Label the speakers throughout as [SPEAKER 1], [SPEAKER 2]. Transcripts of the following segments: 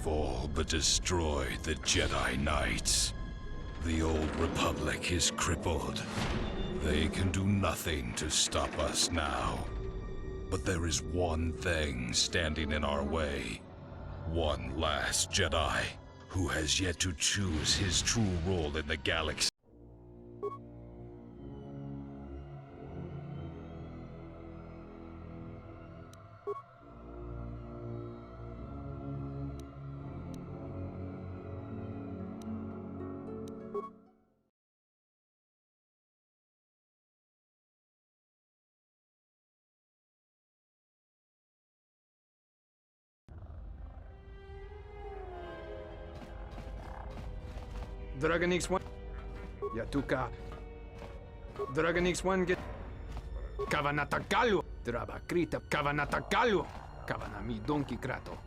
[SPEAKER 1] have all but destroyed the Jedi Knights. The old Republic is crippled. They can do nothing to stop us now. But there is one thing standing in our way. One last Jedi who has yet to choose his true role in the galaxy.
[SPEAKER 2] Dragon X1. Yatuka. Dragon X1 get. Kavanatagalu. Drabakrita. Kavanatagalu. Kavanami Donkey Krato.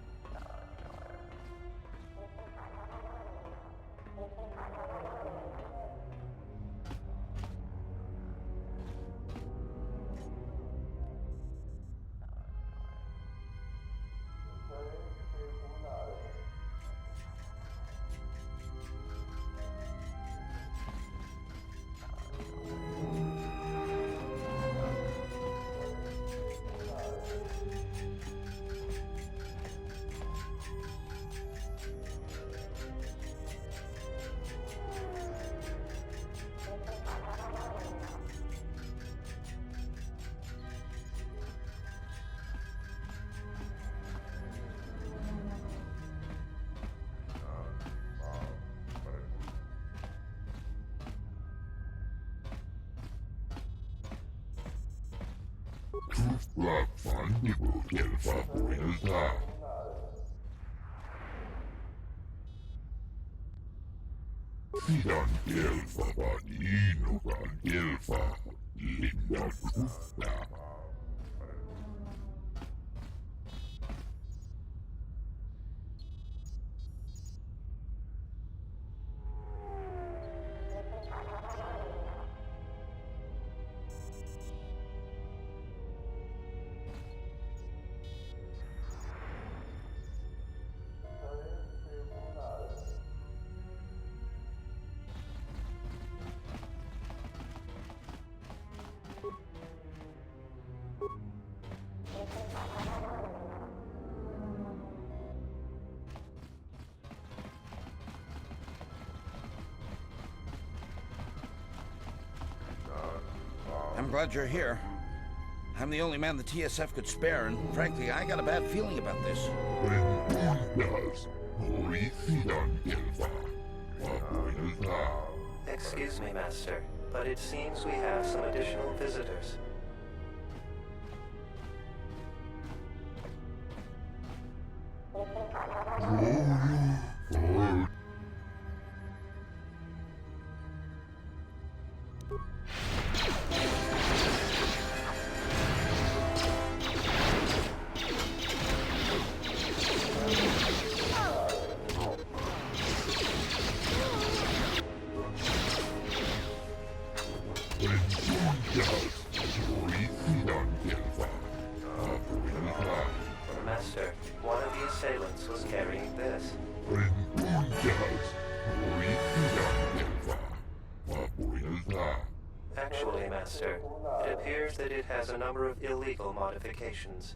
[SPEAKER 3] Black Fungible Gelfa Buelta. Sidan Gelfa Badino Gan Gelfa Linda Gupta.
[SPEAKER 4] I'm glad you're here. I'm the only man the TSF could spare, and frankly, I got a bad feeling about this.
[SPEAKER 5] Excuse me, Master, but it seems we have some additional visitors. Master, one of the assailants was carrying this. Actually, Master, it appears that it has a number of illegal modifications.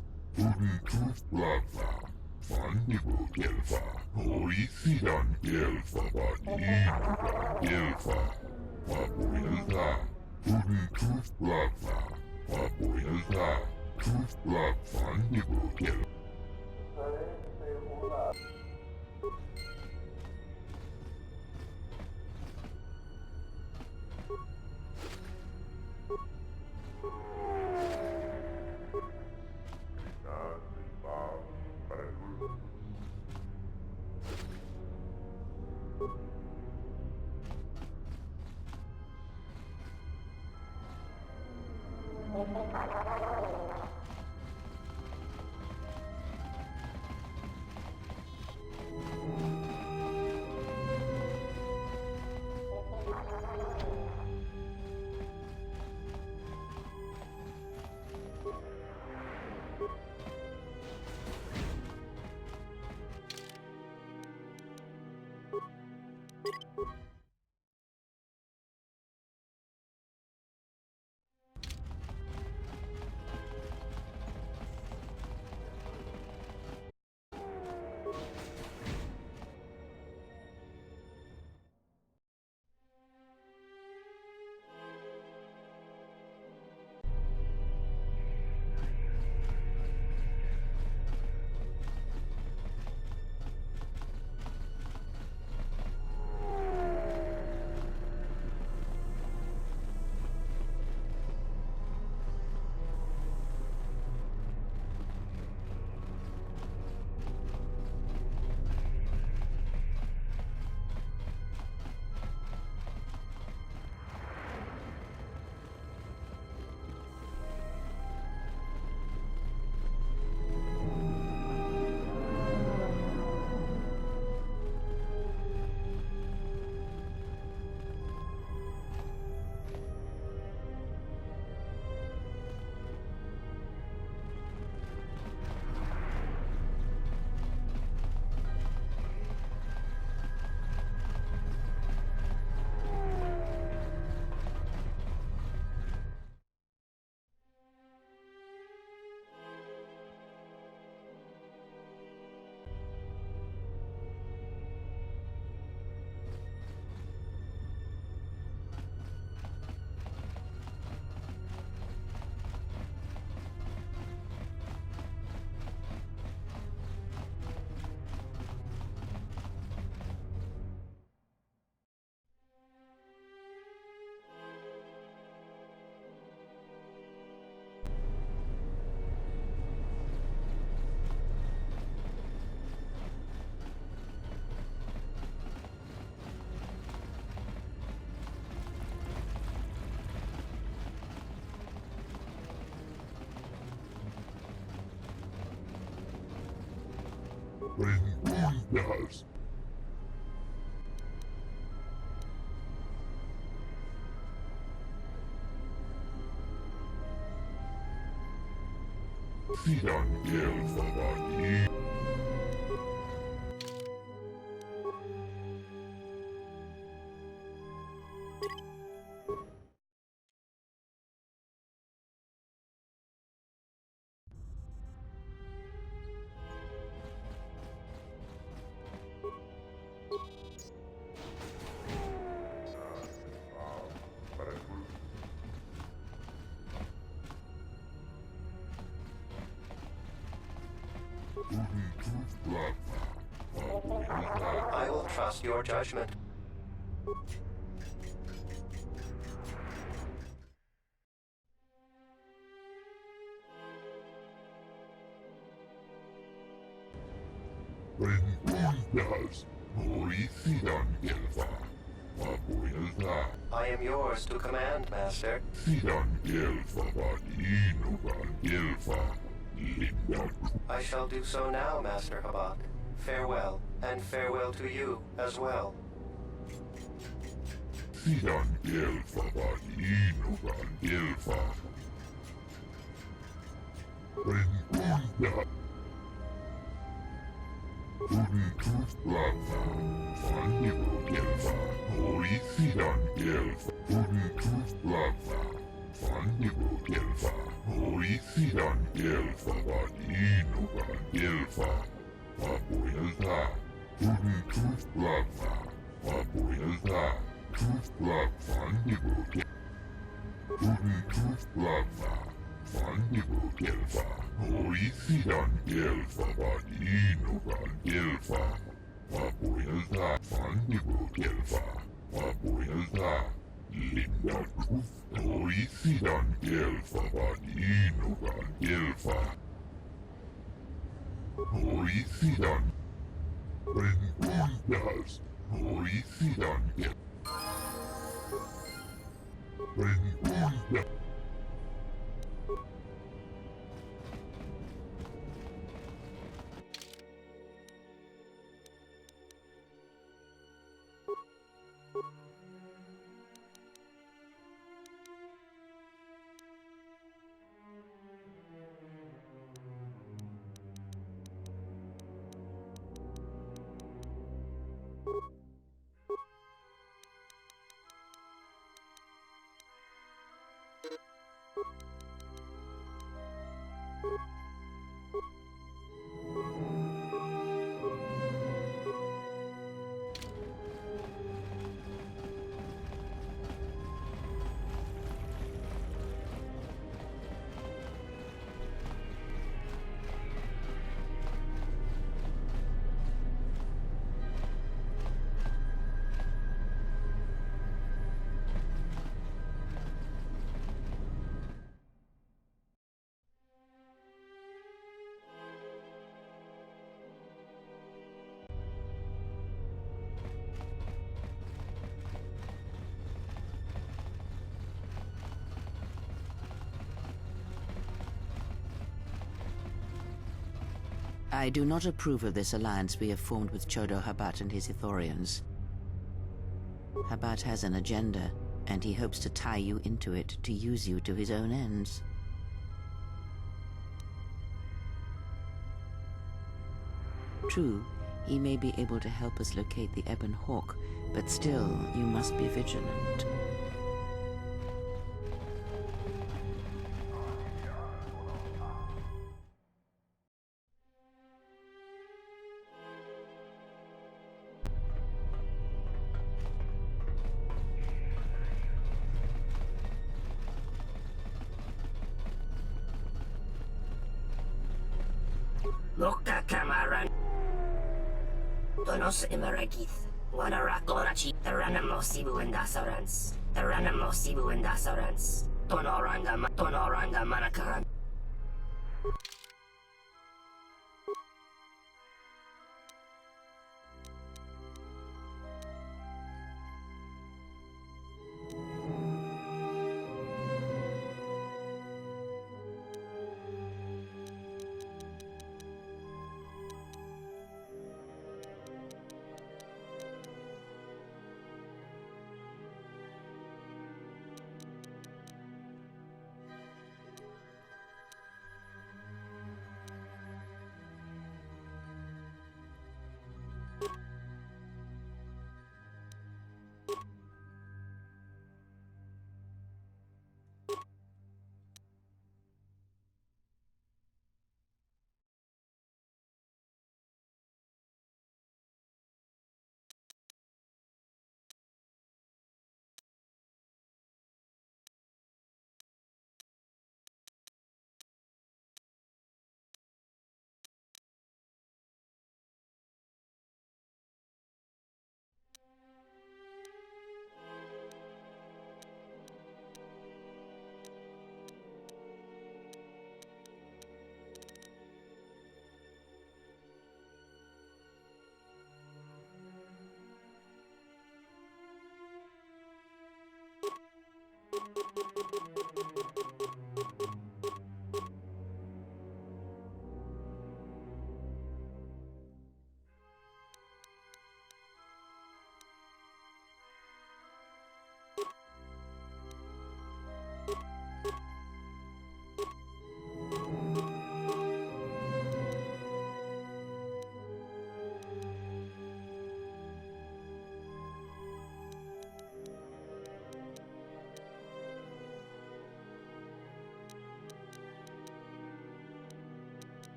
[SPEAKER 3] Rengundas. Fidan Gelfabani.
[SPEAKER 5] I will trust your judgment.
[SPEAKER 3] Rengundas. Hori Fidan Gelfa. Papuelta.
[SPEAKER 5] I am yours to command, Master.
[SPEAKER 3] Fidan Gelfabani Nugan Gelfa. Linda.
[SPEAKER 5] I shall do so now, Master Habak. Farewell, and farewell to you as well.
[SPEAKER 3] Fidan Gelfabani Nugan Gelfa. Rengundas. Truth Blava, Fandigo Gelfa, Hori Fidan Gelfa, Truth Blava, Fandigo Gelfa, Hori Fidan Gelfa, Vadinuga Gelfa, Papuelta, Truth Blava, Papuelta, Truth Blava, Fandigo Gelfa, Truth Blava, Fandigo Gelfa. Hori Fidan Gelfa Vadinuga Gelfa Papuelta Fandigo Gelfa Papuelta Linda Truth Hori Fidan Gelfa Vadinuga Gelfa Hori Fidan Rengundas Hori Fidan Gelfa Rengundas.
[SPEAKER 6] I do not approve of this alliance we have formed with Chodo Habat and his Ithorians. Habat has an agenda, and he hopes to tie you into it to use you to his own ends. True, he may be able to help us locate the Ebon Hawk, but still, you must be vigilant.
[SPEAKER 7] Lokka Kamaran Donos Imaragith Wanarakorachi Taranamo Sibu and Dasarans Taranamo Sibu and Dasarans Tonoranga Manakaran.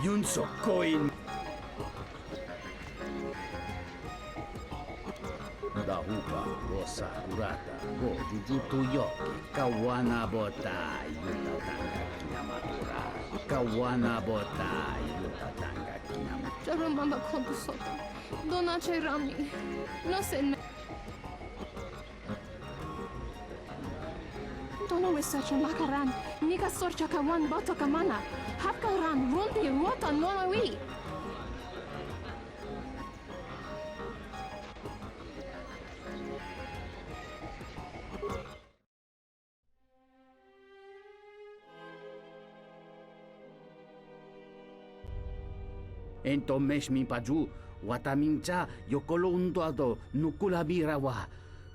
[SPEAKER 8] Yun so koin. Dahupa, Rosa, Kurata, Go, Jujutu Yoki, Kawana Bota, Yutatanga Kinamatura, Kawana Bota, Yutatanga Kinamatura.
[SPEAKER 9] Pero mama ko busota. Dona chay rami. No se ne. Dono research makaran. Nika sorcha kawan boto kamana. Hapkaran rumpi rota nonawi.
[SPEAKER 8] Ento mesh mi paju, watamincha, yokolo undoado, nukulabira wa.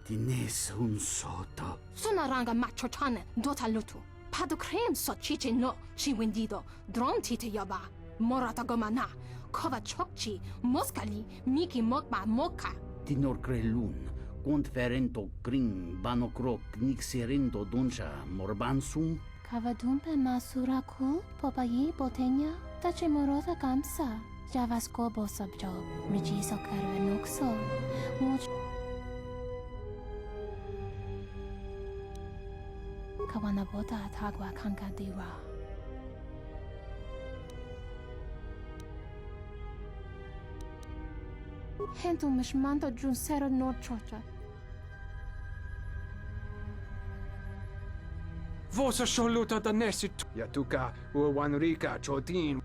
[SPEAKER 8] Tines un soto.
[SPEAKER 9] Sunaranga macho chane dota lutu. Pado krem so chiche no chi wendido. Dron tite yoba. Morata gomana. Kova chokchi. Moskali. Miki mokba moka.
[SPEAKER 8] Tinor crelun, conferento gring, banocroc, nixerendo donja, morbansum.
[SPEAKER 9] Kavadumpe masura kul popayi botenya. Tache morota kamsa. Javaskobo subjo. Rijiso karo nukso. Kawana bota atagwa kankadiwa. Hentu mishmanta jun sero norchocha.
[SPEAKER 2] Vosa sholuta da nesit. Yatuka uwanrika chotin.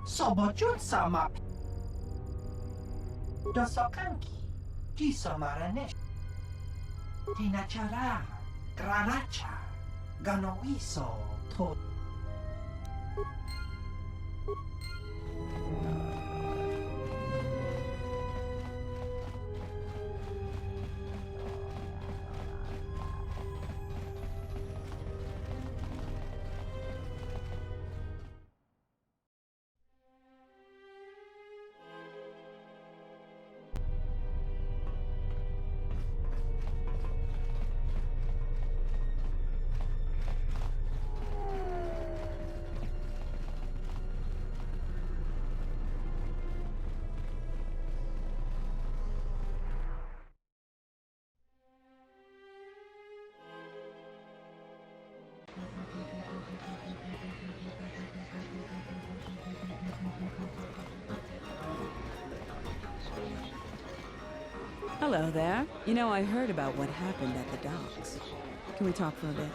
[SPEAKER 10] Sobojut sama dosokanki Jisomaranesh Tinachara Granacha Ganoiso to
[SPEAKER 11] Hello there. You know, I heard about what happened at the docks. Can we talk for a bit?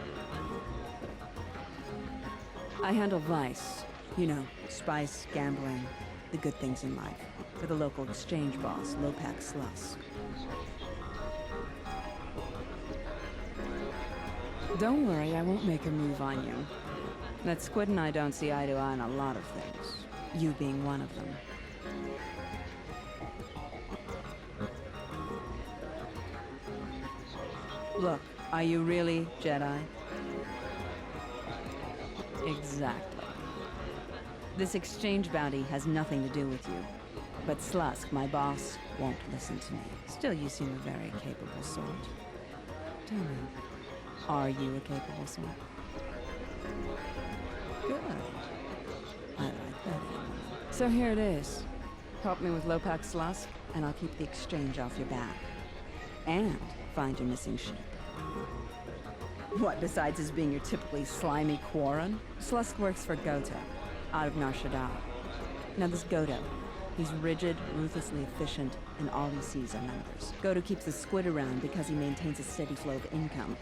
[SPEAKER 11] I handle Vice. You know, spice, gambling, the good things in life. For the local exchange boss, Lopak Slusk. Don't worry, I won't make a move on you. That Squid and I don't see eye to eye on a lot of things. You being one of them. Look, are you really Jedi? Exactly. This exchange bounty has nothing to do with you. But Slusk, my boss, won't listen to me. Still, you seem a very capable sort. Tell me, are you a capable sort? Good. I like that. So here it is. Help me with Lopak Slusk, and I'll keep the exchange off your back. And find your missing ship. What, besides his being your typically slimy Quarren? Slusk works for Goto, out of Nar Shaddaa. Now this Goto, he's rigid, ruthlessly efficient, and all he sees are numbers. Goto keeps the Squid around because he maintains a steady flow of income.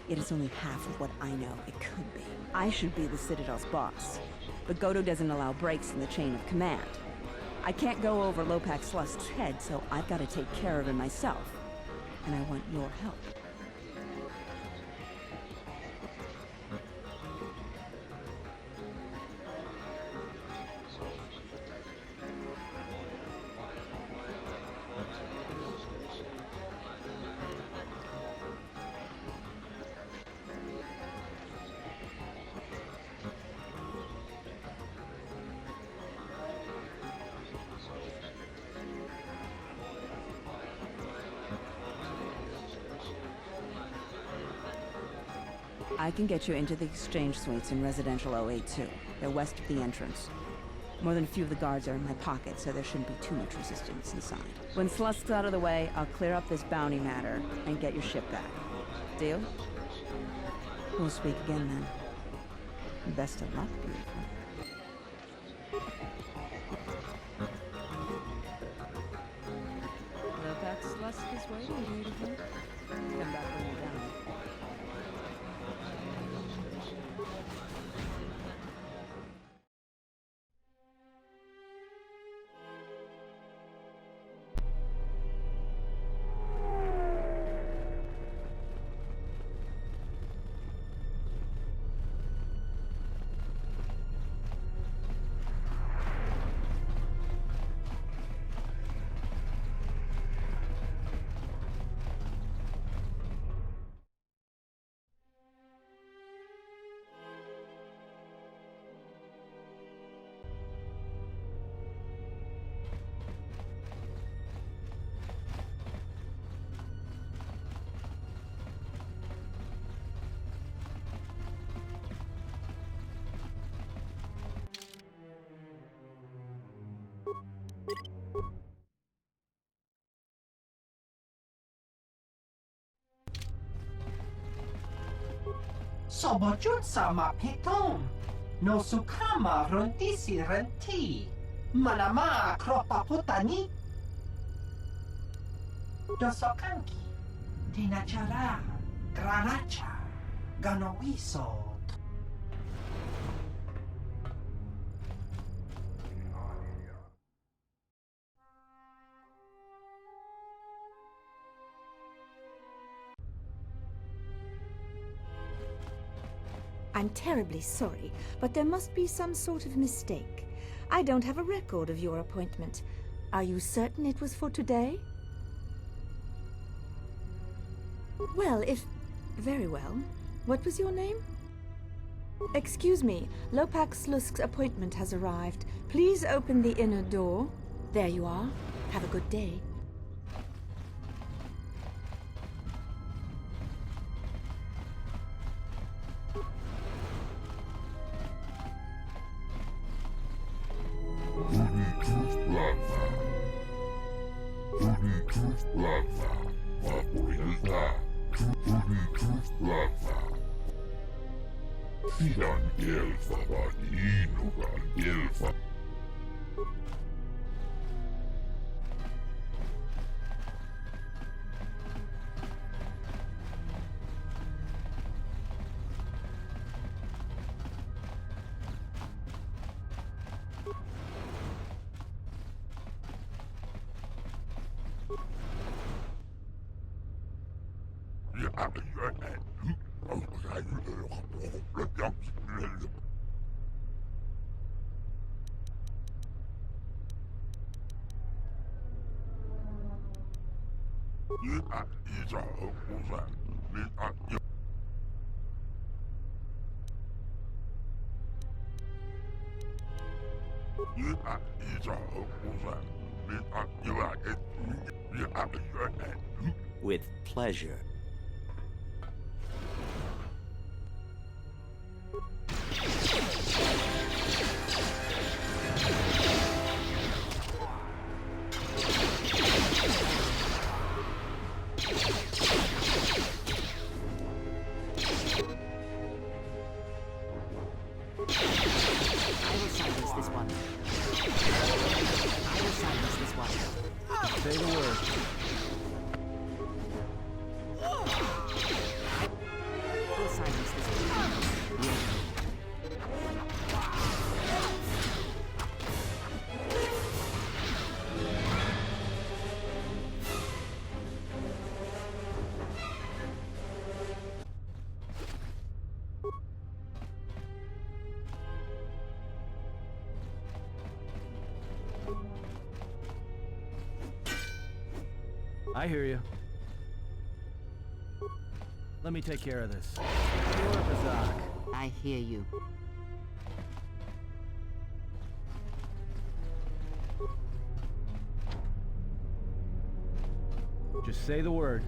[SPEAKER 11] It is only half of what I know it could be. I should be the Citadel's boss, but Goto doesn't allow breaks in the chain of command. I can't go over Lopak Slusk's head, so I've got to take care of him myself. And I want your help. I can get you into the exchange suites in Residential 082. They're west of the entrance. More than a few of the guards are in my pocket, so there shouldn't be too much resistance inside. When Slusk's out of the way, I'll clear up this bounty matter and get your ship back. Deal? We'll speak again then. Best of luck, beautiful. Lopak Slusk is waiting, beautiful. Come back when you're done.
[SPEAKER 10] Sobojut sama pitom. No sukama rondisi renti. Manama kropa putani. Dosokanki. Tinachara. Granacha. Ganowiso.
[SPEAKER 12] I'm terribly sorry, but there must be some sort of mistake. I don't have a record of your appointment. Are you certain it was for today? Well, if... Very well. What was your name? Excuse me, Lopak Slusk's appointment has arrived. Please open the inner door. There you are. Have a good day.
[SPEAKER 3] Pidän elfavan innukan elfa.
[SPEAKER 13] With pleasure.
[SPEAKER 14] I hear you. Let me take care of this. You're Bazak.
[SPEAKER 6] I hear you.
[SPEAKER 14] Just say the word.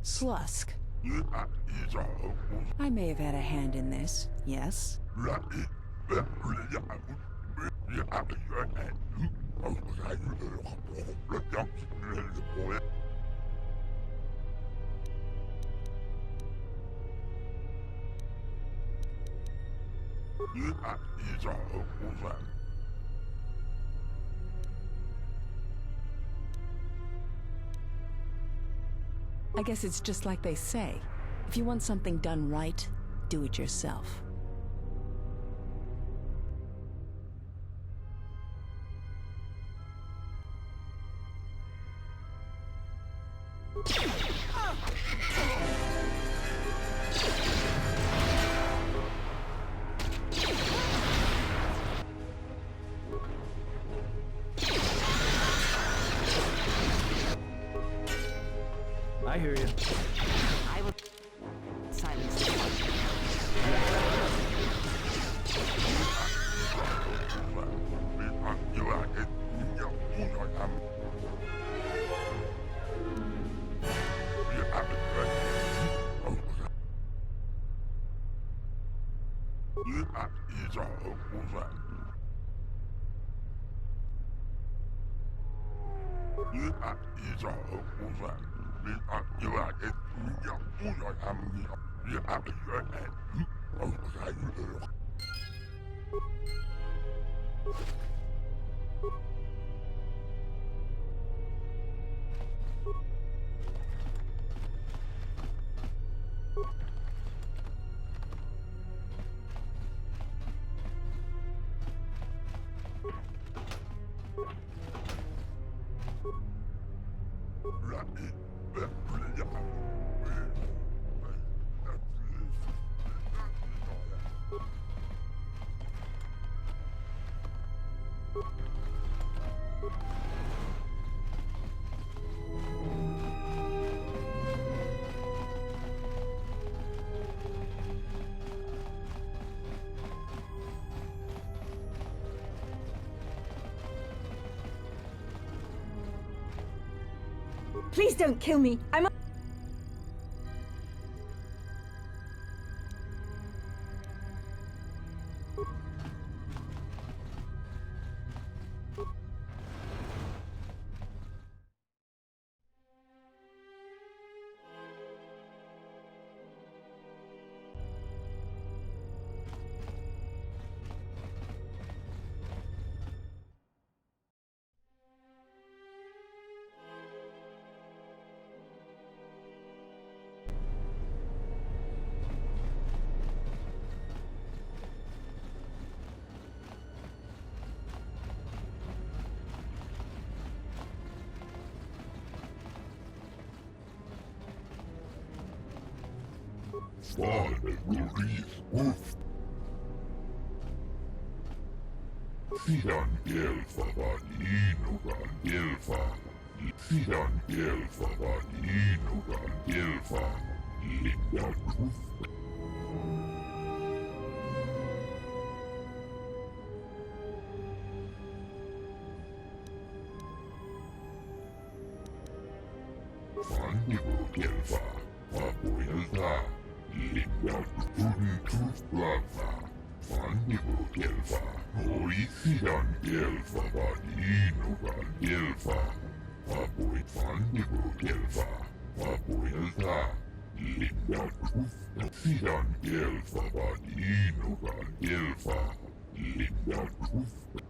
[SPEAKER 11] Slusk. I may have had a hand in this, yes? I guess it's just like they say. If you want something done right, do it yourself.
[SPEAKER 14] I hear you.
[SPEAKER 6] I will silence them.
[SPEAKER 12] Please don't kill me. I'm...
[SPEAKER 3] Fale Ruiz Wolf. Fian Elfa Vaninugan Elfa. Fian Elfa Vaninugan Elfa. Linda Ruth. Vandigo Elfa. Vapoilta, Linda Tuntut Lava, Fandigo Gelfa, Oisian Gelfa, Vaninugan Gelfa, Vapoil Fandigo Gelfa, Vapoilta, Linda Tuntut Gelfa, Vaninugan Gelfa, Linda Tuntut.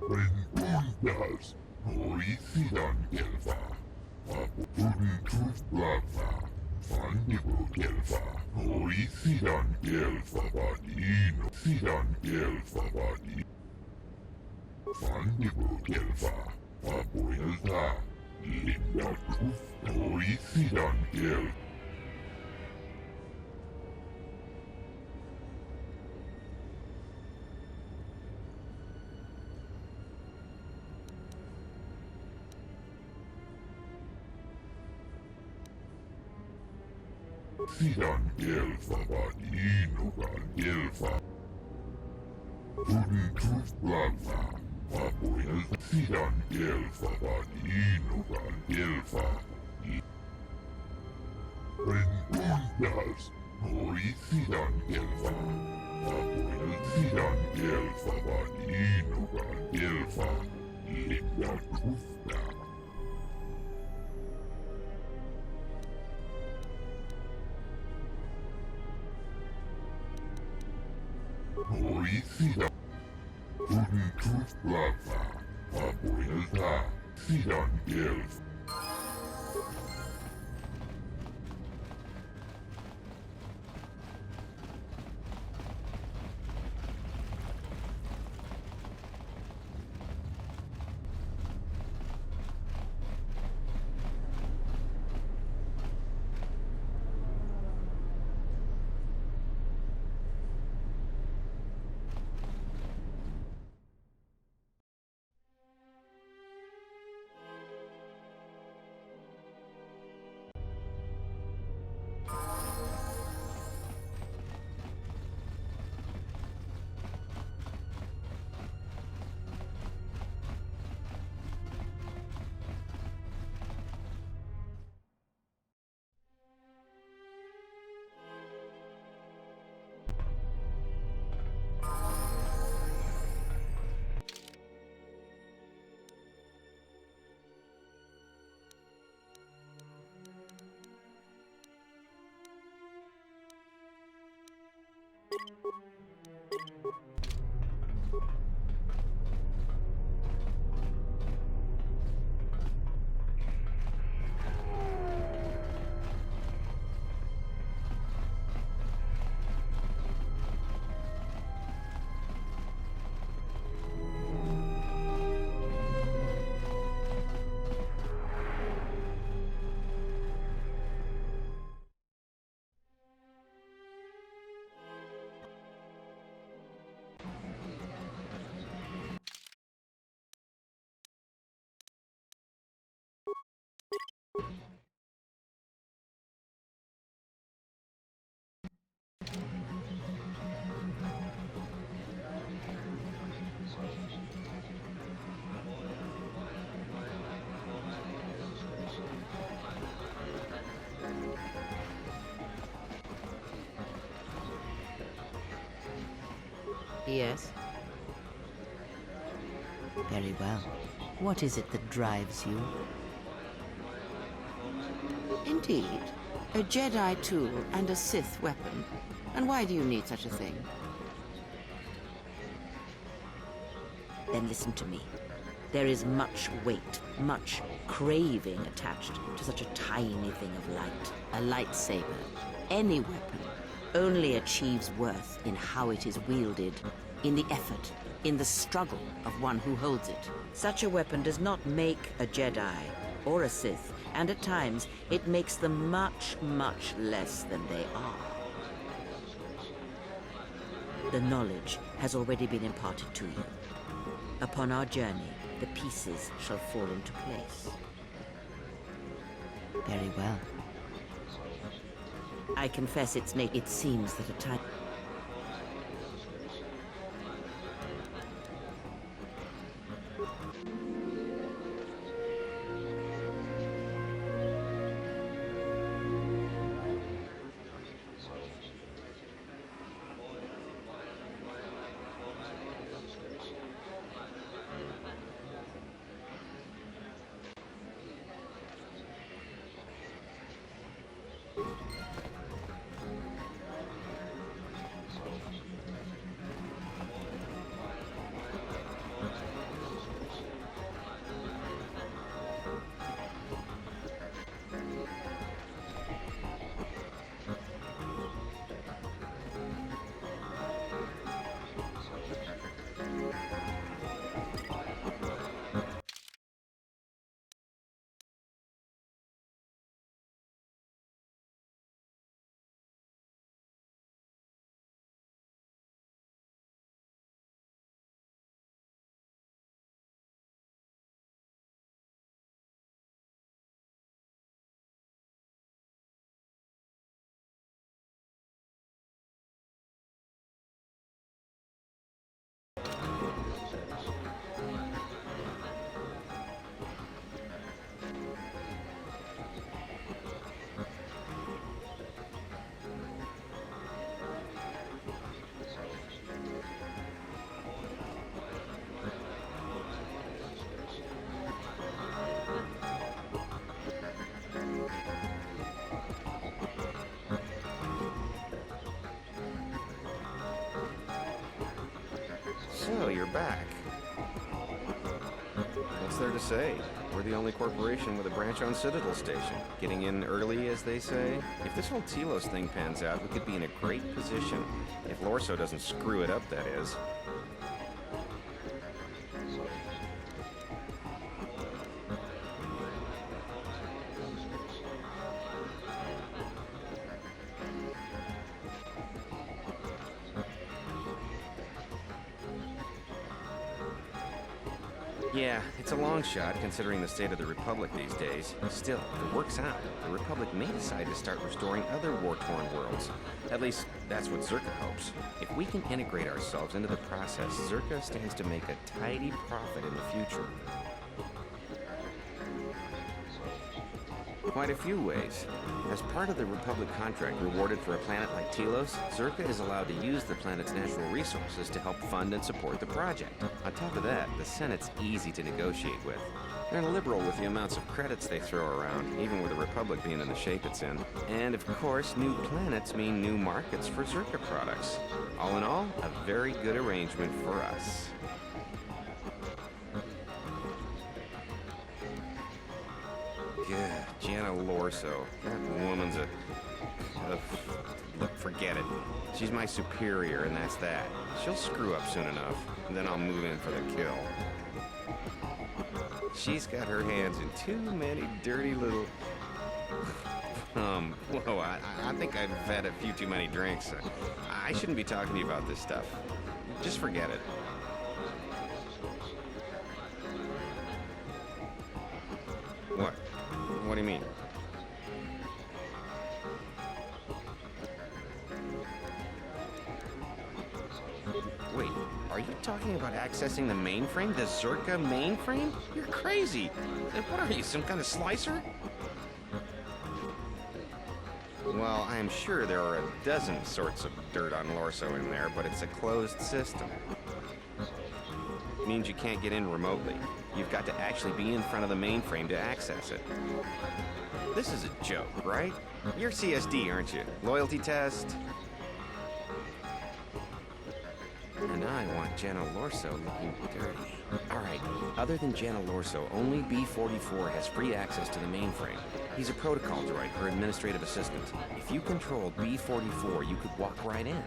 [SPEAKER 3] Rentundas, Oisian Gelfa, Vapotuntut Lava, Fandigo Gelfa, Oisian Gelfa, Vanino, Sian Gelfa, Vanino, Fandigo Gelfa, Vapoilta, Linda Tuntut, Oisian Gelfa. Sian Gelfa, Vaninugan Gelfa, Tuntut Lava, Vapoilta, Sian Gelfa, Vaninugan Gelfa, Rentundas, Oisian Gelfa, Vapoilta, Sian Gelfa, Vaninugan Gelfa, Linda Tuntut. Oisian Tuntut Lava, Vapoilta, Sian Gelfa.
[SPEAKER 6] Yes? Very well. What is it that drives you? Indeed. A Jedi tool and a Sith weapon. And why do you need such a thing? Then listen to me. There is much weight, much craving attached to such a tiny thing of light. A lightsaber, any weapon, only achieves worth in how it is wielded, in the effort, in the struggle of one who holds it. Such a weapon does not make a Jedi or a Sith, and at times it makes them much, much less than they are. The knowledge has already been imparted to you. Upon our journey, the pieces shall fall into place. Very well. I confess it seems that at times...
[SPEAKER 15] So, you're back. What's there to say? We're the only corporation with a branch on Citadel Station. Getting in early, as they say. If this whole Telos thing pans out, we could be in a great position. If Lorso doesn't screw it up, that is. Yeah, it's a long shot considering the state of the Republic these days. Still, if it works out, the Republic may decide to start restoring other war-torn worlds. At least, that's what Zerka hopes. If we can integrate ourselves into the process, Zerka stands to make a tidy profit in the future. Quite a few ways. As part of the Republic contract rewarded for a planet like Telos, Zerka is allowed to use the planet's natural resources to help fund and support the project. On top of that, the Senate's easy to negotiate with. They're liberal with the amounts of credits they throw around, even with the Republic being in the shape it's in. And of course, new planets mean new markets for Zerka products. All in all, a very good arrangement for us. Yeah, Jana Lorso. That woman's look, forget it. She's my superior, and that's that. She'll screw up soon enough, and then I'll move in for the kill. She's got her hands in too many dirty little... whoa, I think I've had a few too many drinks. I shouldn't be talking to you about this stuff. Just forget it. What? What do you mean? Wait, are you talking about accessing the mainframe? The Zerka mainframe? You're crazy! What are you, some kind of slicer? Well, I am sure there are a dozen sorts of dirt on Lorso in there, but it's a closed system. It means you can't get in remotely. You've got to actually be in front of the mainframe to access it. This is a joke, right? You're CSD, aren't you? Loyalty test? And I want Jana Lorso looking dirty. Alright, other than Jana Lorso, only B-44 has free access to the mainframe. He's a protocol droid, her administrative assistant. If you controlled B-44, you could walk right in.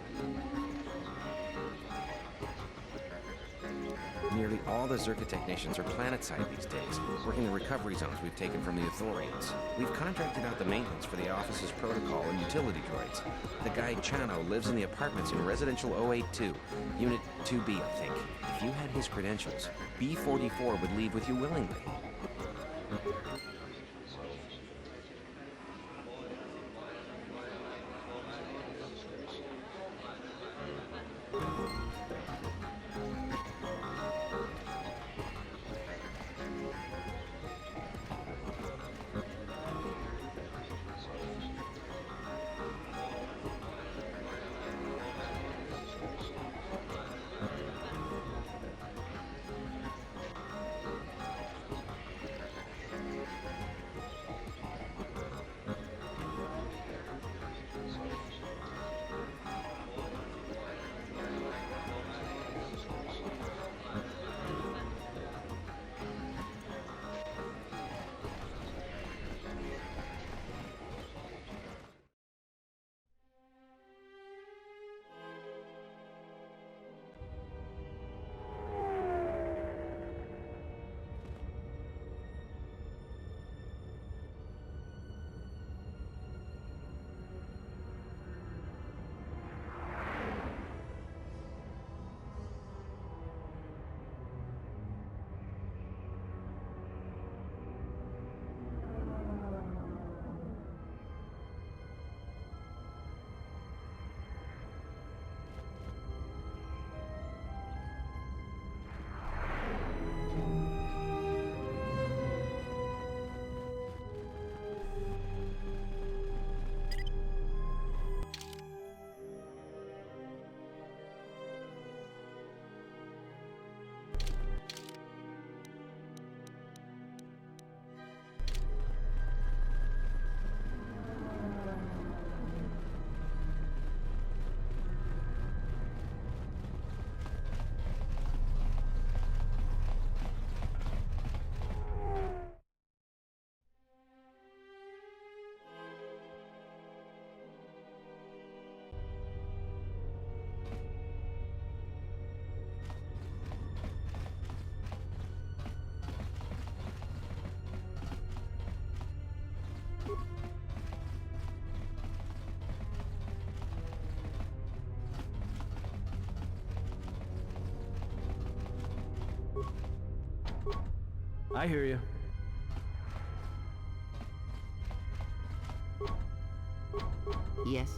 [SPEAKER 15] Nearly all the Zerka technicians are planetside these days, working the recovery zones we've taken from the Ithorians. We've contracted out the maintenance for the office's protocol and utility droids. The guy Chano lives in the apartments in Residential 082, Unit 2B, I think. If you had his credentials, B-44 would leave with you willingly.
[SPEAKER 14] I hear you.
[SPEAKER 6] Yes?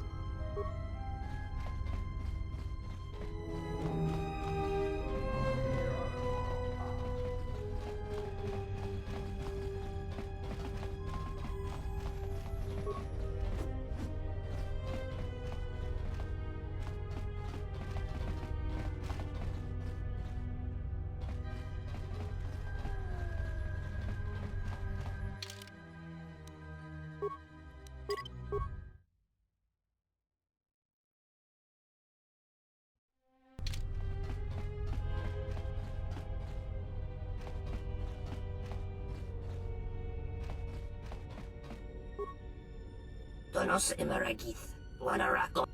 [SPEAKER 7] Donos Emeragith, Wanarako.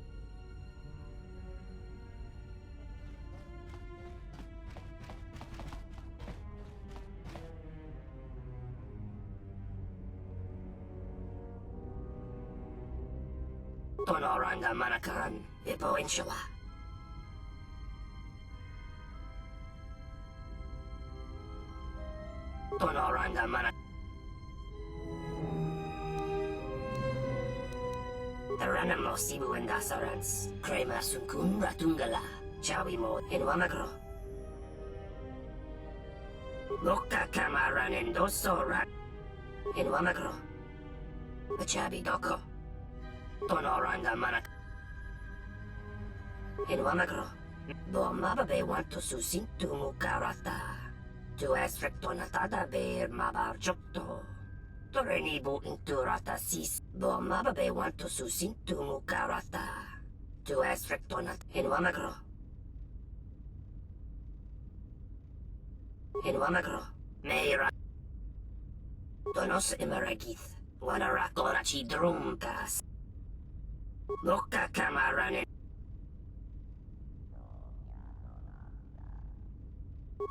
[SPEAKER 7] Tonoranga Manakan, Vipo Inshawa. Tonoranga Manakan. Taranamo Sibu and Dasarans, Krema Sunkun Ratungala, Chawimo in Wamagro. Loka Kamaran and Dosora in Wamagro. Chabi Doko. Tonoranga Manak in Wamagro. Bomababe want to susin to Mukarata. To Esrectonatada Bear Mabar Jokto. Torenibu inturata sis. Bomababe want to susin to Mukarata. To Esrectonat in Wamagro. In Wamagro. Meira. Donos Emeragith. Wanarakorachi Drumkas. Loka Kamaran.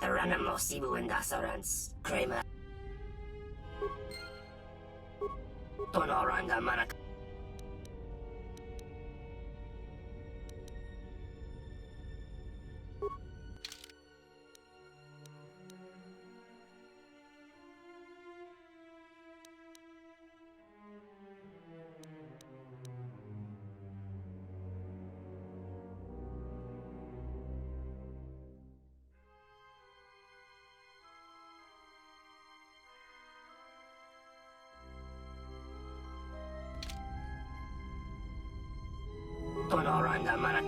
[SPEAKER 7] Taranamo Sibu and Dasarans. Kramer. Tonoranga Manak. Tonoranga Manak.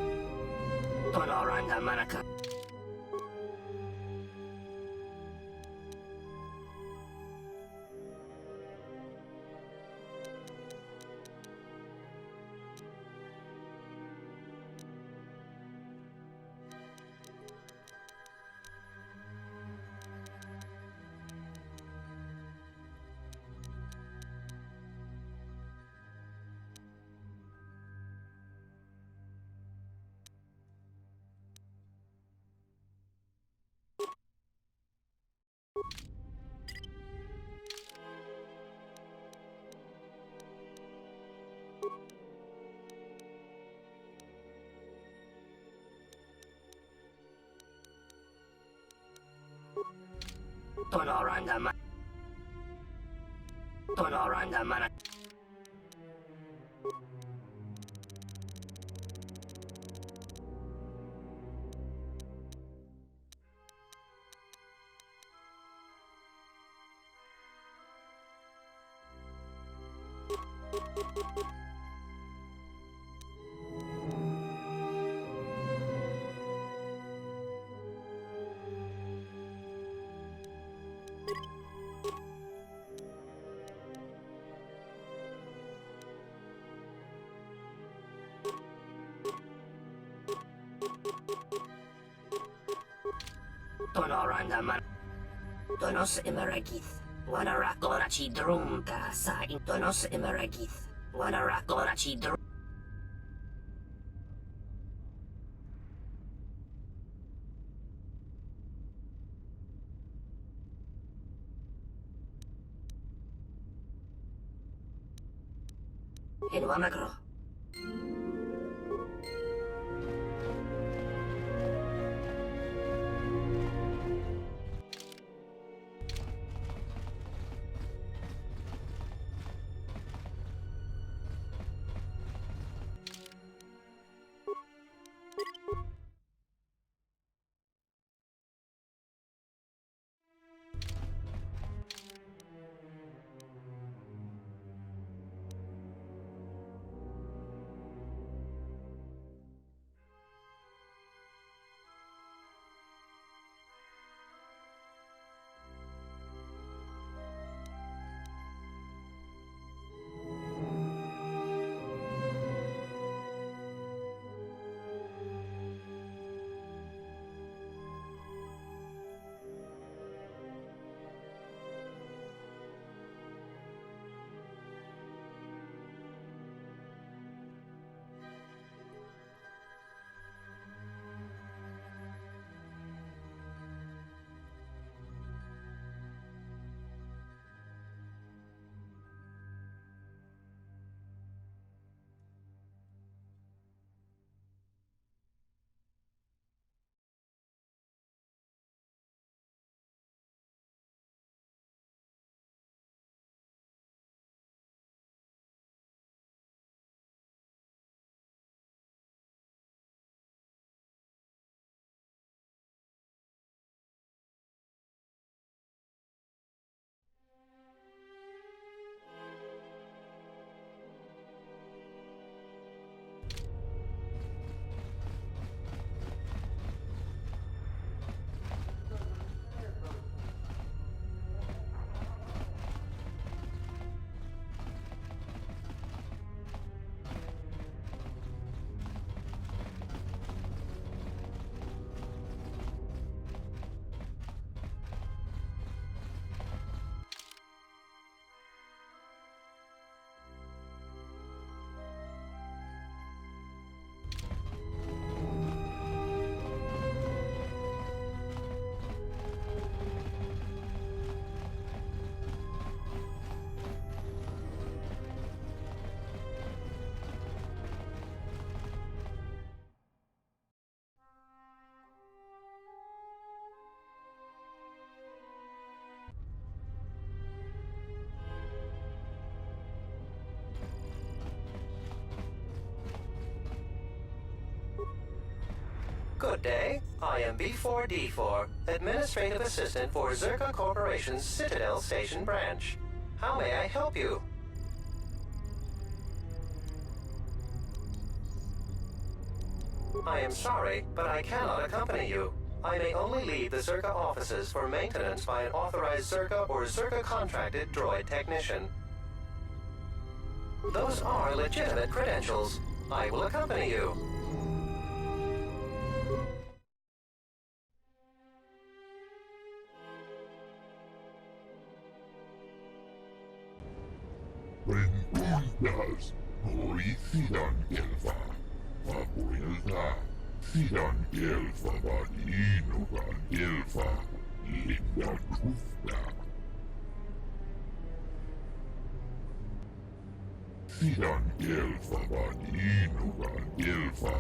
[SPEAKER 7] Tonoranga Manaka. Tonoranga Manak. Tonoranga Manak. Tonoranga Manak. Donos Emeragith. Wanarakorachi Drumka sa in Donos Emeragith. Wanarakorachi Drum. In Wamagro.
[SPEAKER 5] Good day. I am B4D4, Administrative Assistant for Zerka Corporation's Citadel Station branch. How may I help you? I am sorry, but I cannot accompany you. I may only leave the Zerka offices for maintenance by an authorized Zerka or Zerka contracted droid technician. Those are legitimate credentials. I will accompany you.
[SPEAKER 3] Rentundas, hori sidan gelfa. Vapoilta, sidan gelfa valinugan gelfa. Linda krufta. Sidan gelfa valinugan gelfa.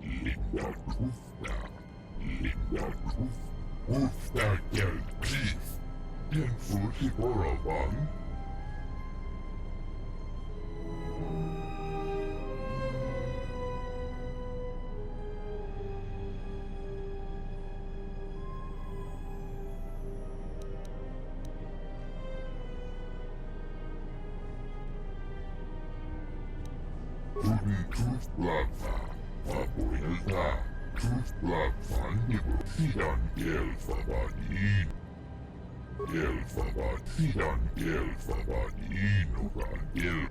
[SPEAKER 3] Linda krufta. Linda kruf. Krufta gel klif. Den fusi boravan. Truth Blagva, Vapoilta, Truth Blagva, Nibro, Sidan Gelfa Vadin. Gelfa Vad, Sidan Gelfa Vadinugan Gel.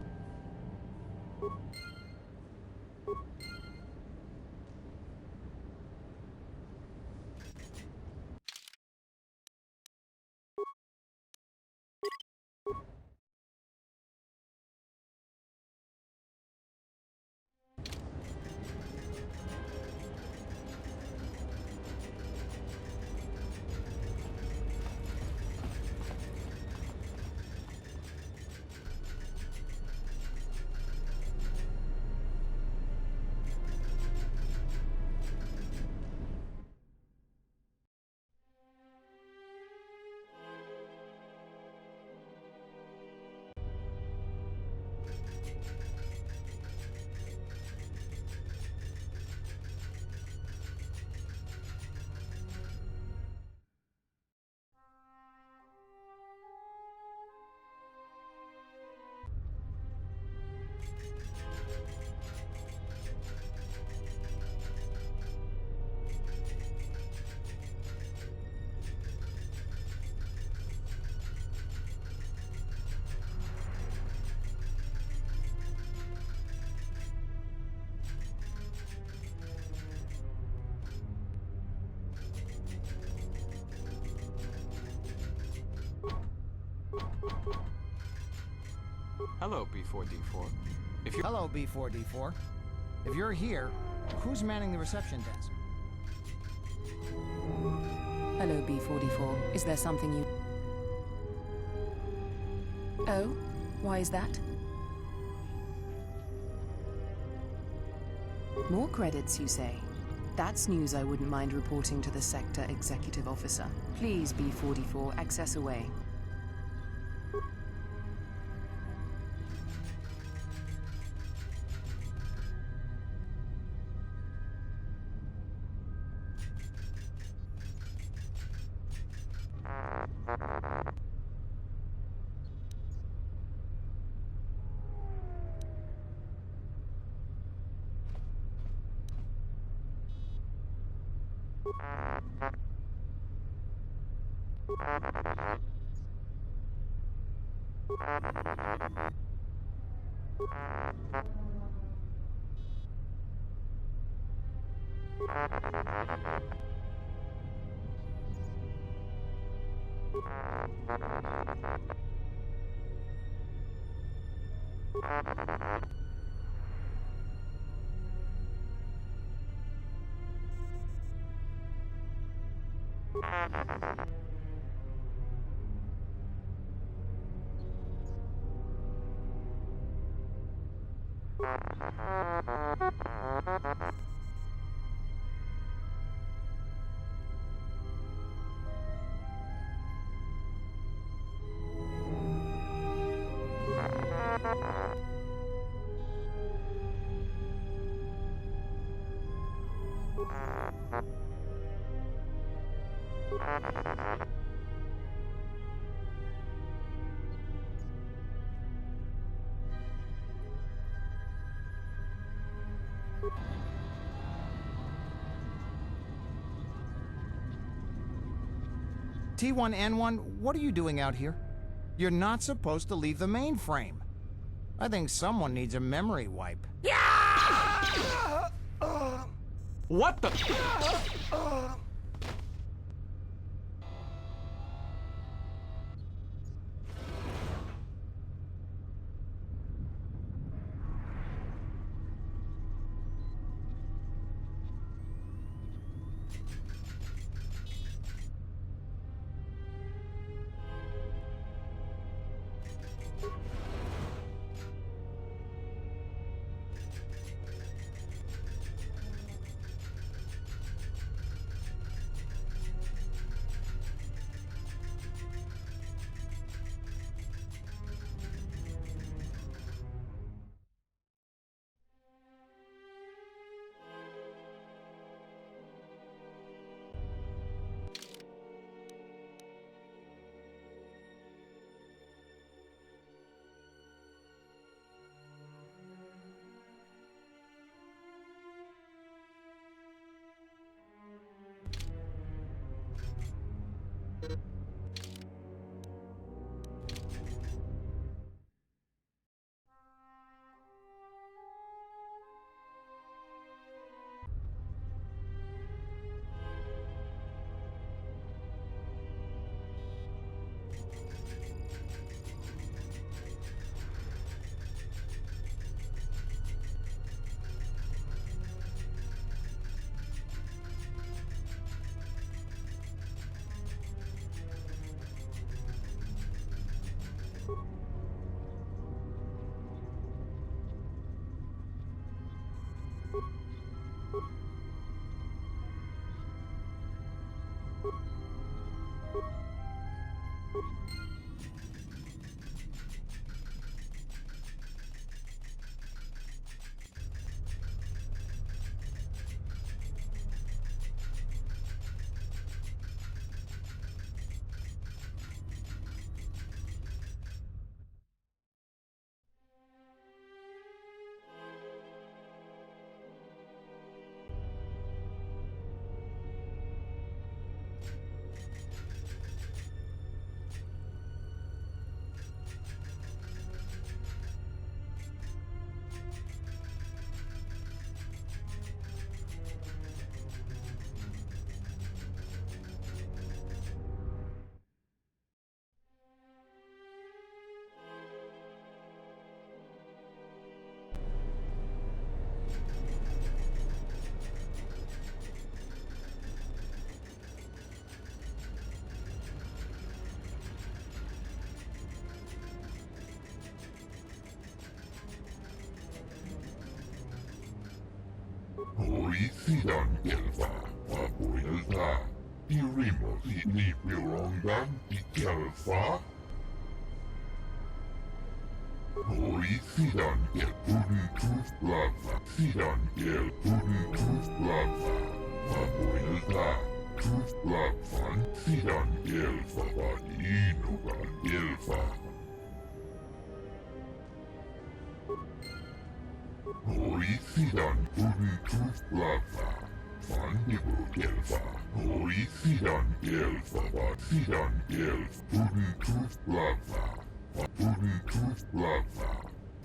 [SPEAKER 2] Hello, B4D4.
[SPEAKER 14] Hello, B4D4. If you're here, who's manning the reception desk?
[SPEAKER 11] Hello, B44. Is there something you... Oh? Why is that? More credits, you say? That's news I wouldn't mind reporting to the Sector Executive Officer. Please, B44, access away.
[SPEAKER 14] T1N1, what are you doing out here? You're not supposed to leave the mainframe. I think someone needs a memory wipe.
[SPEAKER 2] What the?
[SPEAKER 3] Polisidan kelfa, vapuilta. Irimosi ni pirongan di kelfa. Polisidan kel pudentooth lava. Sidan kel pudentooth lava. Vapuilta. Tooth lava. Sidan kelfa vadinogan kelfa. Polisidan pudentooth lava. Fungible kelfa. Polisidan kelfa sidan kelfa. Pudentooth lava. Pudentooth lava.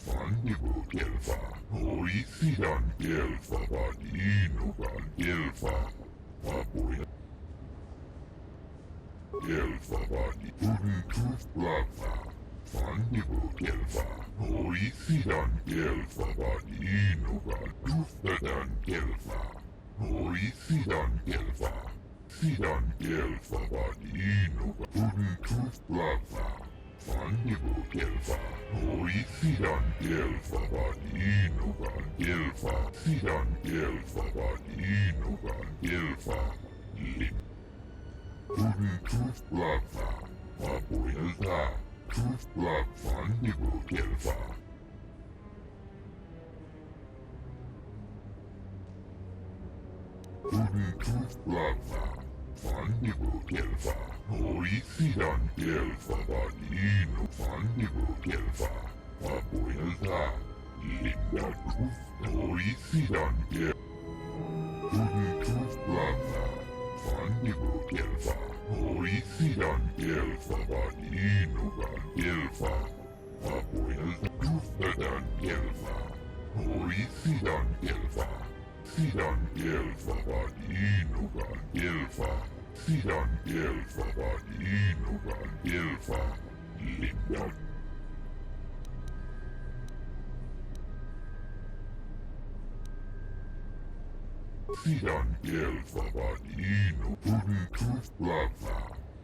[SPEAKER 3] Fungible kelfa. Polisidan kelfa vadinogan kelfa. Vapuil. Kelfa vadi. Pudentooth lava. Fungible kelfa. Polisidan kelfa vadinogan tuftadan kelfa. Polisidan kelfa. Sidan kelfa vadinogan pudentooth lava. Fungible kelfa. Polisidan kelfa vadinogan kelfa. Sidan kelfa vadinogan kelfa. Lim. Pudentooth lava. Vapuilta. Tooth lava. Fungible kelfa. Pudentooth lava. Fungible Elfa. Hoisidan Elfa Vanino Fandibo Elfa. Papoelta. Linda Truth. Hoisidan Elfa. Hidden Truth Plaza. Fandibo Elfa. Hoisidan Elfa Vanino Elfa. Papoelta. Truthdadan Elfa. Hoisidan Elfa. Sidan Elfa Vaninogan Elfa. Sidan Elfa Vaninogan Elfa. Linda. Sidan Elfa Vanino. Hidden Truth Plaza.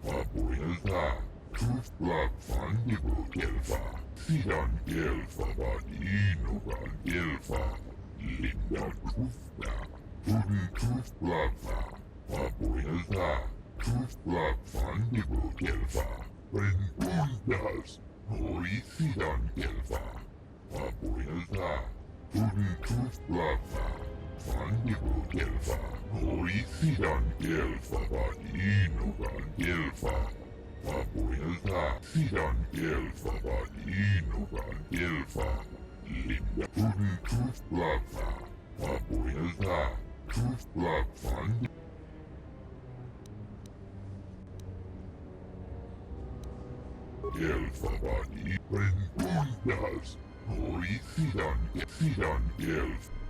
[SPEAKER 3] Papoelta. Truth Black Fandibo Elfa. Sidan Elfa Vaninogan Elfa. Linda Truthda. Hidden Truth Plaza. Papoelta. Truth Black Fandibo Elfa. Rengundas. Hoisidan Elfa. Papoelta. Hidden Truth Plaza. Fandibo Elfa. Hoisidan Elfa Vaninogan Elfa. Papoelta. Sidan Elfa Vaninogan Elfa. Linda. Hidden Truth Plaza. Papoelta. Truth Black Fund. Elfa Vani. Rengundas. Hoisidan. Sidan Elfa.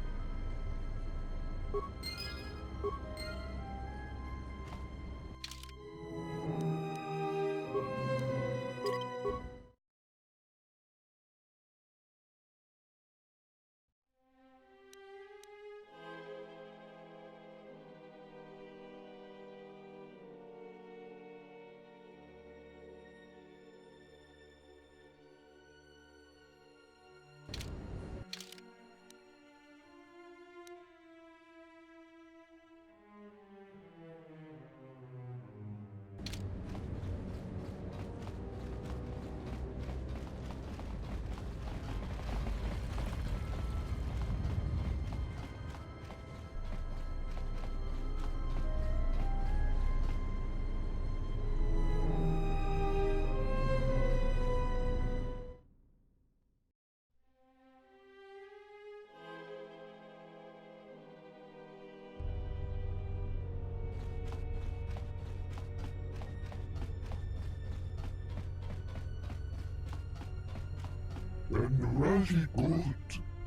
[SPEAKER 3] And Rosie Gold,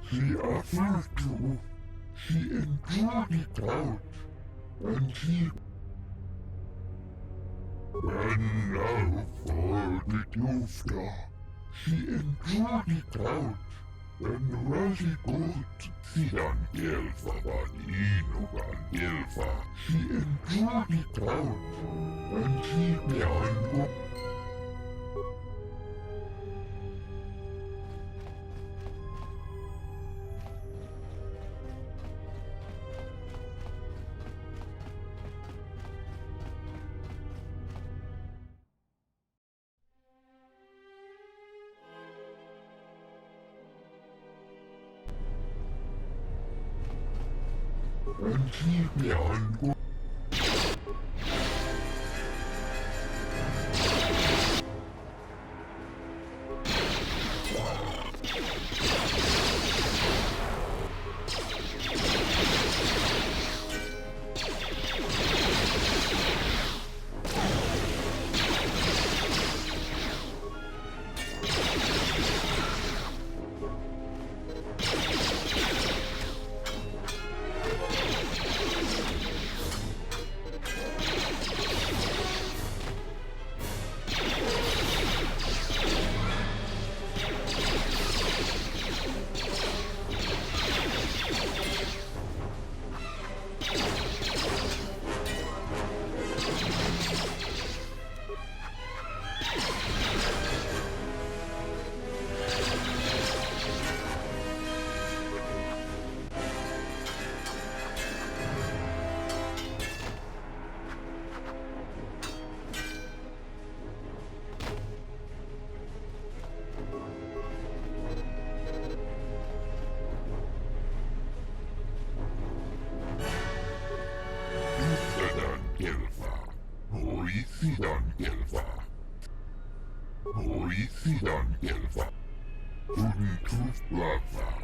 [SPEAKER 3] she offered to, she enjoyed it out, and she... And now for the Dufta, she enjoyed it out, and Rosie Gold, Sidan Elfa Vaninogan Elfa, she enjoyed it out, and she behind and keep behind. Hoisidan kelva. Hoisidan kelva. Unitus plava.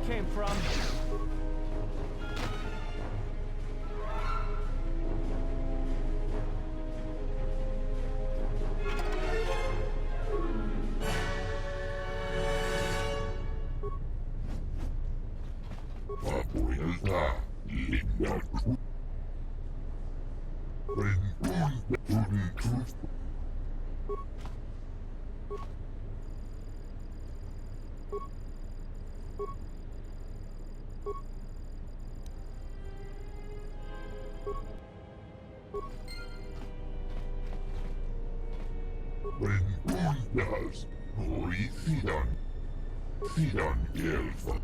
[SPEAKER 16] came from.
[SPEAKER 3] Papuilta, linda cruz. Rengundas, hoi Sidan Gelfa.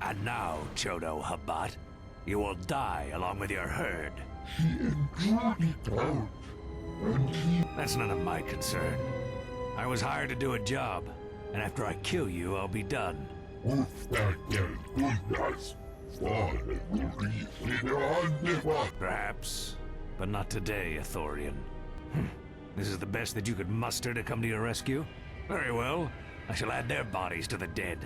[SPEAKER 17] And now, Chodo Habat, you will die along with your herd.
[SPEAKER 3] She enjoyed it out, and he...
[SPEAKER 17] That's none of my concern. I was hired to do a job, and after I kill you, I'll be done. Perhaps, but not today, Ithorian. This is the best that you could muster to come to your rescue? Very well. I shall add their bodies to the dead.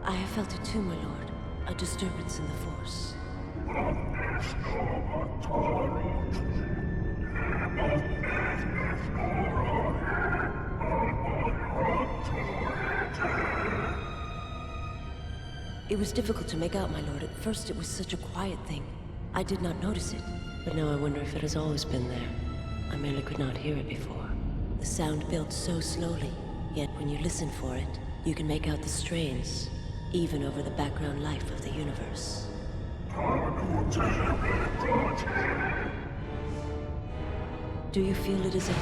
[SPEAKER 18] I have felt it too, my lord. A disturbance in the Force. It was difficult to make out, my lord. At first it was such a quiet thing. I did not notice it. But now I wonder if it has always been there. I merely could not hear it before. The sound built so slowly, yet when you listen for it, you can make out the strains, even over the background life of the universe. Do you feel it is a...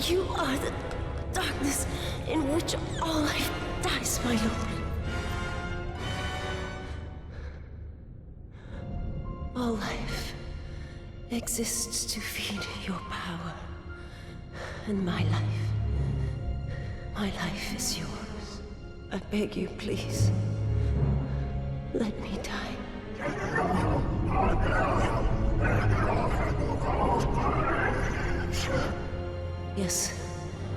[SPEAKER 18] You are the darkness in which all life dies, my lord. All life exists to feed your power. And my life is yours. I beg you, please. Let me die. Yes,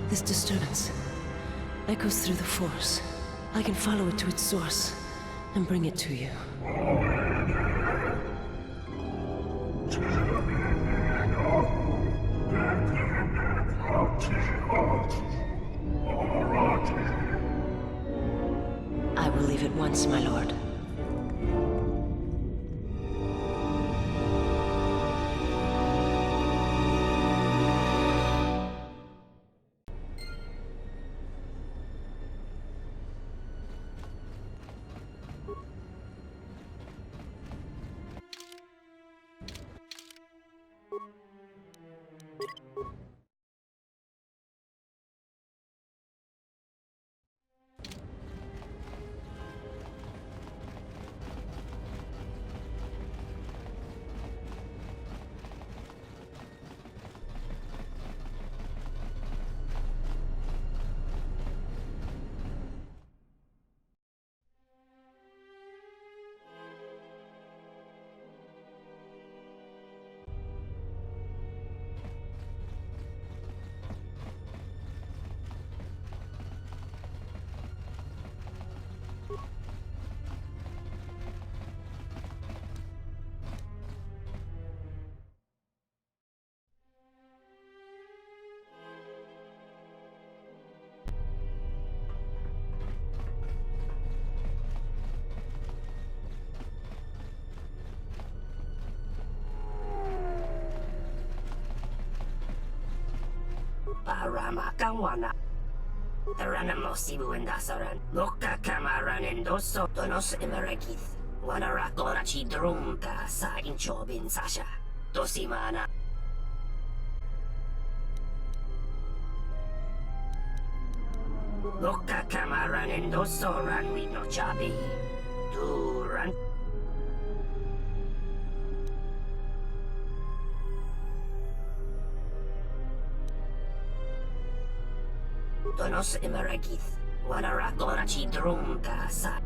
[SPEAKER 18] this disturbance echoes through the Force. I can follow it to its source and bring it to you. I will leave at once, my lord.
[SPEAKER 7] Paramakawana. Taranamo Sibu and Dasaran. Moka Kamaran and Doso Donos Emeregith. Wanarakorachi Drumka sa Inchobin Sasha. Tosimana. Moka Kamaran and Doso ran with no chabi. Duran. Donos Emeregith. Wanarakorachi Drumka sa.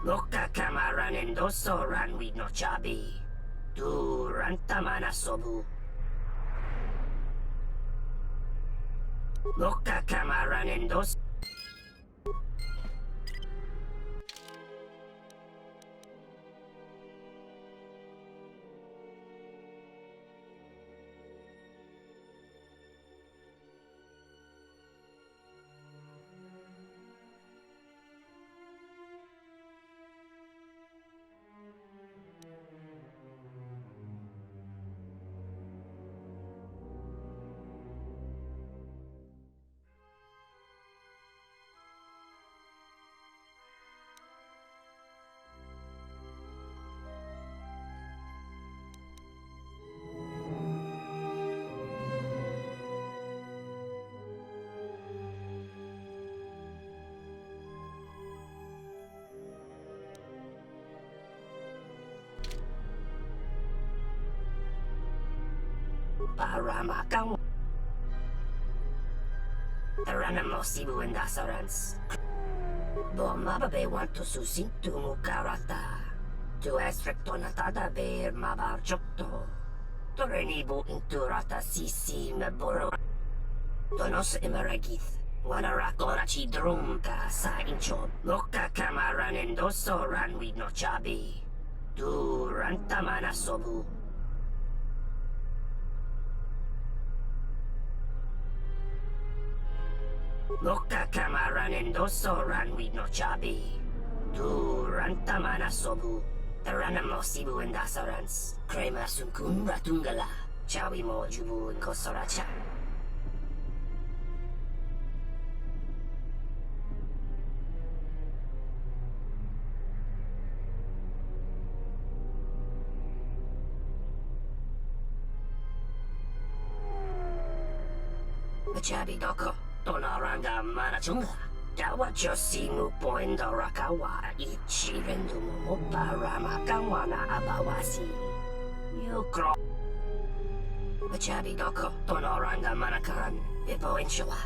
[SPEAKER 7] Moka Kamaran and Doso ran with no chabi. Duran Tamana Sobu. Moka Kamaran and Doso. Paramakang Taranamo Sibu and Dasarans. Bomababe want to susintu mukarata. To esrectonatada bear mabarjokto. Torenibu inturata sisi meboro. Donos Emeregith. Wanarakorachi drumka sa inchob. Moka Kamaran and Doso ran with no chabi. Duran Tamana Sobu. Moka Kamaran and Doso ran with no chabi. Duran Tamana Sobu. Taranamo Sibu and Dasarans. Krema Sunkun Ratungala. Chawi mo Jubu and Kosoracha. Chabi Doko. Tonaranga Manachunga. Dawacho Simu Poendo Rakawa. Ichirendu Mopa Ramakawana Abawasi. Yukro. Chabi Doko. Tonoranga Manakan. Ipo Inshawa.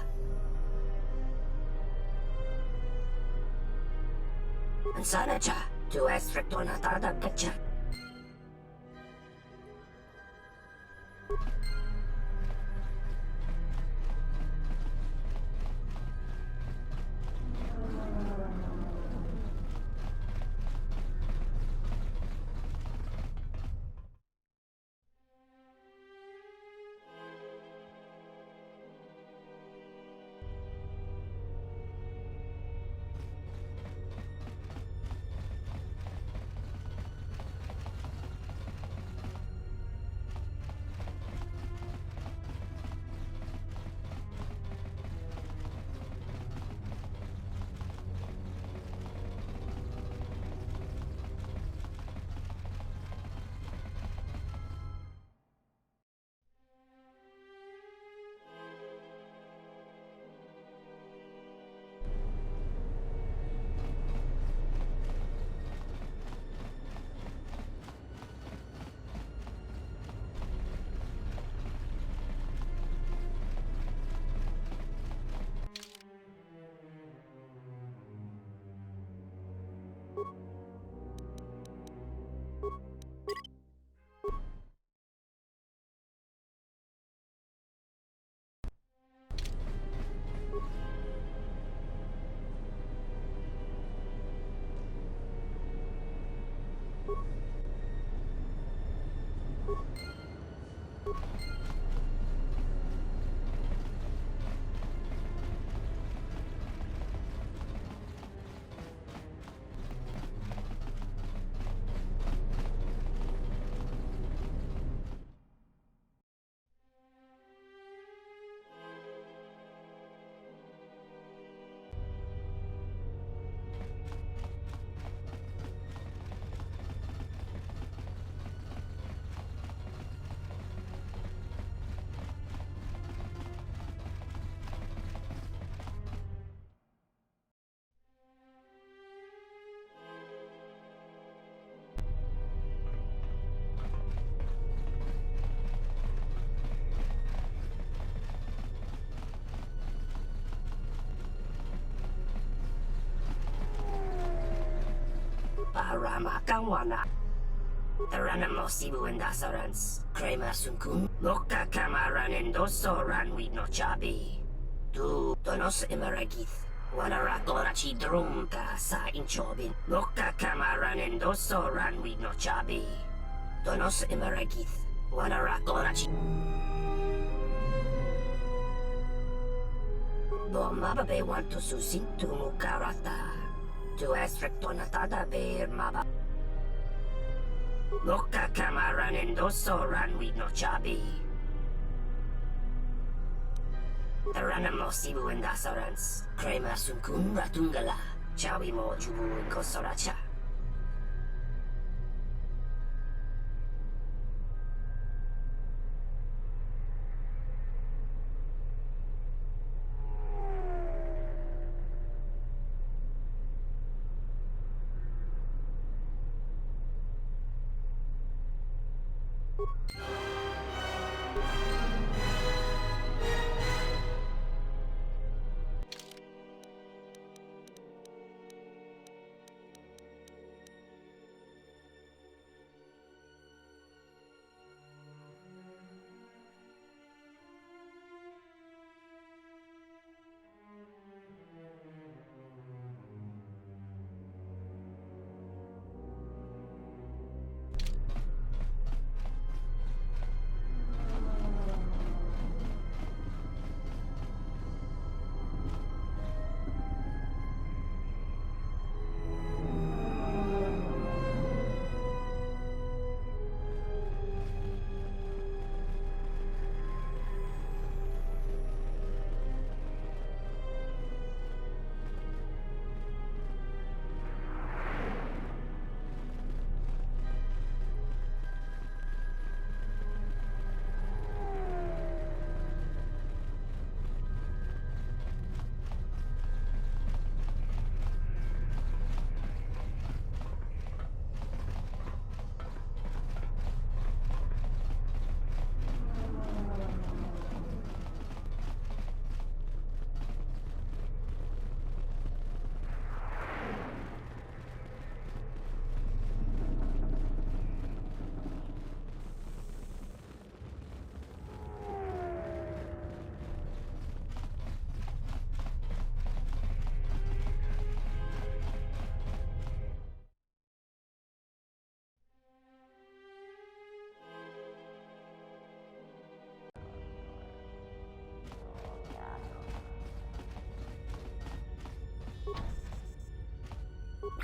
[SPEAKER 7] Ansanacha. Tu es retornada pecha. Parama kawana. Taranamo sibu indasarans. Krema sunkun. Moka kamaran endoso ranwi no chabi. Tu donos emeragith. Wanara korachi drum ka sa inchobin. Moka kamaran endoso ranwi no chabi. Donos emeragith. Wanara korachi. Bomababe want to susintu mukarata. Tu es rectonatada ver maba. Moka kamaran endoso ranwi no chabi. Taranamo sibu indasarans. Krema sunkun ratungala. Chawi mo jubu inkosoracha.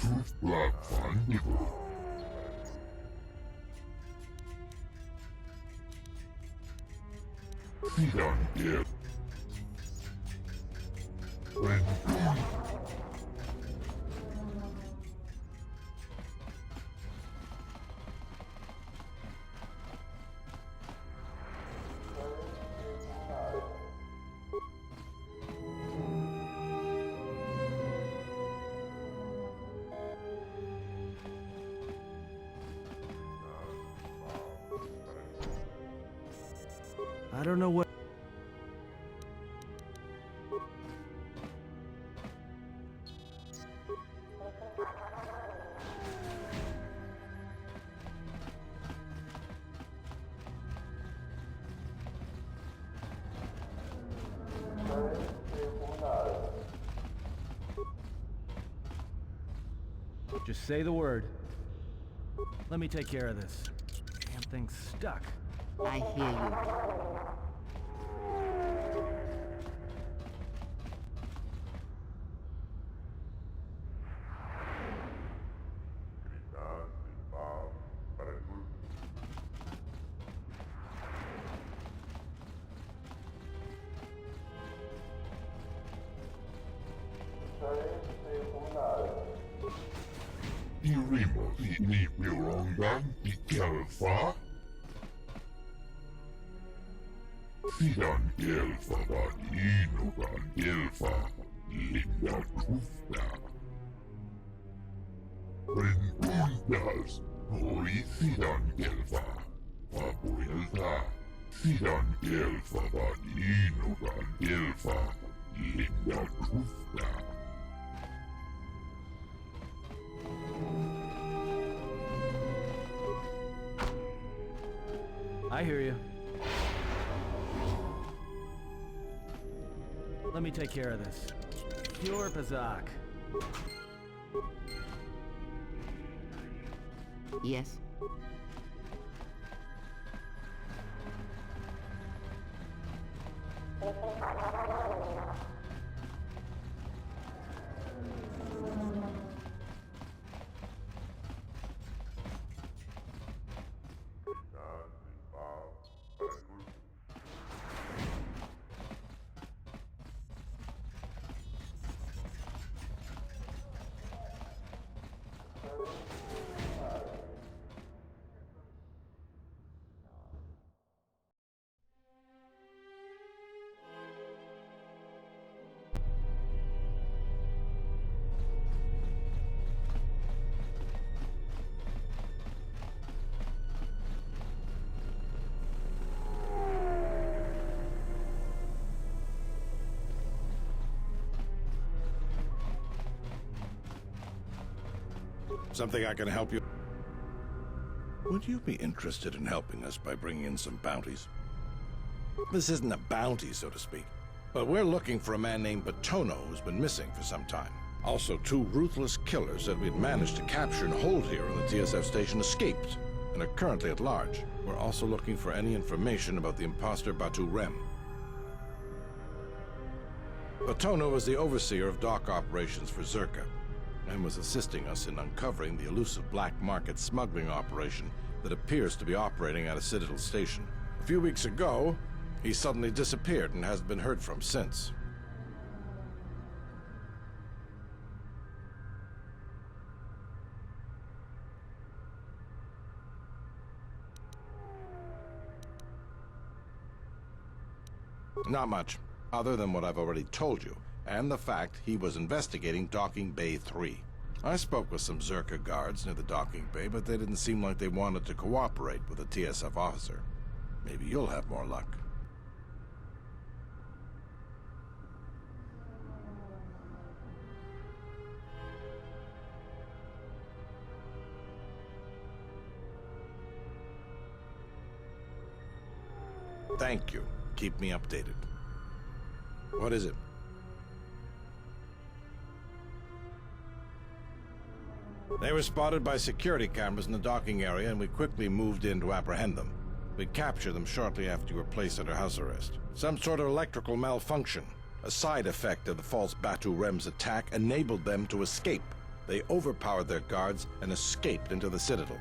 [SPEAKER 3] Truth Black Findible. Sidan Gel. Rendun.
[SPEAKER 17] I don't know what...
[SPEAKER 16] Just say the word. Let me take care of this. Damn thing's stuck.
[SPEAKER 6] I hear you.
[SPEAKER 3] Dirimo ni Pirongan Pikelfa. Sidan Gelfa Vadinogan Gelfa Linda Tufta. Rentundas Hoi Sidan Gelfa Fabuelta. Sidan Gelfa Vadinogan Gelfa Linda Tufta.
[SPEAKER 16] I hear you. Let me take care of this. Pure Pazak.
[SPEAKER 6] Yes?
[SPEAKER 19] Something I can help you? Would you be interested in helping us by bringing in some bounties? This isn't a bounty, so to speak, but we're looking for a man named Batono who's been missing for some time. Also, 2 ruthless killers that we'd managed to capture and hold here on the TSF station escaped and are currently at large. We're also looking for any information about the imposter Batu Rem. Batono was the overseer of dock operations for Zerka, and was assisting us in uncovering the elusive black market smuggling operation that appears to be operating at a Citadel station. A few weeks ago, he suddenly disappeared and hasn't been heard from since. Not much, other than what I've already told you, and the fact he was investigating Docking Bay 3. I spoke with some Zerka guards near the docking bay, but they didn't seem like they wanted to cooperate with a TSF officer. Maybe you'll have more luck. Thank you. Keep me updated. What is it? They were spotted by security cameras in the docking area, and we quickly moved in to apprehend them. We captured them shortly after you were placed under house arrest. Some sort of electrical malfunction, a side effect of the false Batu Rem's attack, enabled them to escape. They overpowered their guards and escaped into the Citadel.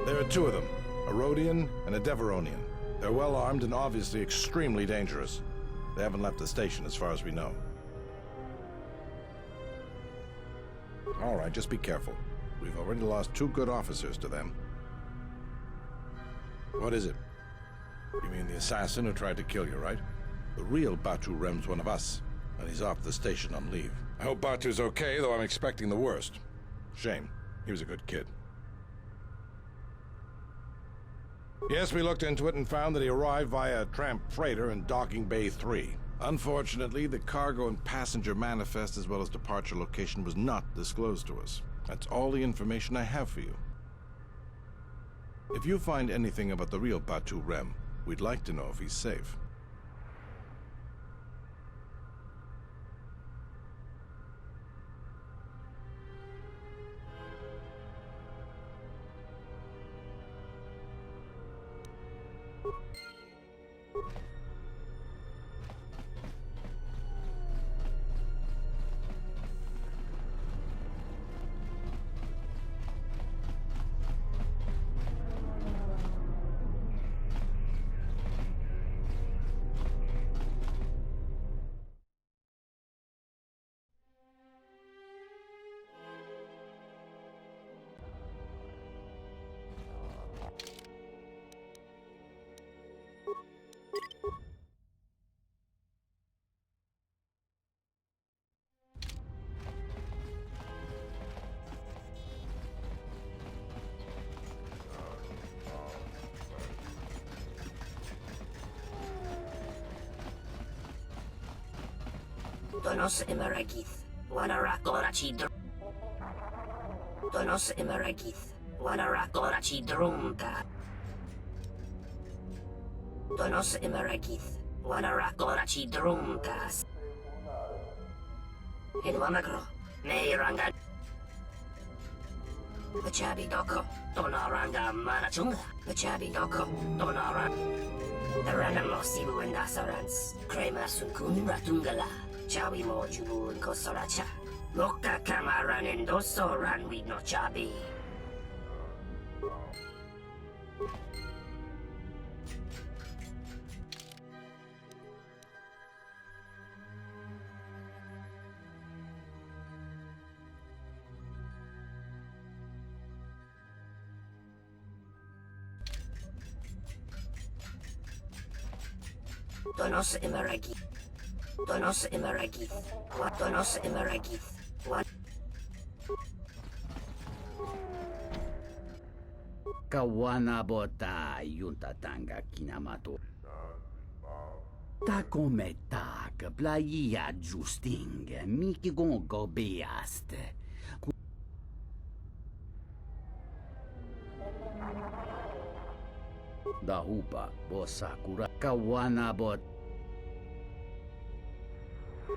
[SPEAKER 19] There are two of them, a Rhodian and a Deveronian. They're well armed and obviously extremely dangerous. They haven't left the station as far as we know. All right, just be careful. We've already lost 2 good officers to them. What is it? You mean the assassin who tried to kill you, right? The real Batu Rem's one of us, and he's off the station on leave. I hope Batu's okay, though I'm expecting the worst. Shame. He was a good kid. Yes, we looked into it and found that he arrived via a tramp freighter in Docking Bay 3. Unfortunately, the cargo and passenger manifest as well as departure location was not disclosed to us. That's all the information I have for you. If you find anything about the real Batu Rem, we'd like to know if he's safe.
[SPEAKER 7] Donos Emeragith, Wanarakorachi Donos Emeragith, Wanarakorachi Drunka. Donos Emeragith, Wanarakorachi Drunkas. Edwamagro, Meiranga. Bachabi Doko, Donaranga Manachunga, Bachabi Doko, Donarang. The Ranamo Sibu and Asarans, Kramer Sunkun Ratungala. Chawi mo jubun ko soracha. Moka kamaran endoso ran with no chabi. Donos Emeragi. Donos Emeragith. What Donos Emeragith? What?
[SPEAKER 8] Kawanabota yuntatanga kinamato. Ta come tak, playa justing, miki gongo beaste. Da hupa, bosakura, kawanabot.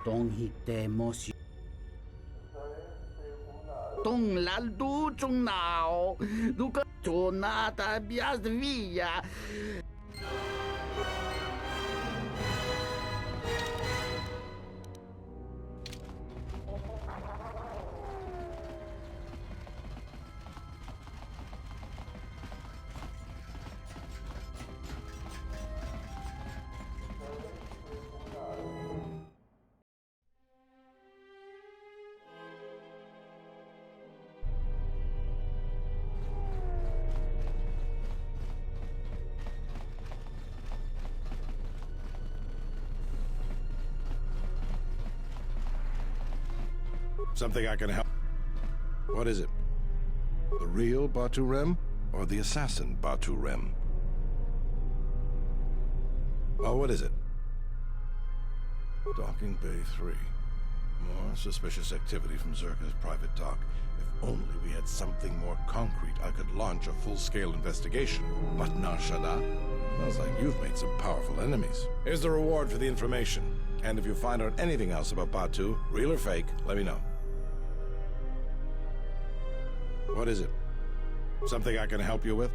[SPEAKER 8] Tong hite mosi. Tong laldu chung nao. Duka tonata bias via.
[SPEAKER 19] Something I can help. What is it? The real Batu Rem or the assassin Batu Rem? Oh, what is it? Docking Bay 3. More suspicious activity from Zerka's private dock. If only we had something more concrete, I could launch a full-scale investigation. But Nar Shaddaa? Sounds like you've made some powerful enemies. Here's the reward for the information. And if you find out anything else about Batu, real or fake, let me know. What is it? Something I can help you with?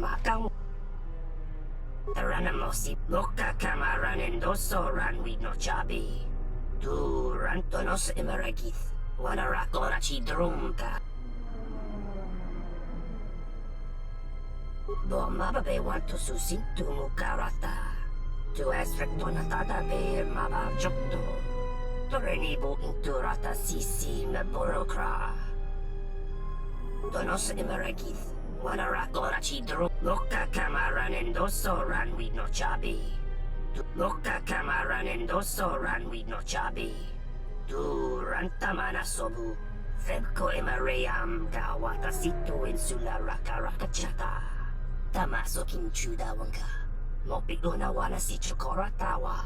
[SPEAKER 7] Makau. Ranamosi Boka Kamaran Endoso Ranwi no Chabi. Tu Rantonos Emeragith. Wanarakorachi Drumka. Bomababe want to susintu mukarata. Tu esrectonatada beer mabarjokto. Torenibo inturata sisi meborokra. Donos Emeragith. Wanarakorachi Drum. Loka Kamaran Endoso Ranwi no Chabi. Loka Kamaran Endoso Ranwi no Chabi. Tu Rantamana Sobu. Febko Emarayam Gawata Situ Insula Rakarakachata. Tamaso Kinchuda Wanka. Mopi Unawana si Chukoratawa.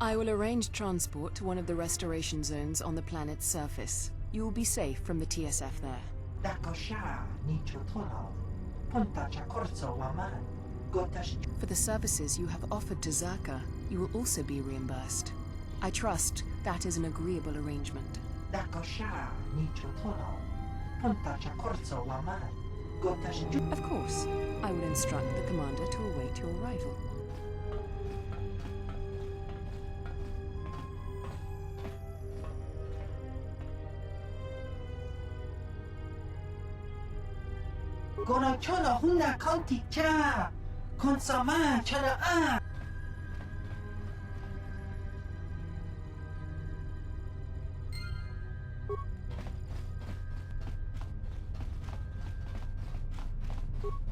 [SPEAKER 11] I will arrange transport to one of the restoration zones on the planet's surface. You will be safe from the TSF there. For the services you have offered to Zerka, you will also be reimbursed. I trust that is an agreeable arrangement. Of course, I will instruct the commander to await your arrival.
[SPEAKER 10] Gono chono huna konti cha. Konsama chana a.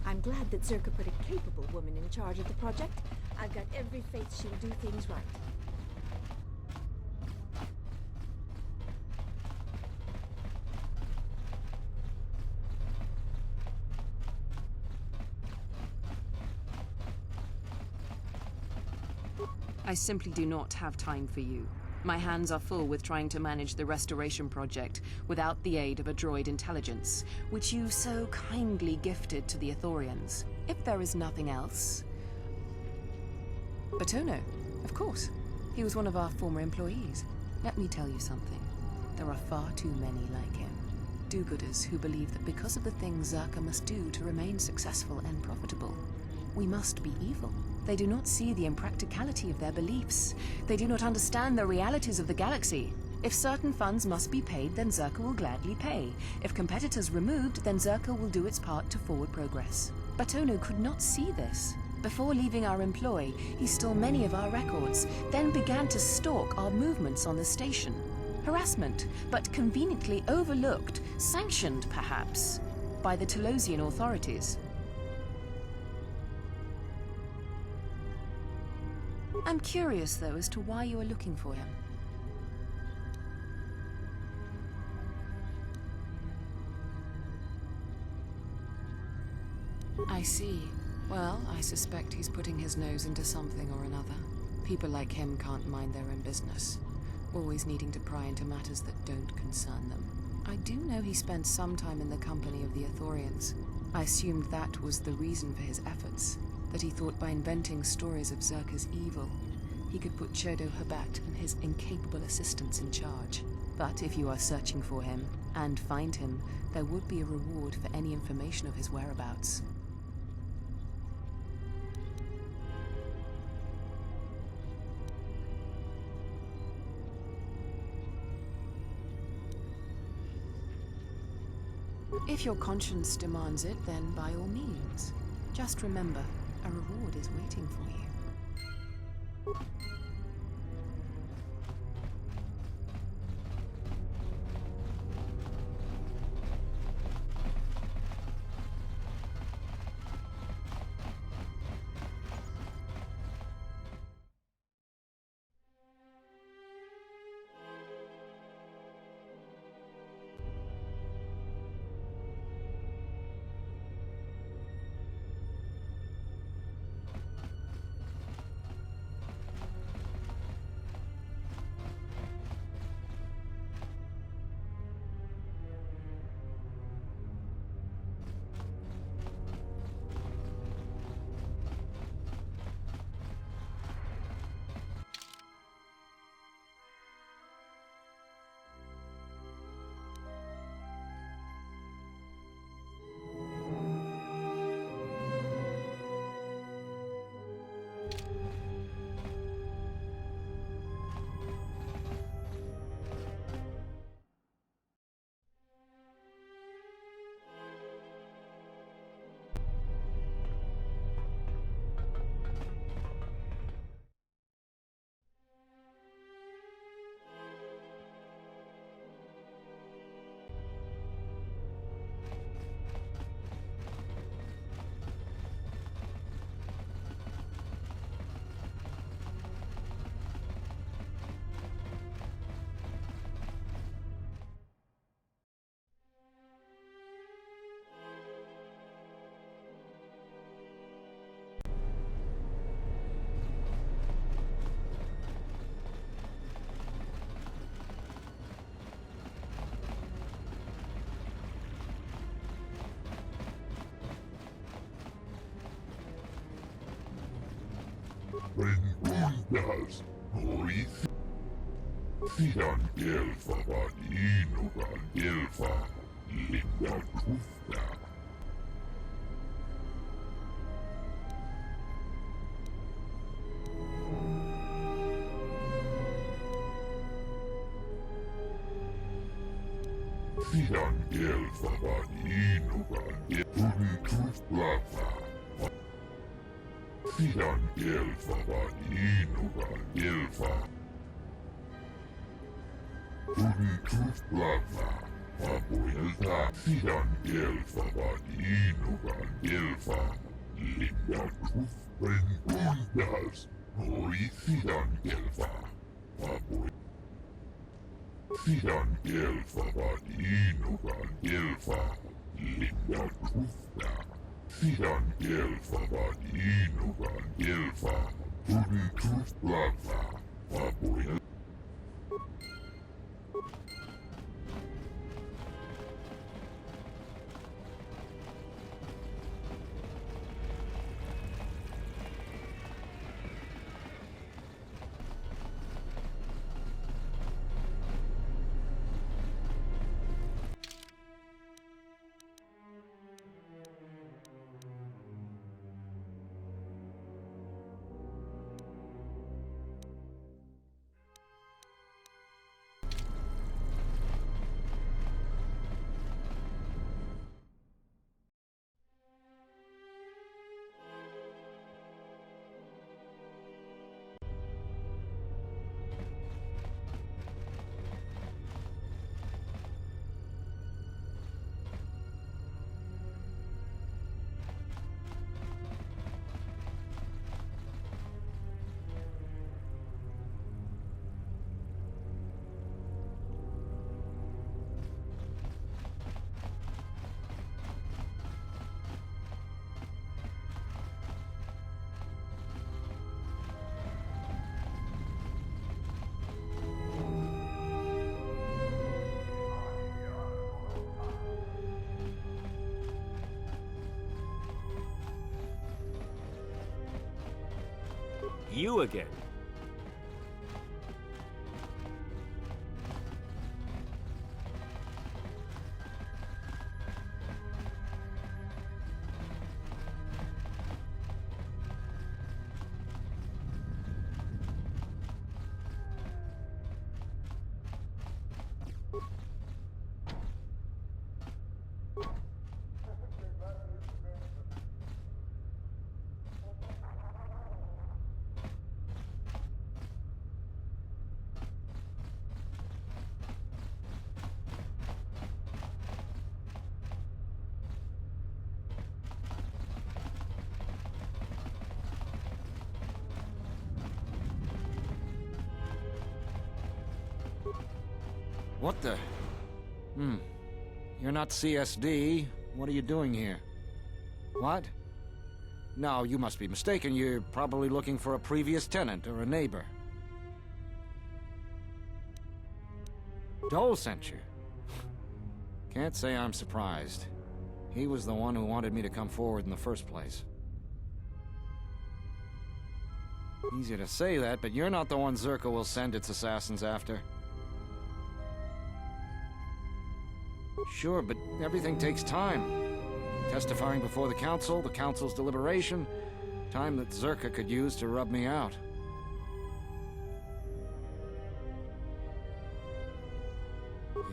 [SPEAKER 12] I'm glad that Zerka put a capable woman in charge of the project. I've got every faith she'll do things right.
[SPEAKER 11] I simply do not have time for you. My hands are full with trying to manage the restoration project without the aid of a droid intelligence, which you so kindly gifted to the Ithorians. If there is nothing else... Batono, of course. He was one of our former employees. Let me tell you something. There are far too many like him. Do-gooders who believe that because of the things Zerka must do to remain successful and profitable, we must be evil. They do not see the impracticality of their beliefs. They do not understand the realities of the galaxy. If certain funds must be paid, then Zerka will gladly pay. If competitors removed, then Zerka will do its part to forward progress. Batono could not see this. Before leaving our employ, he stole many of our records, then began to stalk our movements on the station. Harassment, but conveniently overlooked, sanctioned perhaps, by the Telosian authorities. I'm curious, though, as to why you are looking for him. I see. Well, I suspect he's putting his nose into something or another. People like him can't mind their own business, always needing to pry into matters that don't concern them. I do know he spent some time in the company of the Ithorians. I assumed that was the reason for his efforts. That he thought by inventing stories of Zerka's evil, he could put Chodo Habat and his incapable assistants in charge. But if you are searching for him, and find him, there would be a reward for any information of his whereabouts.
[SPEAKER 20] If your conscience demands it, then by all means. Just remember, a reward is waiting for you.
[SPEAKER 3] Rengundas, Horis, Sian Gelfa Vaninoga Gelfa, Linda Kufta. Sian Gelfa Vaninoga Gelfa Kufta. Sian Gelfa Vaninoga Gelfa. Turitus Blava, Abuelta, Sian Gelfa Vaninoga Gelfa. Linda Cruz Rengundas, Sian Gelfa. Sian Gelfa Vaninoga Gelfa. Linda Cruzda. Sian Gelfa Vaninoga Gelfa. Turitus Blava, Abuelta.
[SPEAKER 13] You again.
[SPEAKER 14] What the? You're not CSD. What are you doing here? What? No, you must be mistaken. You're probably looking for a previous tenant or a neighbor. Dole sent you. Can't say I'm surprised. He was the one who wanted me to come forward in the first place. Easy to say that, but you're not the one Zerka will send its assassins after. Sure, but everything takes time. Testifying before the council's deliberation, time that Zerka could use to rub me out.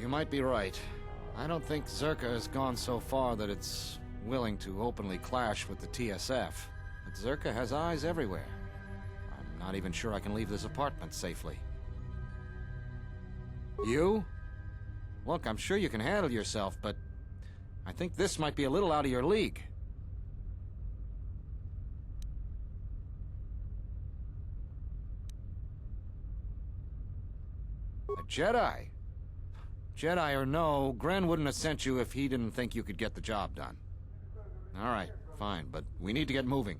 [SPEAKER 14] You might be right. I don't think Zerka has gone so far that it's willing to openly clash with the TSF. But Zerka has eyes everywhere. I'm not even sure I can leave this apartment safely. You? Look, I'm sure you can handle yourself, but I think this might be a little out of your league. A Jedi? Jedi or no, Gren wouldn't have sent you if he didn't think you could get the job done. All right, fine, but we need to get moving.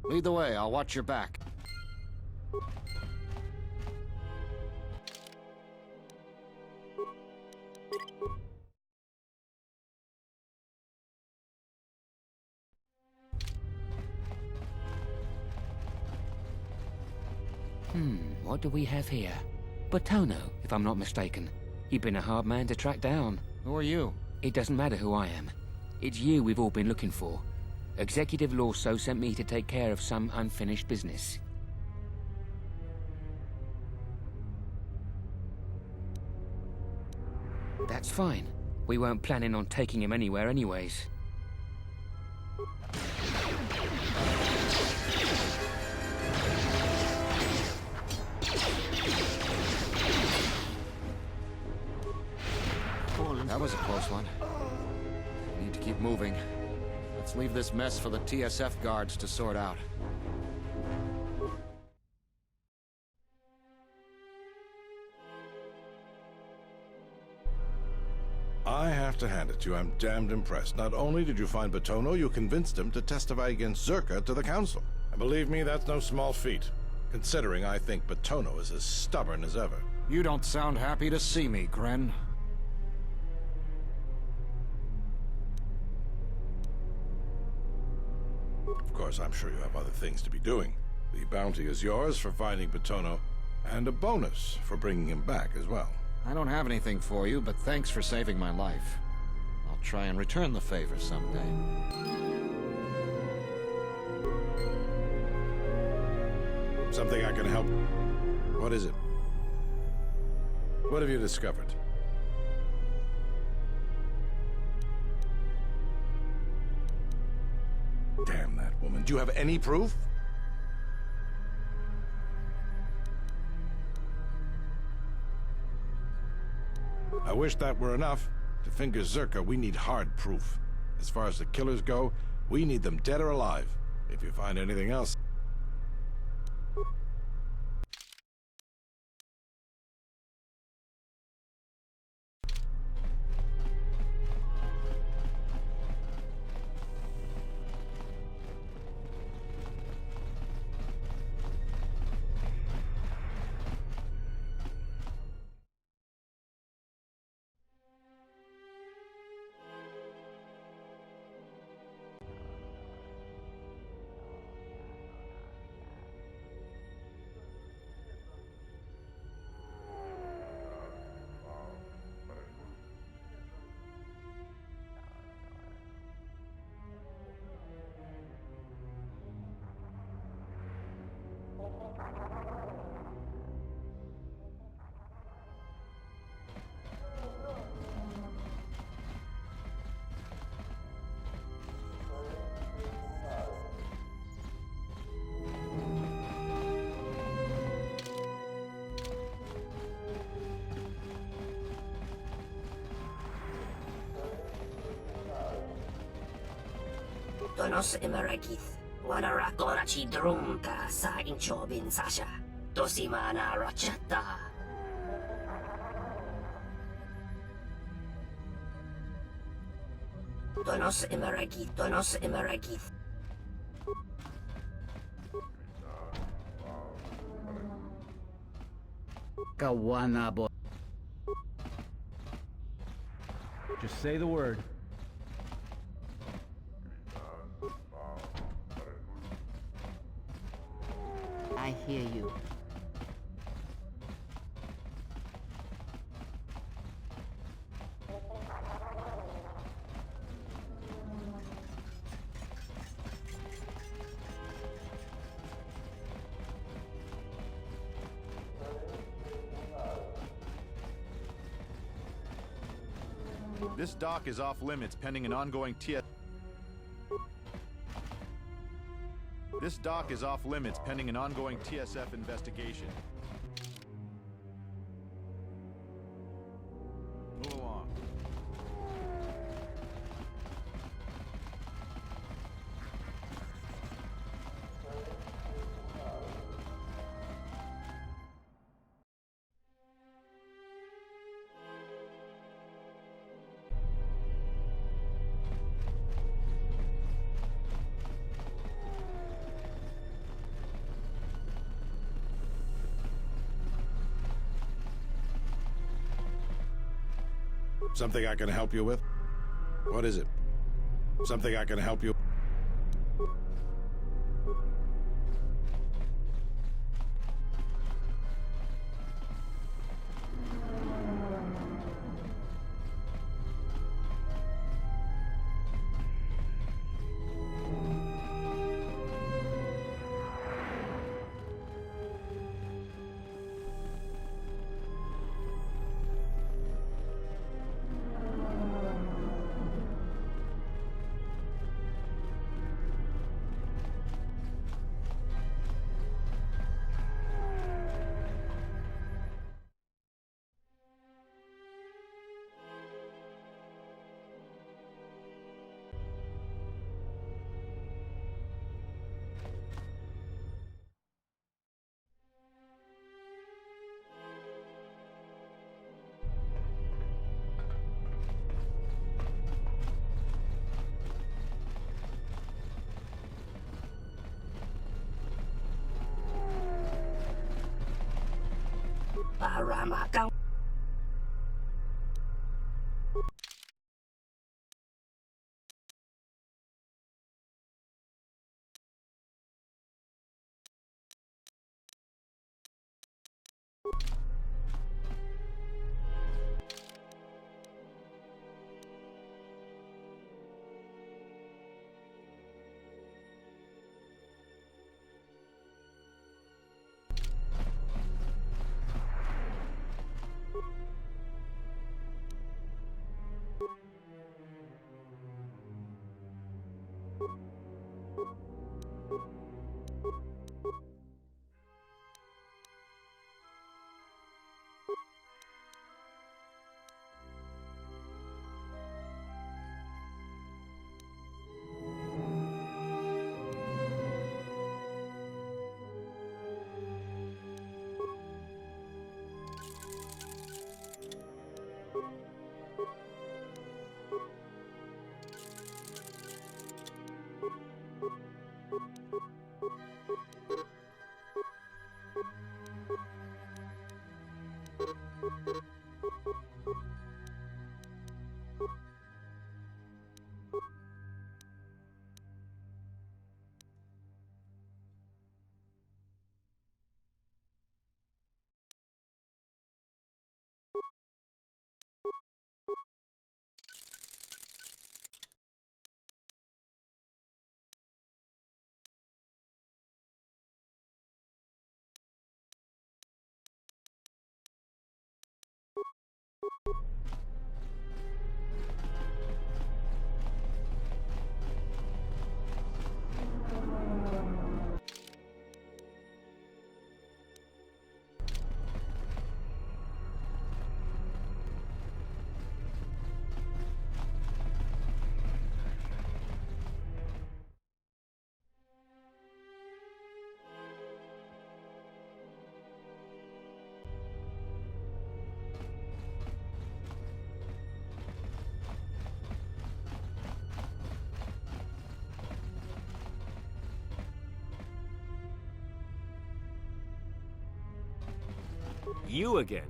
[SPEAKER 14] Lead the way, I'll watch your back.
[SPEAKER 21] What do we have here? Batono, if I'm not mistaken. You've been a hard man to track down.
[SPEAKER 14] Who are you?
[SPEAKER 21] It doesn't matter who I am. It's you we've all been looking for. Executive Lorso sent me to take care of some unfinished business. That's fine. We weren't planning on taking him anywhere anyways.
[SPEAKER 14] That was a close one. We need to keep moving. Let's leave this mess for the TSF guards to sort out.
[SPEAKER 19] I have to hand it to you, I'm damned impressed. Not only did you find Batono, you convinced him to testify against Zerka to the council. And believe me, that's no small feat, considering I think Batono is as stubborn as ever.
[SPEAKER 14] You don't sound happy to see me, Gren.
[SPEAKER 19] Of course, I'm sure you have other things to be doing. The bounty is yours for finding Batono, and a bonus for bringing him back as well.
[SPEAKER 14] I don't have anything for you, but thanks for saving my life. I'll try and return the favor someday.
[SPEAKER 19] Something I can help? What is it? What have you discovered? Damn that woman. Do you have any proof? I wish that were enough. To finger Zerka, we need hard proof. As far as the killers go, we need them dead or alive. If you find anything else...
[SPEAKER 7] Donos Emerakith, Wanarakora Chidrumka sa Inchobin Sasha. Tosimana Rachata. Donos Emeragith.
[SPEAKER 8] Kawanabo.
[SPEAKER 16] Just say the word.
[SPEAKER 6] I hear you.
[SPEAKER 1] This dock is off limits pending an ongoing This dock is off limits pending an ongoing TSF investigation. Move along.
[SPEAKER 19] Something I can help you with? What is it? Something I can help you?
[SPEAKER 7] Paramakaw.
[SPEAKER 13] You again.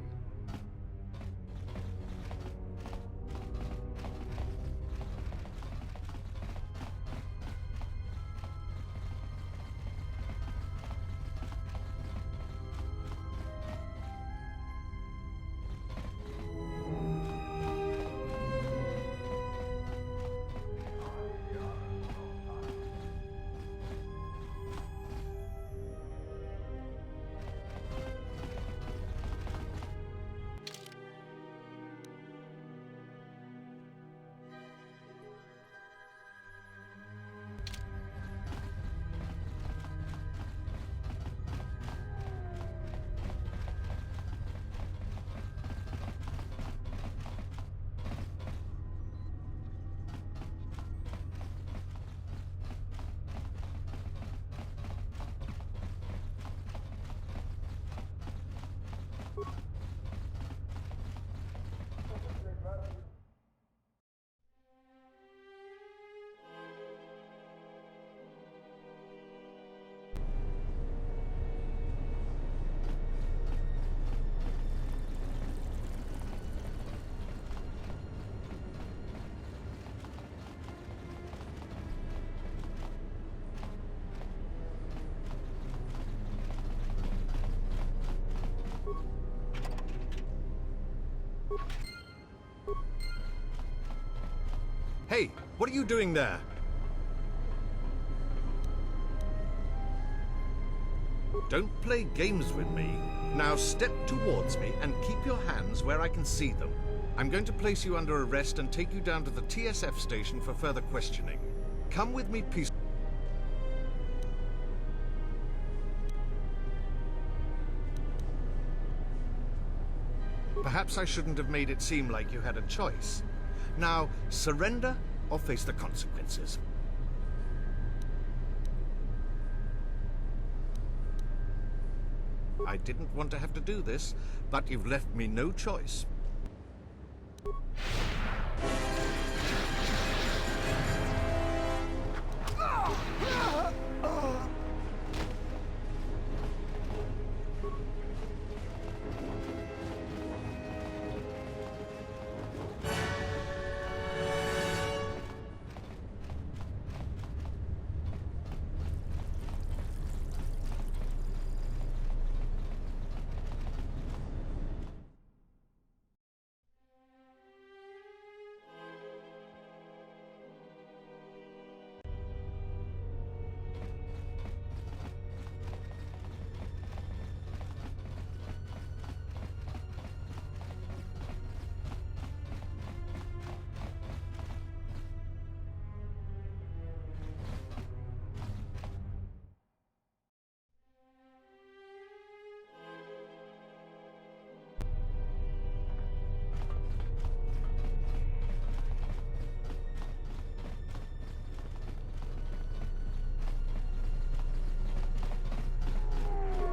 [SPEAKER 4] Hey, what are you doing there? Don't play games with me. Now step towards me and keep your hands where I can see them. I'm going to place you under arrest and take you down to the TSF station for further questioning. Come with me peacefully. Perhaps I shouldn't have made it seem like you had a choice. Now, surrender or face the consequences. I didn't want to have to do this, but you've left me no choice.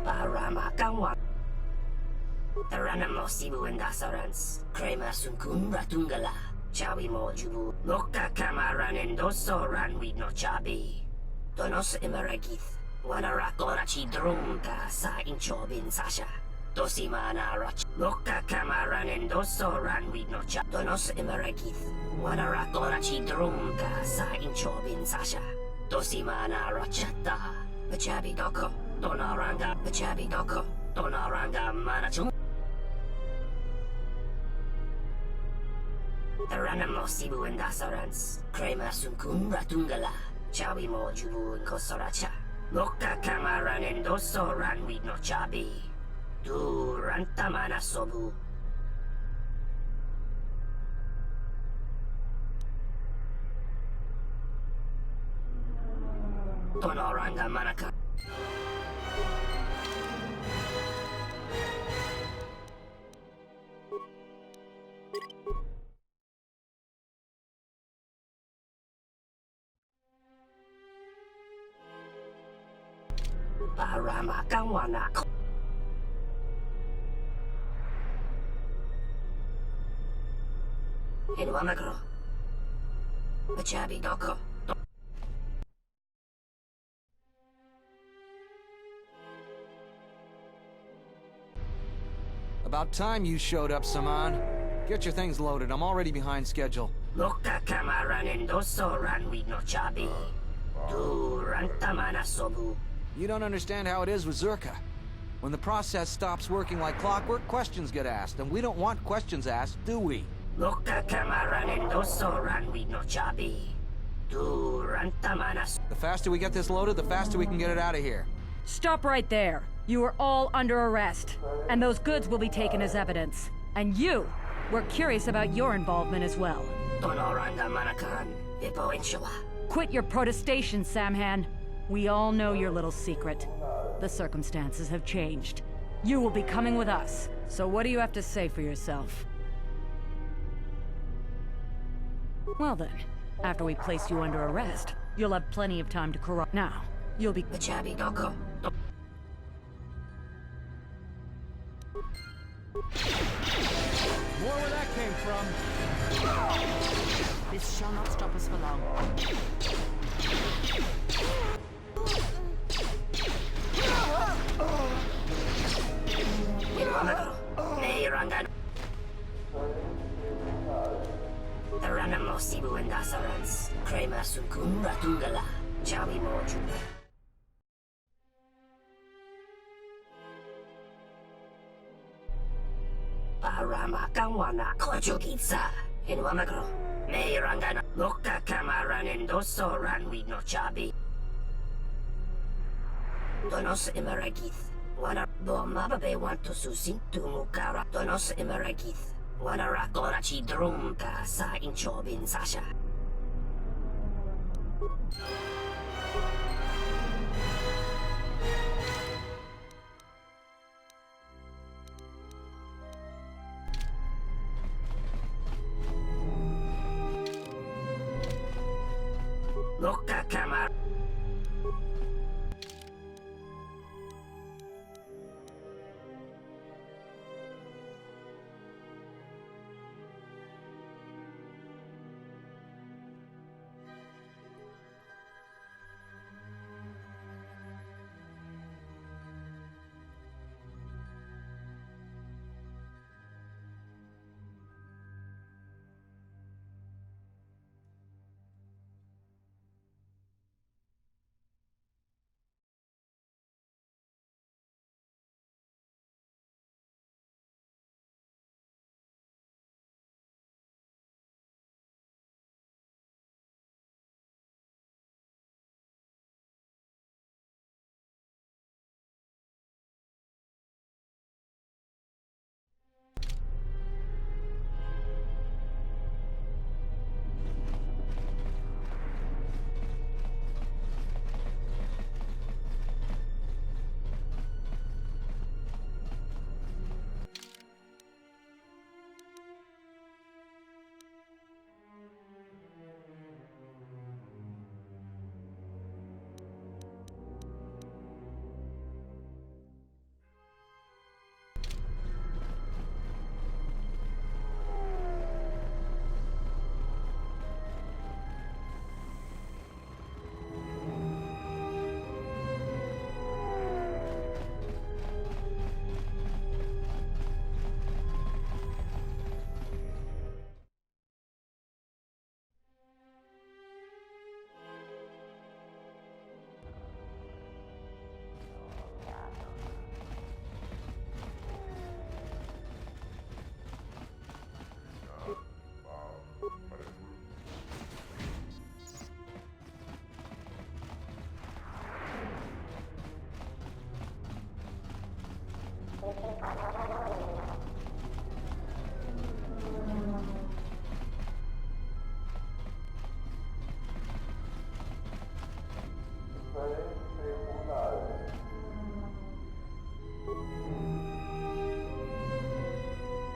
[SPEAKER 7] Para makawan. Tarana mo sibu endasarans. Krema sunkun ratungala. Chawi mo jubu. Moka kamaran endoso ranwid no chabi. Donos emeragith. Wanarakora chidrunga sa inchobin sasha. Dosimana rach. Moka kamaran endoso ranwid no chabi. Donos emeragith. Wanarakora chidrunga sa inchobin sasha. Dosimana rachata. Pachabi doko. Donaranga, Pachabi doko. Donaranga manachung. Tarana mo sibu endasarans. Krema sunkun ratungala. Chawi mo jubu kosoracha. Moka kamaran endoso ranwid no chabi. Tu rantamana sobu. Donaranga manaka. Para makawana. Inwamagro. Pachabi doko.
[SPEAKER 14] About time you showed up, Saman. Get your things loaded. I'm already behind schedule.
[SPEAKER 7] Loka kamaranen doso ranwi no chabi. Du rantamana sobu.
[SPEAKER 14] You don't understand how it is with Zerka. When the process stops working like clockwork, questions get asked, and we don't want questions asked, do we?
[SPEAKER 7] Loka kamaranen doso ranwi no chabi. Du rantamana.
[SPEAKER 14] The faster we get this loaded, the faster we can get it out of here.
[SPEAKER 9] Stop right there. You are all under arrest, and those goods will be taken as evidence. And you, we're curious about your involvement as well. Quit your protestation, Samhan. We all know your little secret. The circumstances have changed. You will be coming with us. So what do you have to say for yourself? Well then, after we place you under arrest, you'll have plenty of time to corrupt. Now, you'll be...
[SPEAKER 16] More where that came from.
[SPEAKER 20] This shall not stop us for long.
[SPEAKER 7] Parama kawana kojugitsa in Wamagro. Meirangana Loka kamaran endoso ranwi no chabi. Donos imaragith. Wana bomababe want to susin to mukara. Donos imaragith. Wana rakorachi drum ka sa inchobin sasha. Loka kamar.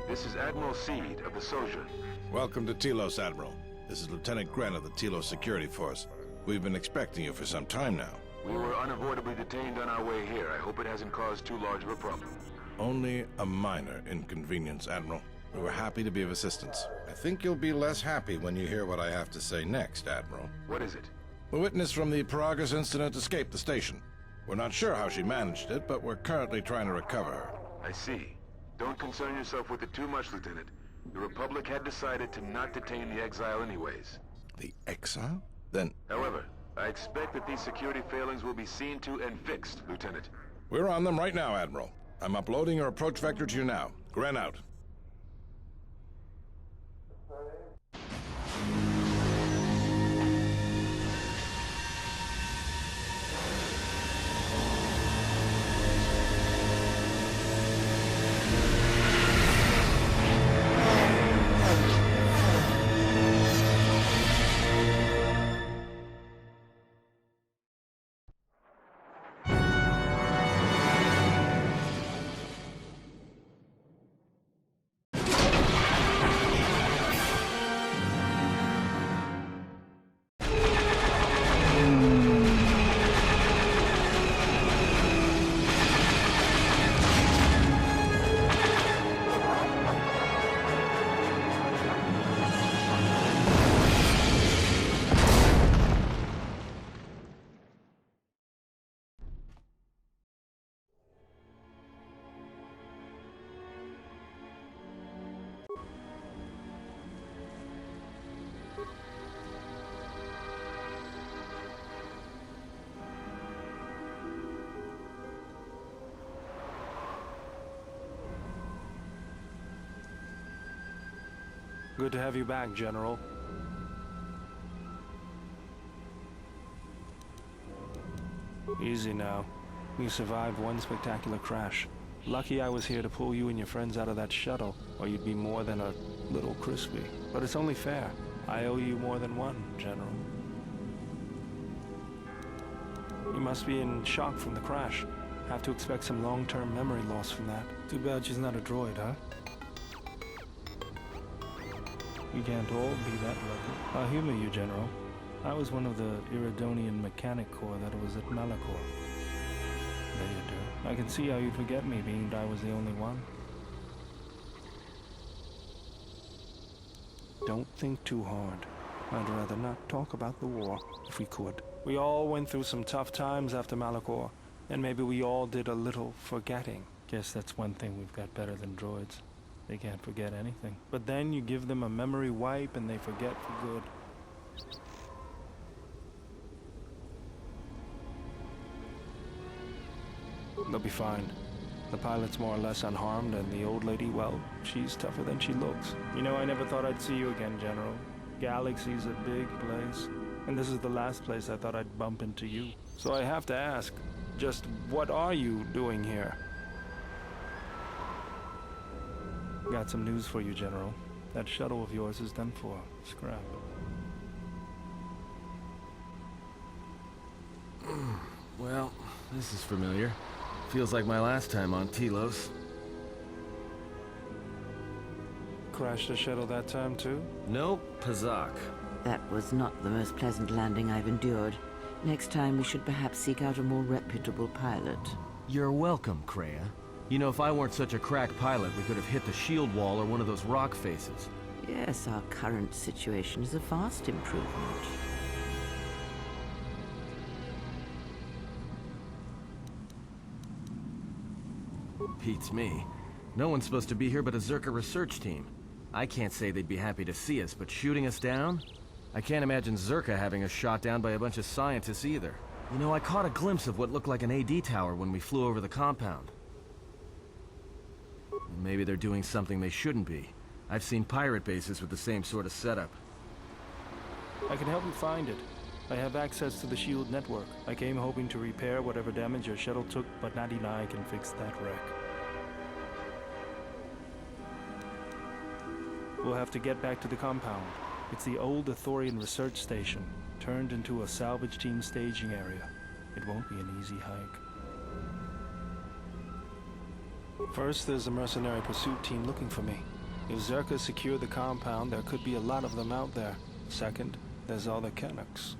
[SPEAKER 22] This is Admiral Seed of the Soja.
[SPEAKER 19] Welcome to Telos, Admiral. This is Lieutenant Gren of the Telos Security Force. We've been expecting you for some time now.
[SPEAKER 22] We were unavoidably detained on our way here. I hope it hasn't caused too large of a problem.
[SPEAKER 19] Only a minor inconvenience, Admiral. We were happy to be of assistance. I think you'll be less happy when you hear what I have to say next, Admiral.
[SPEAKER 22] What is it?
[SPEAKER 19] The witness from the Paragus incident escaped the station. We're not sure how she managed it, but we're currently trying to recover her.
[SPEAKER 22] I see. Don't concern yourself with it too much, Lieutenant. The Republic had decided to not detain the exile anyways.
[SPEAKER 19] The exile? Then...
[SPEAKER 22] However, I expect that these security failings will be seen to and fixed, Lieutenant.
[SPEAKER 19] We're on them right now, Admiral. I'm uploading your approach vector to you now. Gren out.
[SPEAKER 5] Good to have you back, General. Easy now. You survived one spectacular crash. Lucky I was here to pull you and your friends out of that shuttle, or you'd be more than a little crispy. But it's only fair. I owe you more than one, General. You must be in shock from the crash. Have to expect some long-term memory loss from that. Too bad she's not a droid, huh? We can't all be that lucky. I'll humor you, General. I was one of the Iridonian Mechanic Corps that was at Malachor. There you do. I can see how you'd forget me, being I was the only one. Don't think too hard. I'd rather not talk about the war, if we could. We all went through some tough times after Malachor, and maybe we all did a little forgetting. Guess that's one thing we've got better than droids. They can't forget anything. But then you give them a memory wipe and they forget for good. They'll be fine. The pilot's more or less unharmed, and the old lady, well, she's tougher than she looks. You know, I never thought I'd see you again, General. Galaxy's a big place, and this is the last place I thought I'd bump into you. So I have to ask, just what are you doing here? Got some news for you, General. That shuttle of yours is done for. Scrap.
[SPEAKER 15] Well, this is familiar. Feels like my last time on Telos.
[SPEAKER 5] Crashed the shuttle that time, too?
[SPEAKER 15] Nope, Pazak.
[SPEAKER 6] That was not the most pleasant landing I've endured. Next time we should perhaps seek out a more reputable pilot.
[SPEAKER 15] You're welcome, Kreia. You know, if I weren't such a crack pilot, we could have hit the shield wall or one of those rock faces.
[SPEAKER 6] Yes, our current situation is a vast improvement.
[SPEAKER 15] Beats me. No one's supposed to be here but a Zerka research team. I can't say they'd be happy to see us, but shooting us down? I can't imagine Zerka having us shot down by a bunch of scientists either. You know, I caught a glimpse of what looked like an AD tower when we flew over the compound. Maybe they're doing something they shouldn't be. I've seen pirate bases with the same sort of setup.
[SPEAKER 5] I can help you find it. I have access to the SHIELD network. I came hoping to repair whatever damage your shuttle took, but not even I can fix that wreck. We'll have to get back to the compound. It's the old Ithorian research station, turned into a salvage team staging area. It won't be an easy hike. First, there's a mercenary pursuit team looking for me. If Zerka secure the compound, there could be a lot of them out there. Second, there's all the Canucks.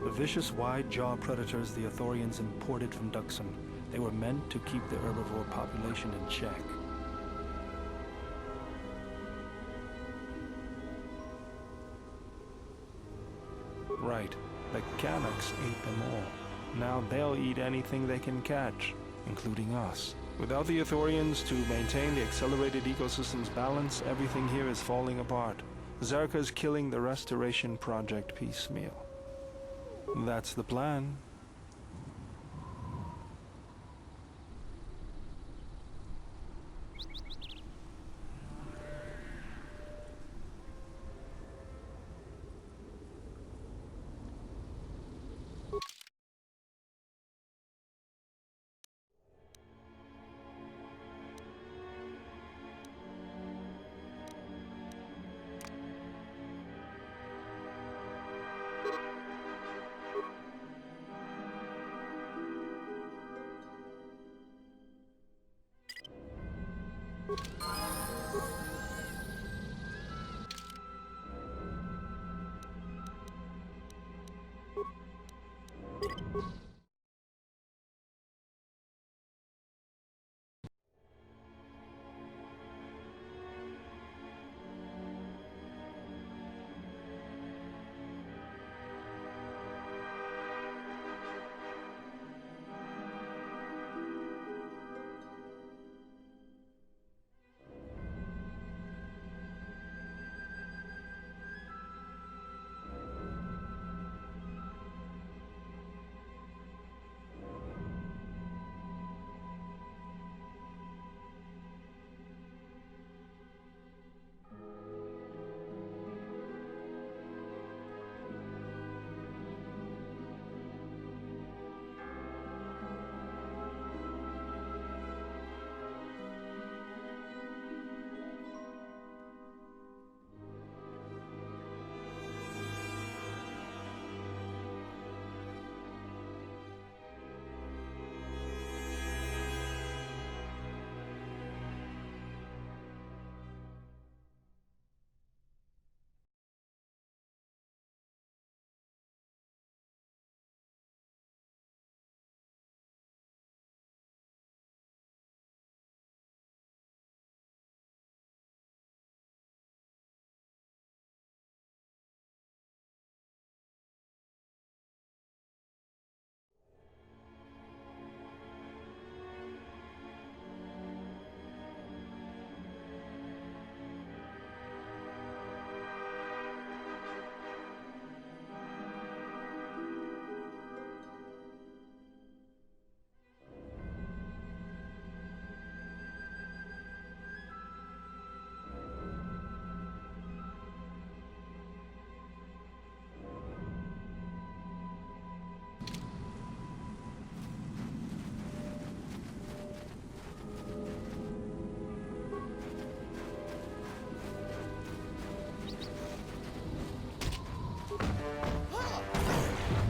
[SPEAKER 5] The vicious wide-jaw predators the Ithorians imported from Duxon. They were meant to keep the herbivore population in check. Right. The Canucks ate them all. Now they'll eat anything they can catch. including us. Without the Ithorians to maintain the accelerated ecosystem's balance, everything here is falling apart. Zerka's killing the Restoration Project piecemeal. That's the plan.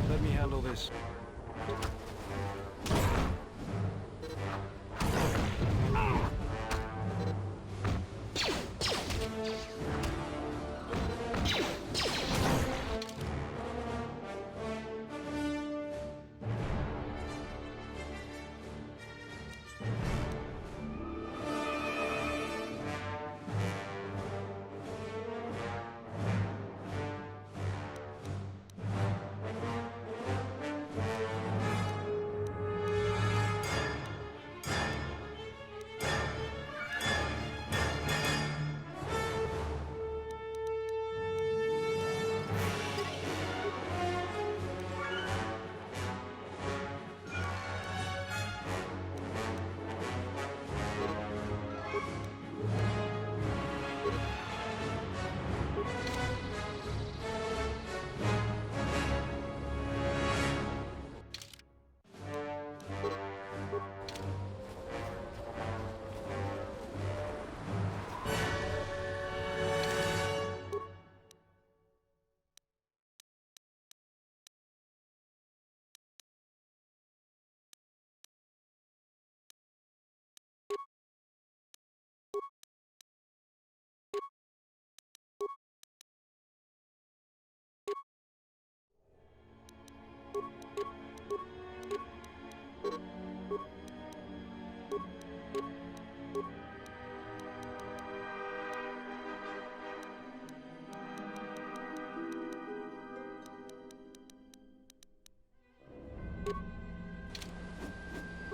[SPEAKER 5] Let me handle this.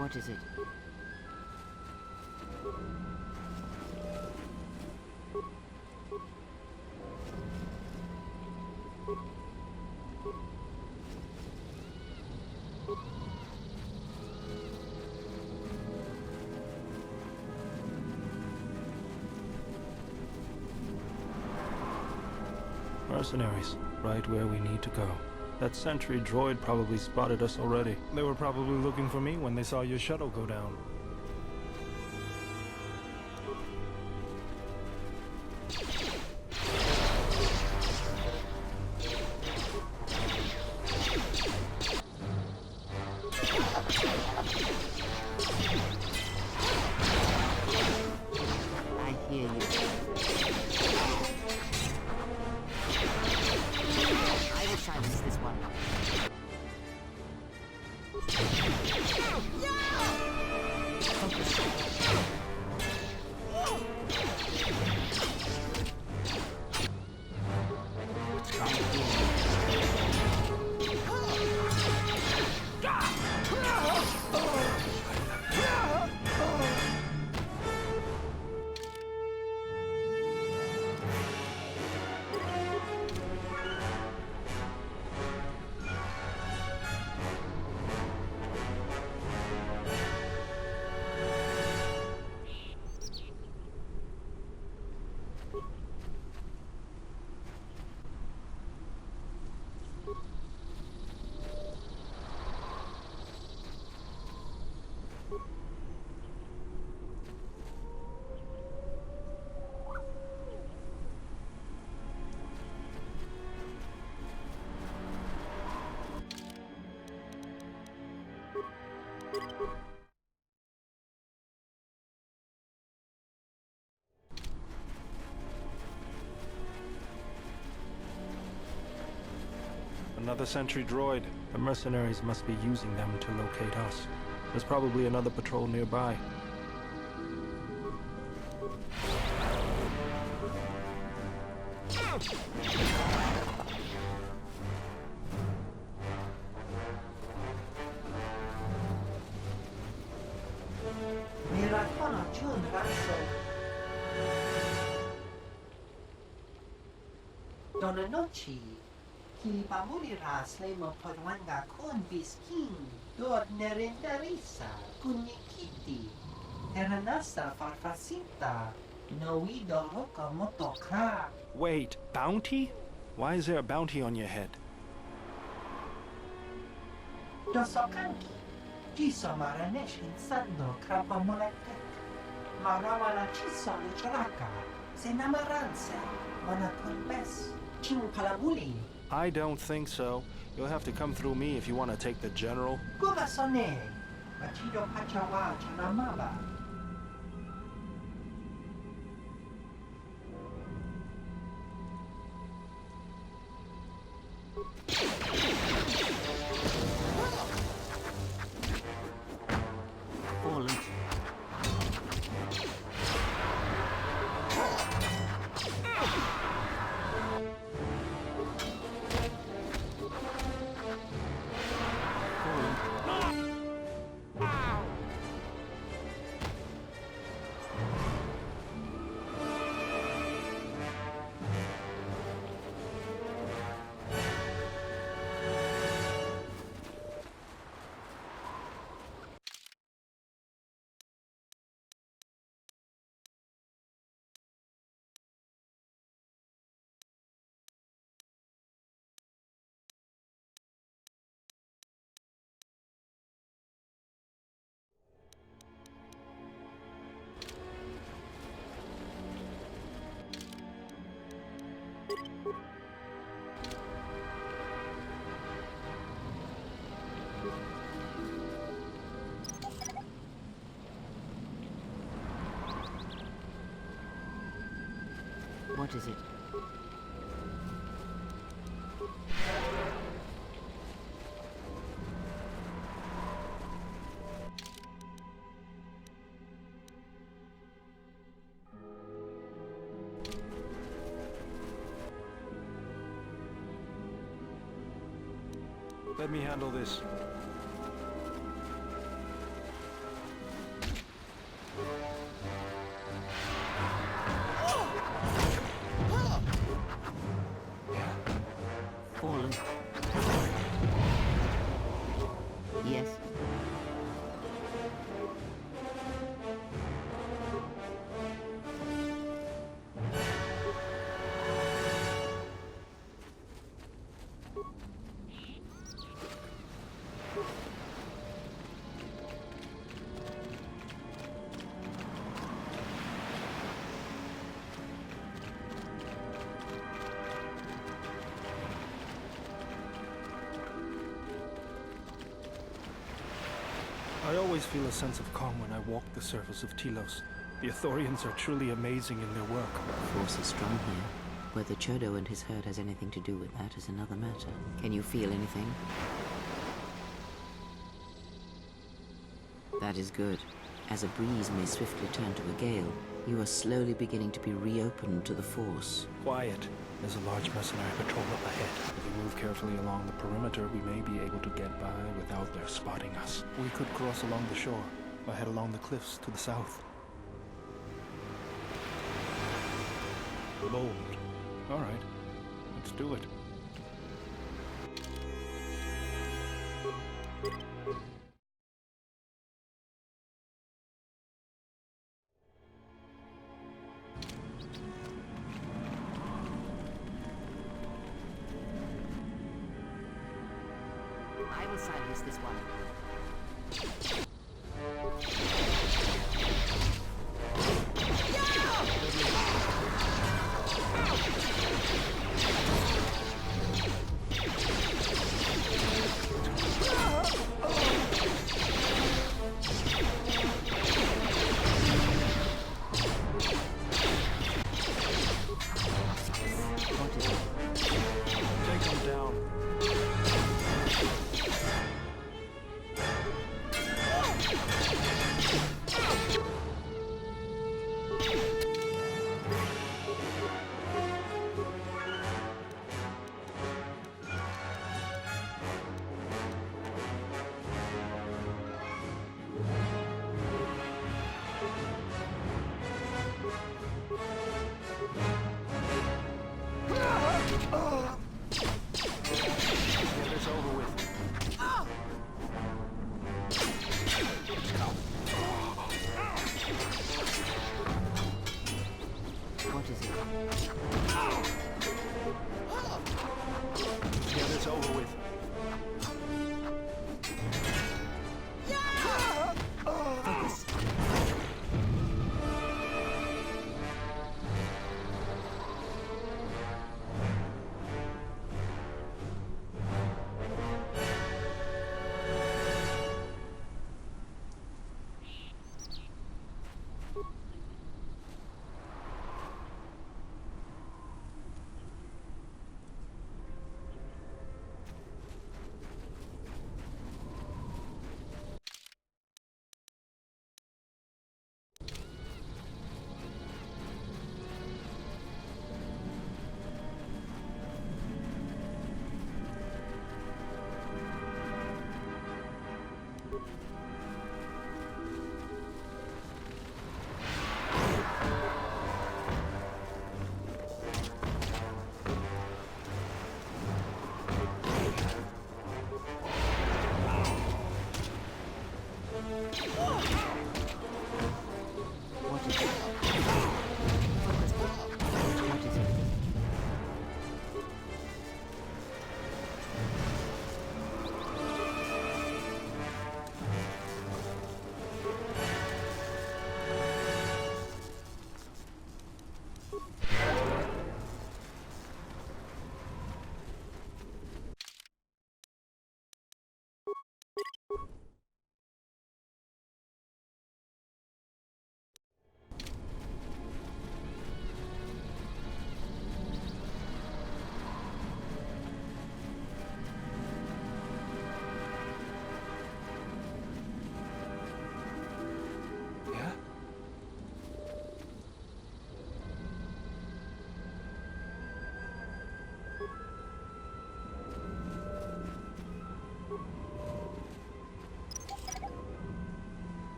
[SPEAKER 6] What is it?
[SPEAKER 5] Mercenaries, right where we need to go. That sentry droid probably spotted us already. They were probably looking for me when they saw your shuttle go down.
[SPEAKER 6] I hear you. I will silence this one.
[SPEAKER 5] Another sentry droid. The mercenaries must be using them to locate us. There's probably another patrol nearby.
[SPEAKER 10] Mirakono Jun Raso. Donna Nochi. Kilipamulira slemo podwanga kun biskin. Dod nerendarisa. Kunikiti. Teranasa farfasita. Noido roka motoka.
[SPEAKER 5] Wait, bounty? Why is there a bounty on your head?
[SPEAKER 10] Dosokanki. Jiso maranesh insando krapamulakek. Marawala chiso lucharaka. Senamaranse. Manakulbes. Ching palabuli.
[SPEAKER 5] I don't think so. You'll have to come through me if you want to take the general.
[SPEAKER 10] Guvasone. Machido pachawa chanamaba.
[SPEAKER 6] Fallen. What is it?
[SPEAKER 5] Let me handle this. always feel a sense of calm when I walk the surface of Telos. The Ithorians are truly amazing in their work.
[SPEAKER 6] Force is strong here. Whether Chodo and his herd has anything to do with that is another matter. Can you feel anything? That is good. As a breeze may swiftly turn to a gale, you are slowly beginning to be reopened to the Force.
[SPEAKER 5] Quiet. There's a large mercenary patrol up ahead. If we move carefully along the perimeter, we may be able to get by without their spotting us. We could cross along the shore, or head along the cliffs to the south. Bold. All right. Let's do it.
[SPEAKER 20] I will silence this one.
[SPEAKER 5] Take them down. Get this over with.
[SPEAKER 6] What is it?
[SPEAKER 5] Get this over with.
[SPEAKER 20] Focus.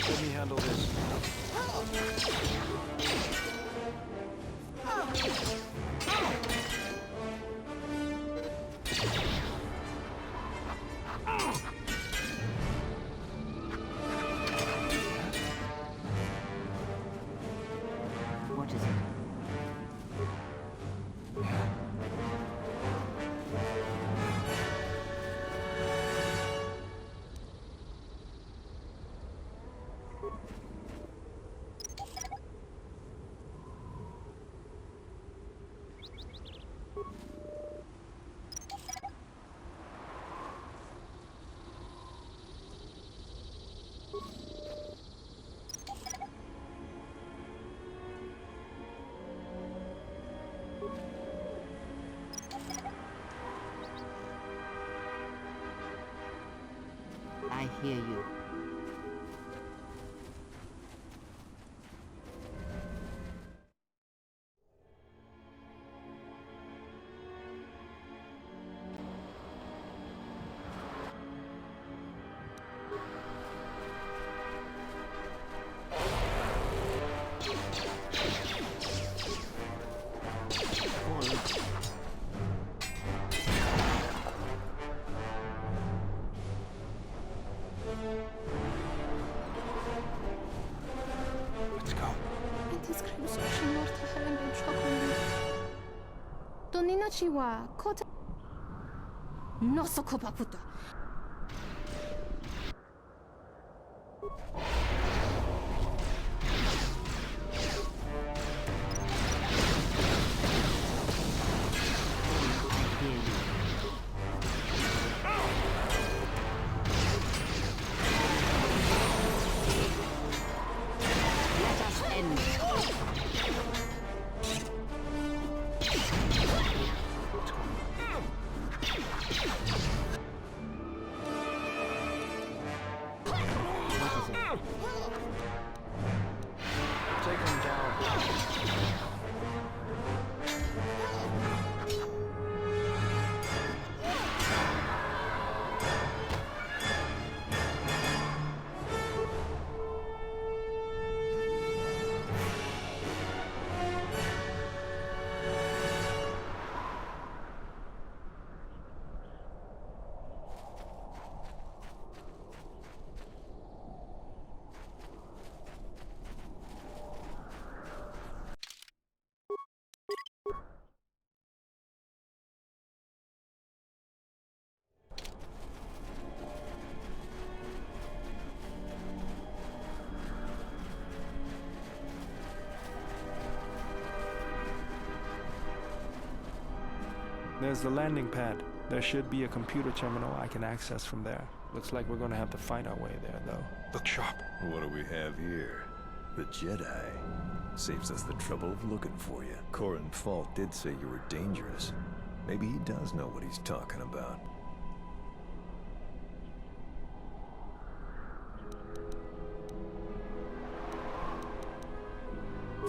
[SPEAKER 5] Let me handle this.
[SPEAKER 6] What is it? hear you.
[SPEAKER 5] Let's go.
[SPEAKER 6] Let us end.
[SPEAKER 5] Take him down. There's the landing pad. There should be a computer terminal I can access from there. Looks like we're gonna have to find our way there, though. Look sharp.
[SPEAKER 2] What do we have here? The Jedi. Saves us the trouble of looking for you. Corin Falk did say you were dangerous. Maybe he does know what he's talking about.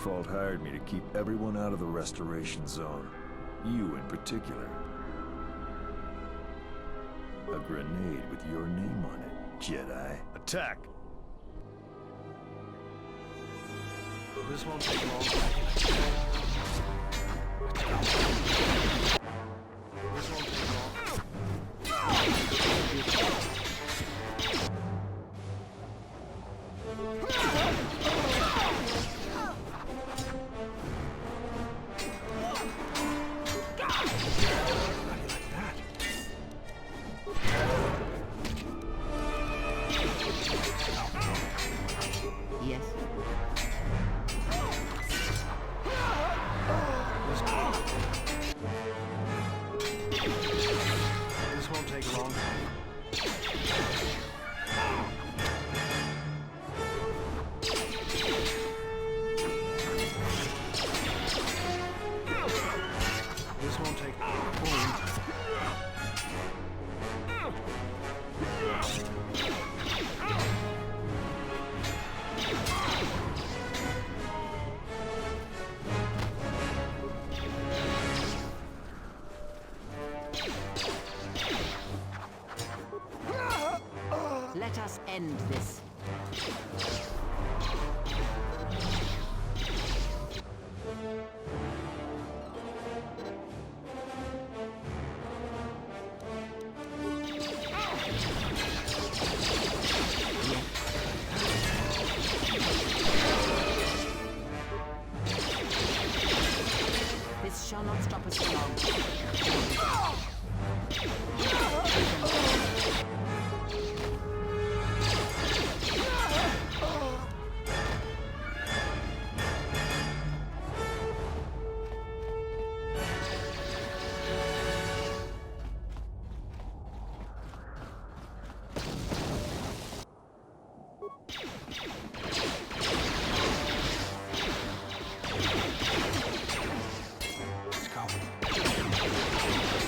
[SPEAKER 2] Fault hired me to keep everyone out of the restoration zone. You in particular. A grenade with your name on it, Jedi. Attack!
[SPEAKER 5] This won't take long. This won't take long.
[SPEAKER 6] Yes.
[SPEAKER 5] This won't take long. This won't take long.
[SPEAKER 6] Let us end this. This shall not stop us for long.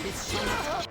[SPEAKER 6] This shall not.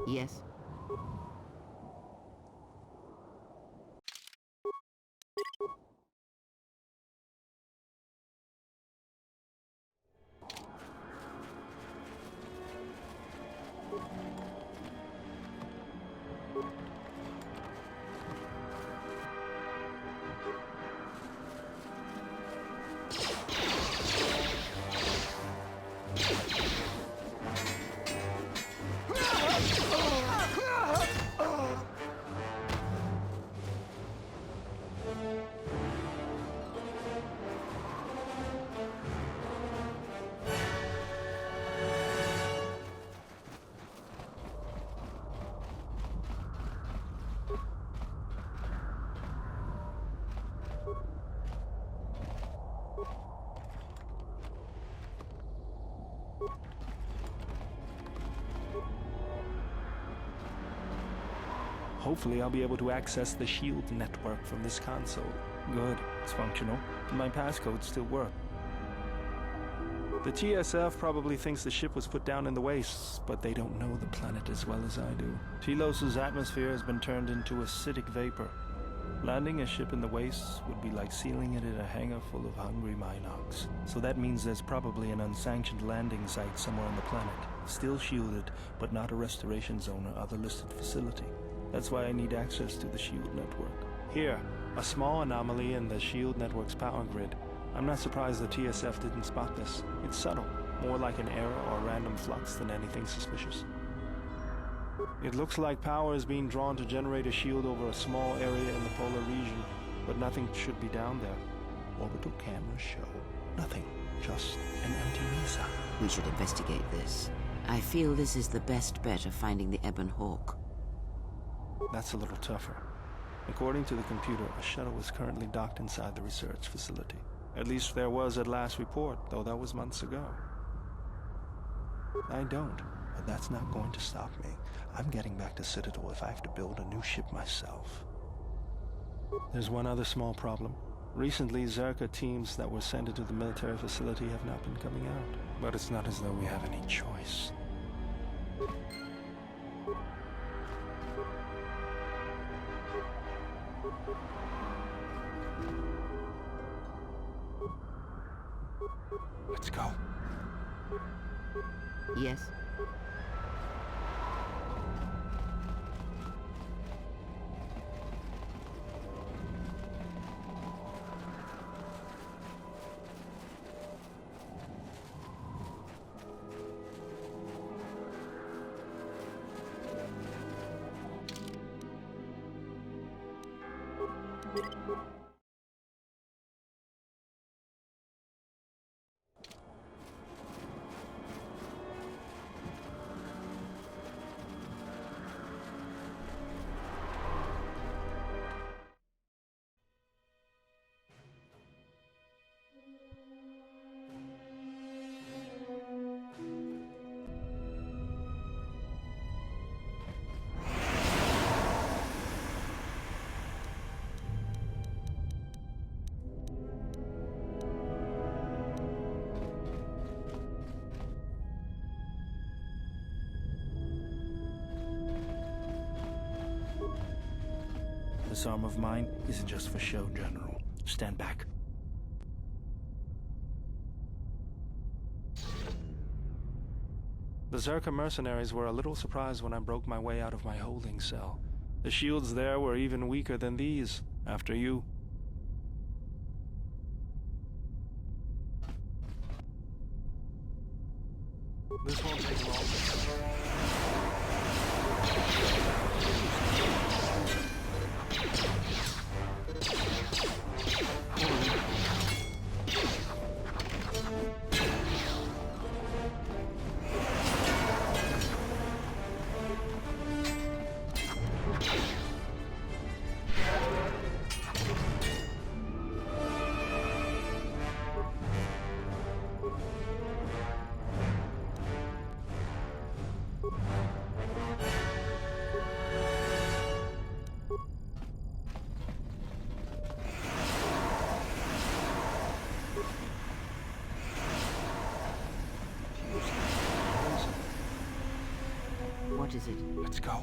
[SPEAKER 6] Yes?
[SPEAKER 5] Hopefully I'll be able to access the SHIELD network from this console. Good, it's functional. My passcodes still work. The TSF probably thinks the ship was put down in the wastes, but they don't know the planet as well as I do. Telos' atmosphere has been turned into acidic vapor. Landing a ship in the wastes would be like sealing it in a hangar full of hungry Minox. So that means there's probably an unsanctioned landing site somewhere on the planet. Still shielded, but not a restoration zone or other listed facility. That's why I need access to the SHIELD network. Here, a small anomaly in the SHIELD network's power grid. I'm not surprised the TSF didn't spot this. It's subtle, more like an error or random flux than anything suspicious. It looks like power is being drawn to generate a shield over a small area in the polar region, but nothing should be down there. Orbital cameras show nothing, just an empty mesa.
[SPEAKER 6] We should investigate this. I feel this is the best bet of finding the Ebon Hawk.
[SPEAKER 5] That's a little tougher. According to the computer, a shuttle is currently docked inside the research facility. At least there was at last report, though that was months ago. I don't, but that's not going to stop me. I'm getting back to Citadel if I have to build a new ship myself. There's one other small problem. Recently, Zerka teams that were sent into the military facility have not been coming out. But it's not as though we have any choice. Let's go.
[SPEAKER 6] Yes? This arm of mine isn't just for show, General. Stand back. The Zerka mercenaries were a little surprised when I broke my way out of my holding cell. The shields there were even weaker than these. After you. This won't take long. What is it?
[SPEAKER 5] Let's go.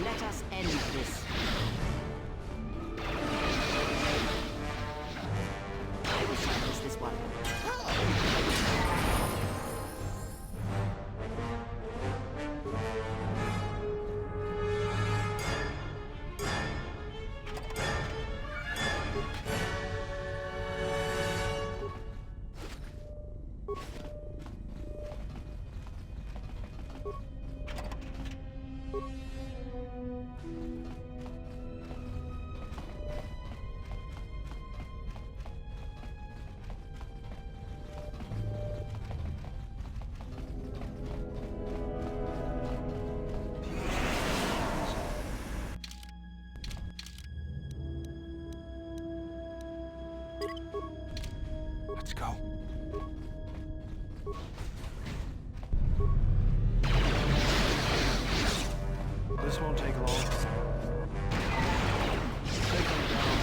[SPEAKER 6] Let us end this. I will silence this one. Let's go. This won't take long. Take them down.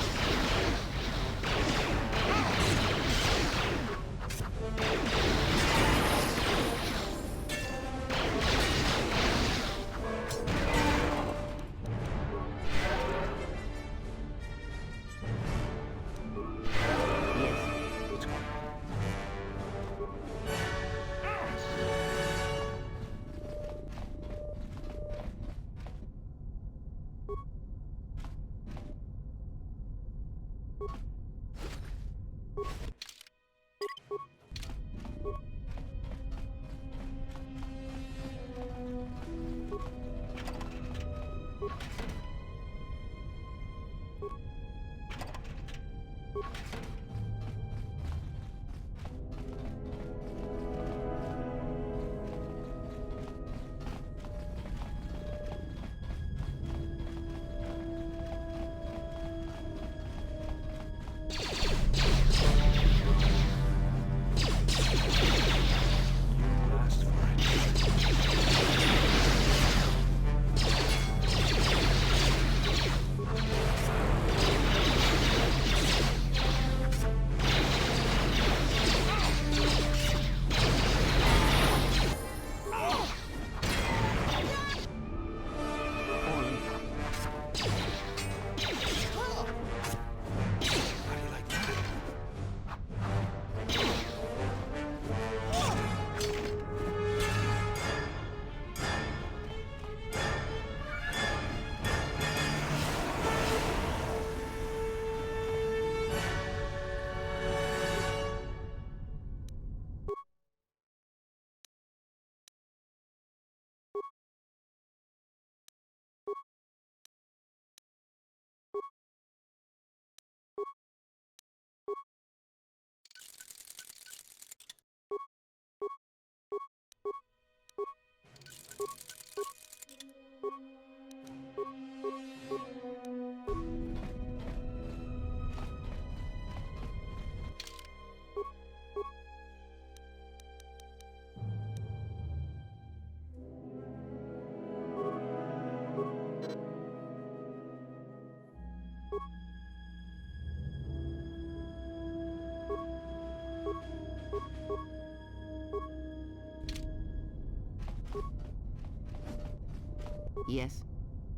[SPEAKER 6] Yes?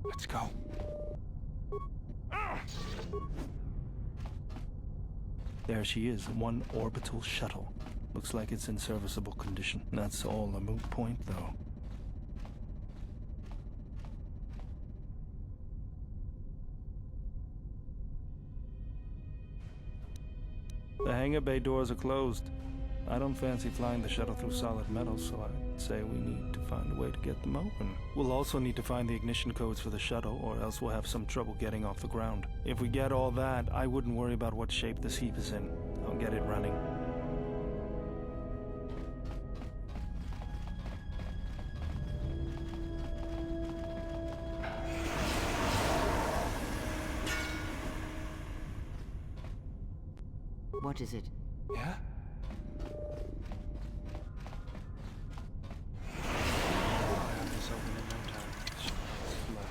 [SPEAKER 5] Let's go. There she is, one orbital shuttle. Looks like it's in serviceable condition. That's all a moot point, though. The hangar bay doors are closed. I don't fancy flying the shuttle through solid metal, so I'd say we need to find a way to get them open. We'll also need to find the ignition codes for the shuttle, or else we'll have some trouble getting off the ground. If we get all that, I wouldn't worry about what shape this heap is in. I'll get it running.
[SPEAKER 6] What is it?
[SPEAKER 5] Yeah? I'll have this open in no time. Slow.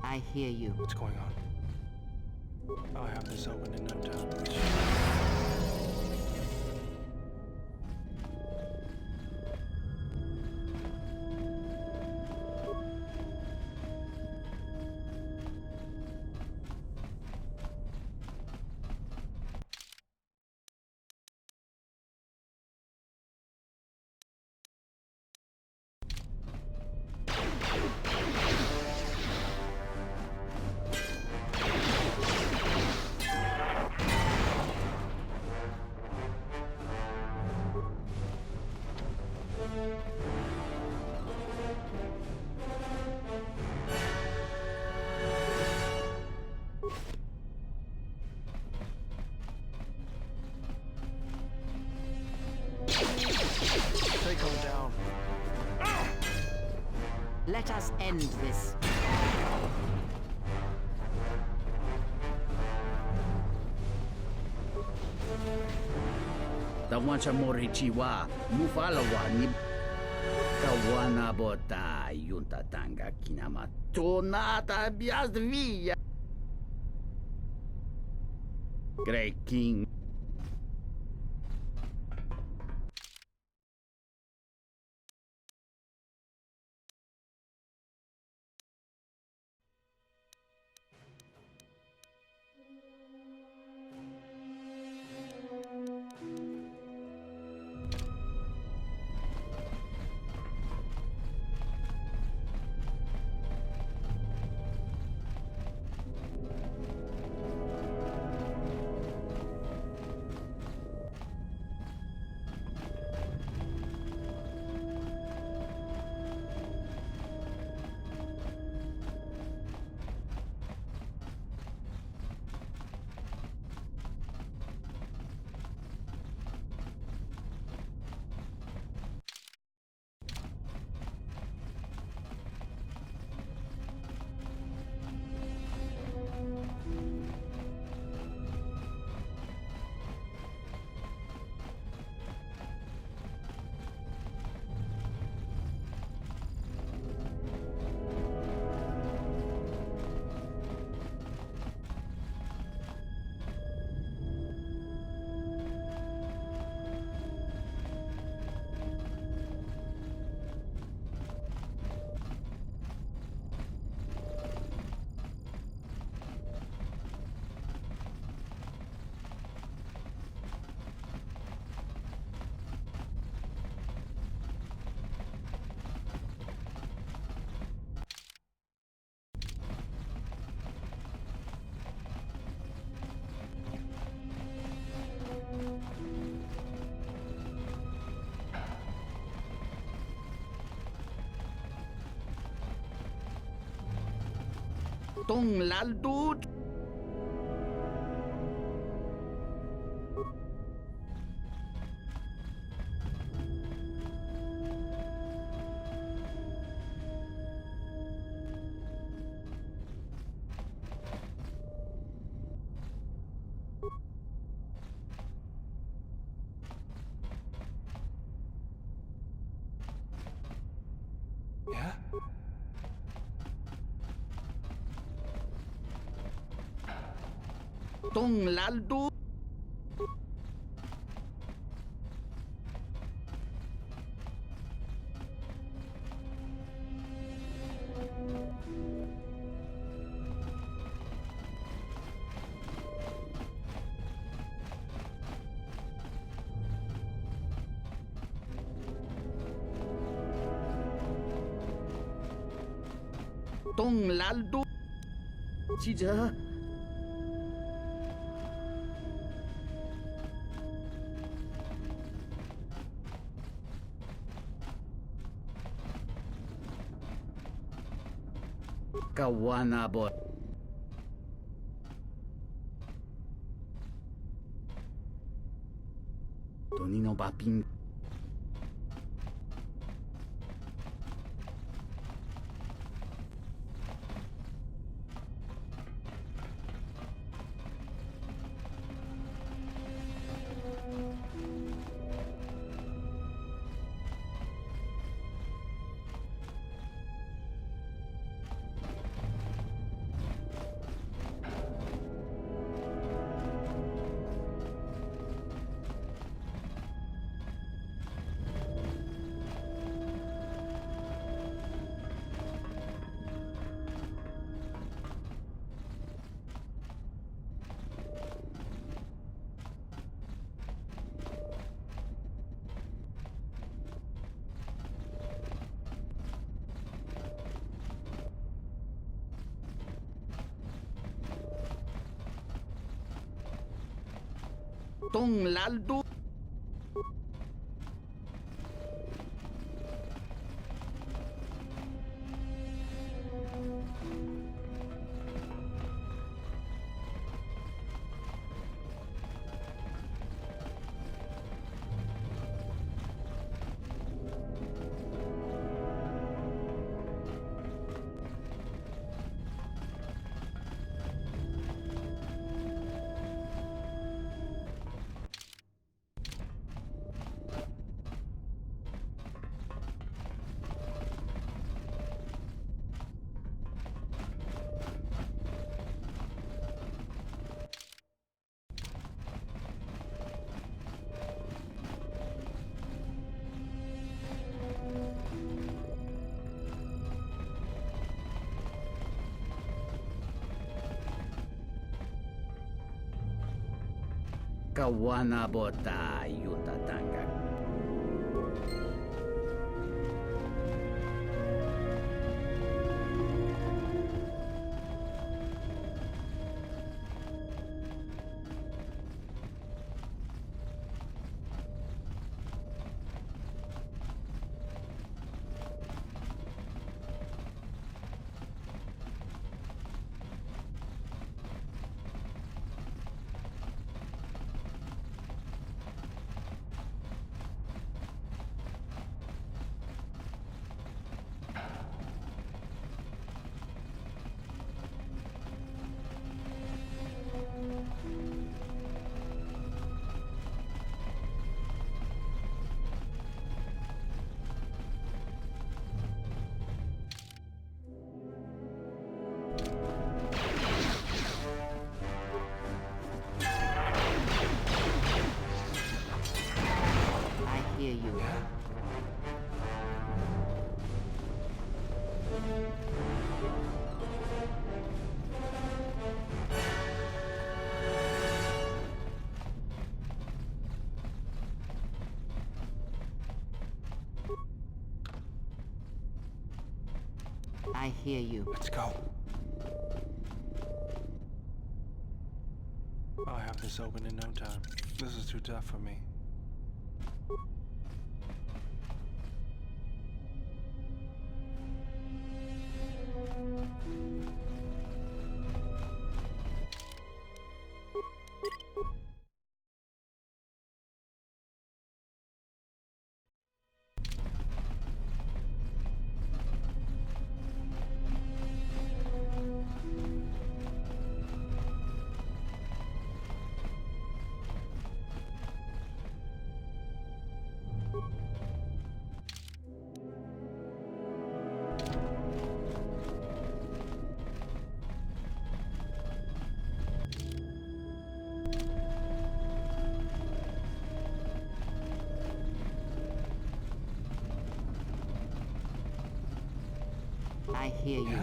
[SPEAKER 6] I hear you.
[SPEAKER 5] What's going on? I'll have this open in no time. Take him down.
[SPEAKER 6] Let us end this.
[SPEAKER 8] Tawancha morichiwa, mufalawa ni kawana bota yunta tanga kinama tonata bias via. Great King. Tong laldut.
[SPEAKER 5] Yeah?
[SPEAKER 8] Tong laldu. Tong laldu. Cija. Kawanabot. Tonino papin. Tong laldu. Kawanabota yutatanga.
[SPEAKER 6] I hear you. I hear you.
[SPEAKER 5] Let's go. I'll have this open in no time. This is too tough for me.
[SPEAKER 6] I hear you.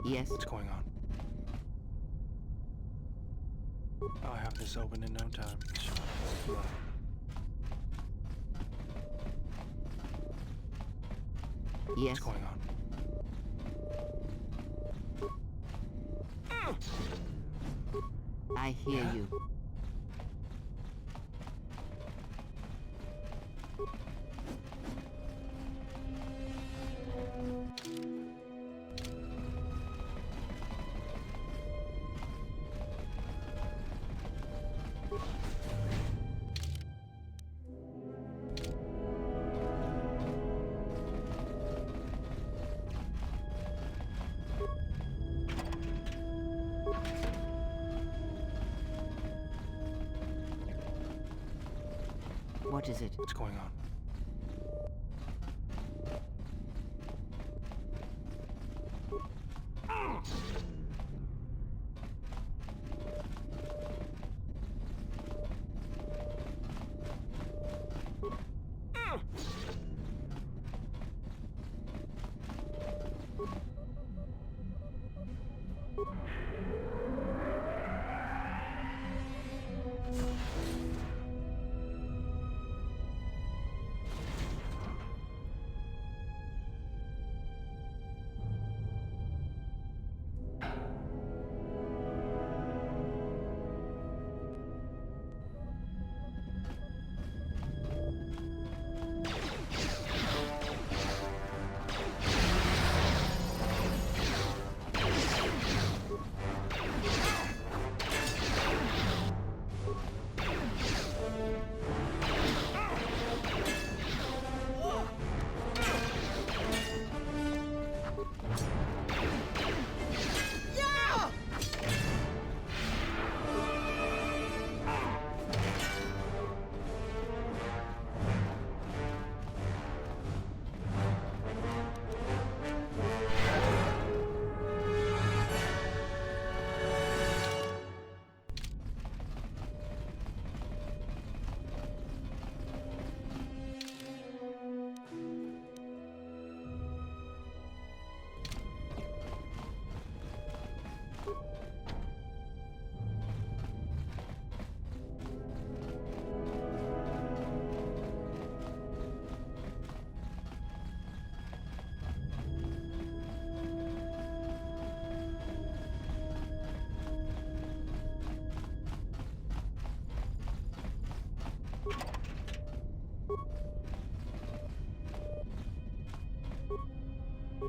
[SPEAKER 6] Yes.
[SPEAKER 5] What's going on? I'll have this open in no time. Sure.
[SPEAKER 6] Yes.
[SPEAKER 5] What's going on?
[SPEAKER 6] I hear you. What is it?
[SPEAKER 5] What's going on?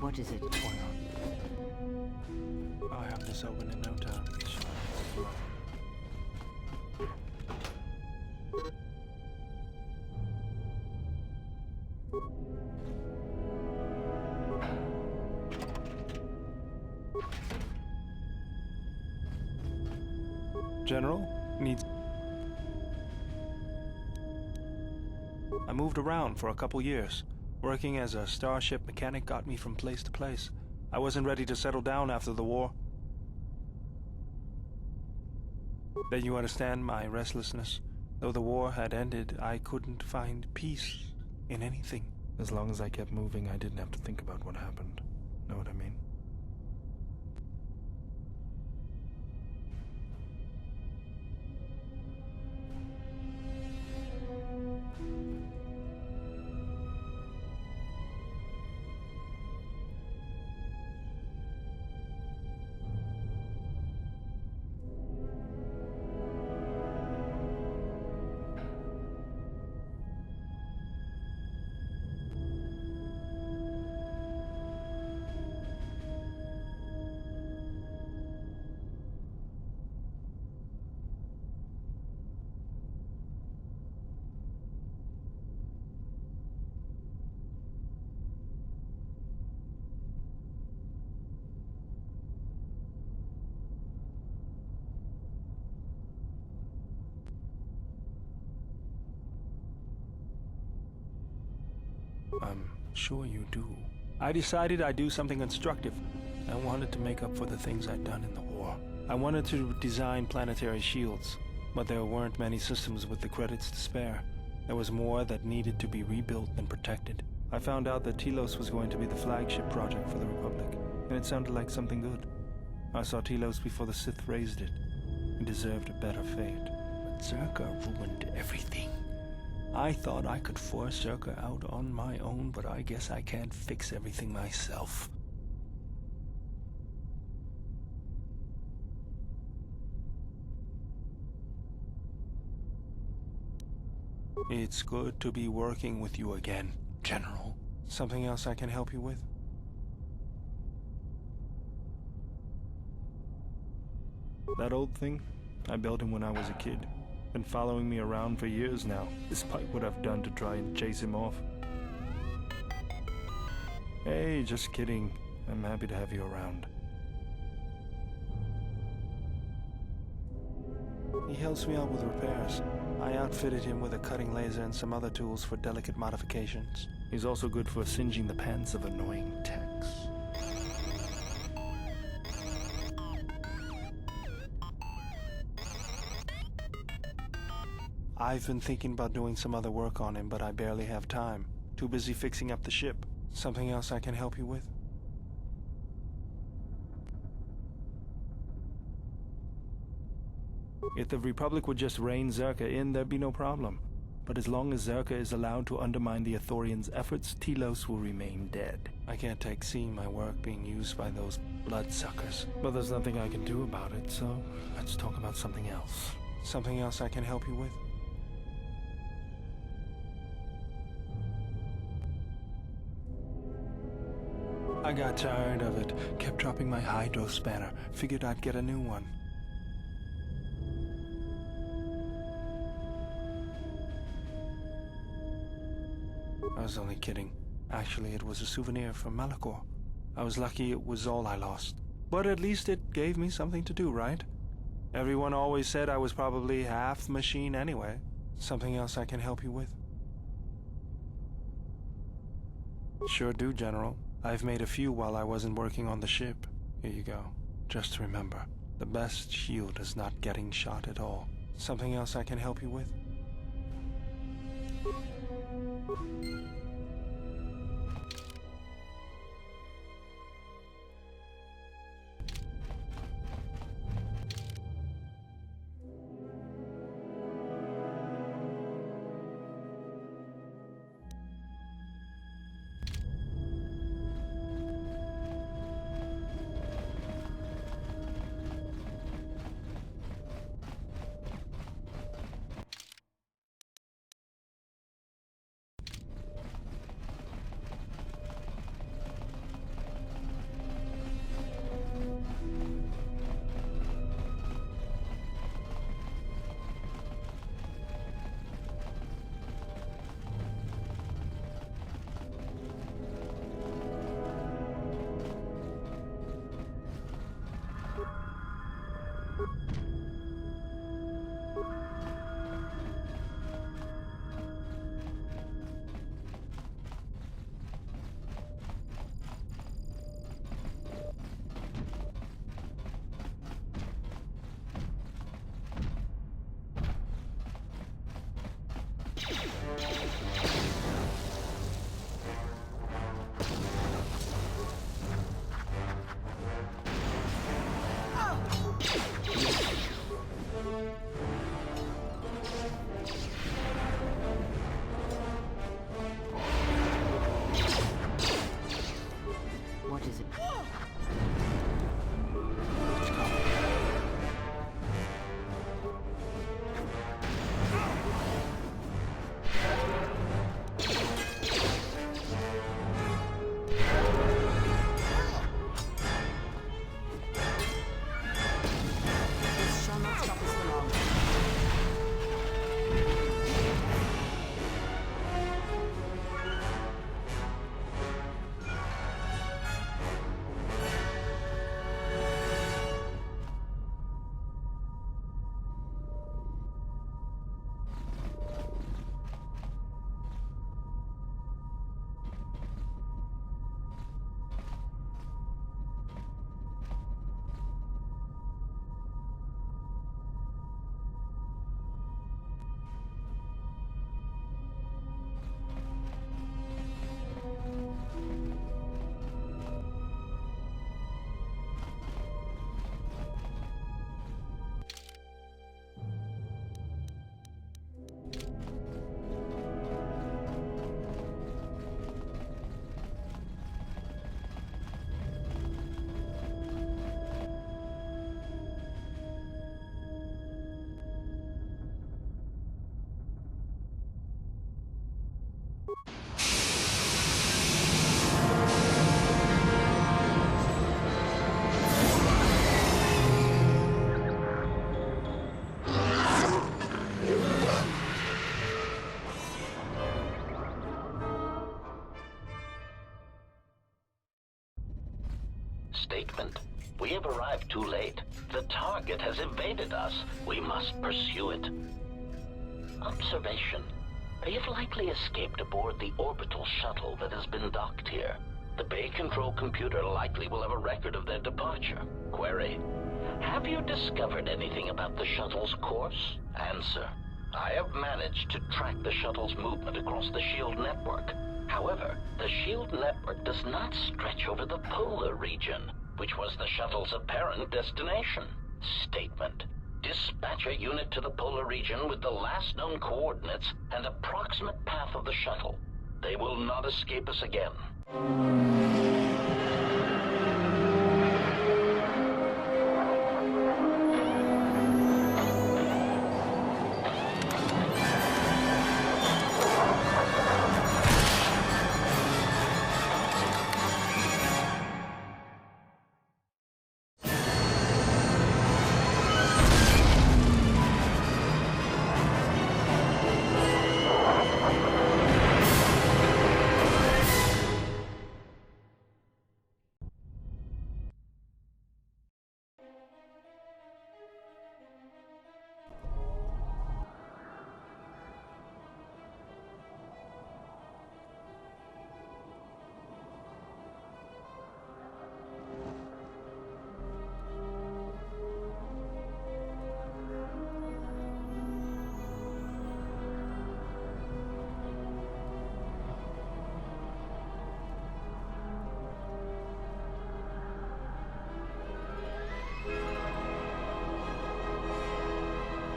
[SPEAKER 6] What is it?
[SPEAKER 5] What's going on? I'll have this open in no time. Sure. General, needs... I moved around for a couple years. Working as a starship mechanic got me from place to place. I wasn't ready to settle down after the war. Then you understand my restlessness. Though the war had ended, I couldn't find peace in anything. As long as I kept moving, I didn't have to think about what happened. Know what I mean? I'm sure you do. I decided I'd do something constructive. I wanted to make up for the things I'd done in the war. I wanted to design planetary shields, but there weren't many systems with the credits to spare. There was more that needed to be rebuilt and protected. I found out that Telos was going to be the flagship project for the Republic, and it sounded like something good. I saw Telos before the Sith raised it. It deserved a better fate. But Zerka ruined everything. I thought I could force Zerka out on my own, but I guess I can't fix everything myself. It's good to be working with you again, General. Something else I can help you with? That old thing? I built him when I was a kid. Been following me around for years now, despite what I've done to try and chase him off. Hey, just kidding. I'm happy to have you around. He helps me out with repairs. I outfitted him with a cutting laser and some other tools for delicate modifications. He's also good for singeing the pants of annoying techs. I've been thinking about doing some other work on him, but I barely have time. Too busy fixing up the ship. Something else I can help you with? If the Republic would just rein Zerka in, there'd be no problem. But as long as Zerka is allowed to undermine the Ithorians' efforts, Telos will remain dead. I can't take seeing my work being used by those bloodsuckers. But there's nothing I can do about it, so let's talk about something else. Something else I can help you with? I got tired of it. Kept dropping my hydro spanner. Figured I'd get a new one. I was only kidding. Actually, it was a souvenir from Malachor. I was lucky it was all I lost. But at least it gave me something to do, right? Everyone always said I was probably half machine anyway. Something else I can help you with? Sure do, General. I've made a few while I wasn't working on the ship. Here you go. Just remember, the best shield is not getting shot at all. Something else I can help you with?
[SPEAKER 6] What is it?
[SPEAKER 11] This shall not stop us for long.
[SPEAKER 17] Statement. We have arrived too late. The target has evaded us. We must pursue it. Observation. They have likely escaped aboard the orbital shuttle that has been docked here. The Bay Control computer likely will have a record of their departure. Query. Have you discovered anything about the shuttle's course? Answer. I have managed to track the shuttle's movement across the SHIELD network. However, the SHIELD network does not stretch over the polar region, which was the shuttle's apparent destination. Statement. Dispatch a unit to the polar region with the last known coordinates and approximate path of the shuttle. They will not escape us again.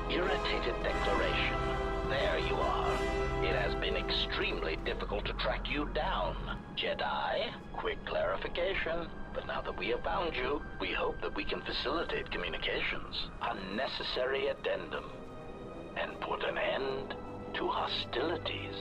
[SPEAKER 17] Irritated declaration. There you are. It has been extremely difficult to track you down. Jedi, quick clarification. But now that we have found you, we hope that we can facilitate communications. Unnecessary addendum. And put an end to hostilities.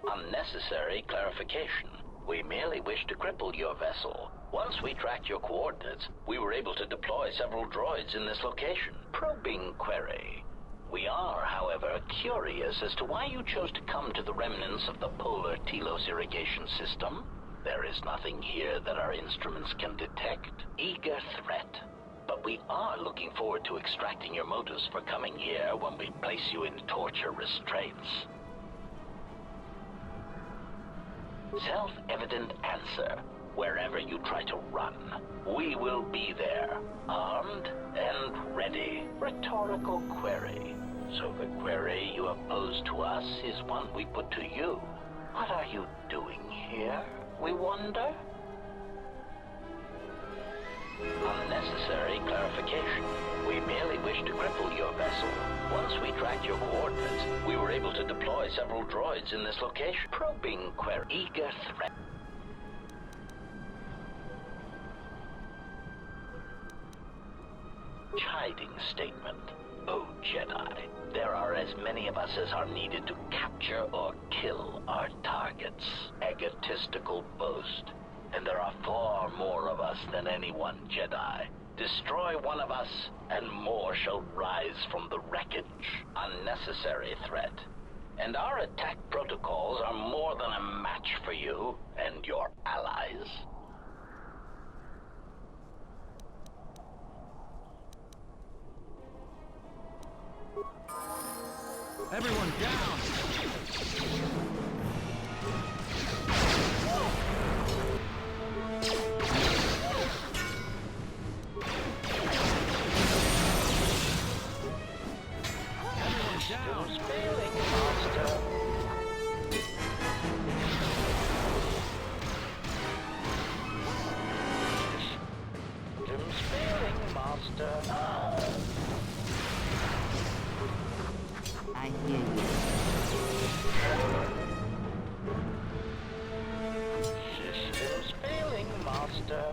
[SPEAKER 17] Unnecessary clarification. We merely wish to cripple your vessel. Once we tracked your coordinates, we were able to deploy several droids in this location. Probing query. We are, however, curious as to why you chose to come to the remnants of the polar Telos irrigation system. There is nothing here that our instruments can detect. Eager threat. But we are looking forward to extracting your motives for coming here when we place you in torture restraints. Self-evident answer. Wherever you try to run, we will be there, armed and ready. Rhetorical query. So the query you have posed to us is one we put to you. What are you doing here, we wonder? Unnecessary clarification. We merely wish to cripple your vessel. Once we tracked your coordinates, we were able to deploy several droids in this location. Probing query. Eager threat. Chiding statement. Oh, Jedi, there are as many of us as are needed to capture or kill our targets. Egotistical boast. And there are far more of us than any one Jedi. Destroy one of us, and more shall rise from the wreckage. Unnecessary threat. And our attack protocols are more than a match for you and your allies.
[SPEAKER 16] Everyone down!
[SPEAKER 17] Who's failing, monster? Who's failing, monster?
[SPEAKER 6] I hear you.
[SPEAKER 17] Systems failing, master.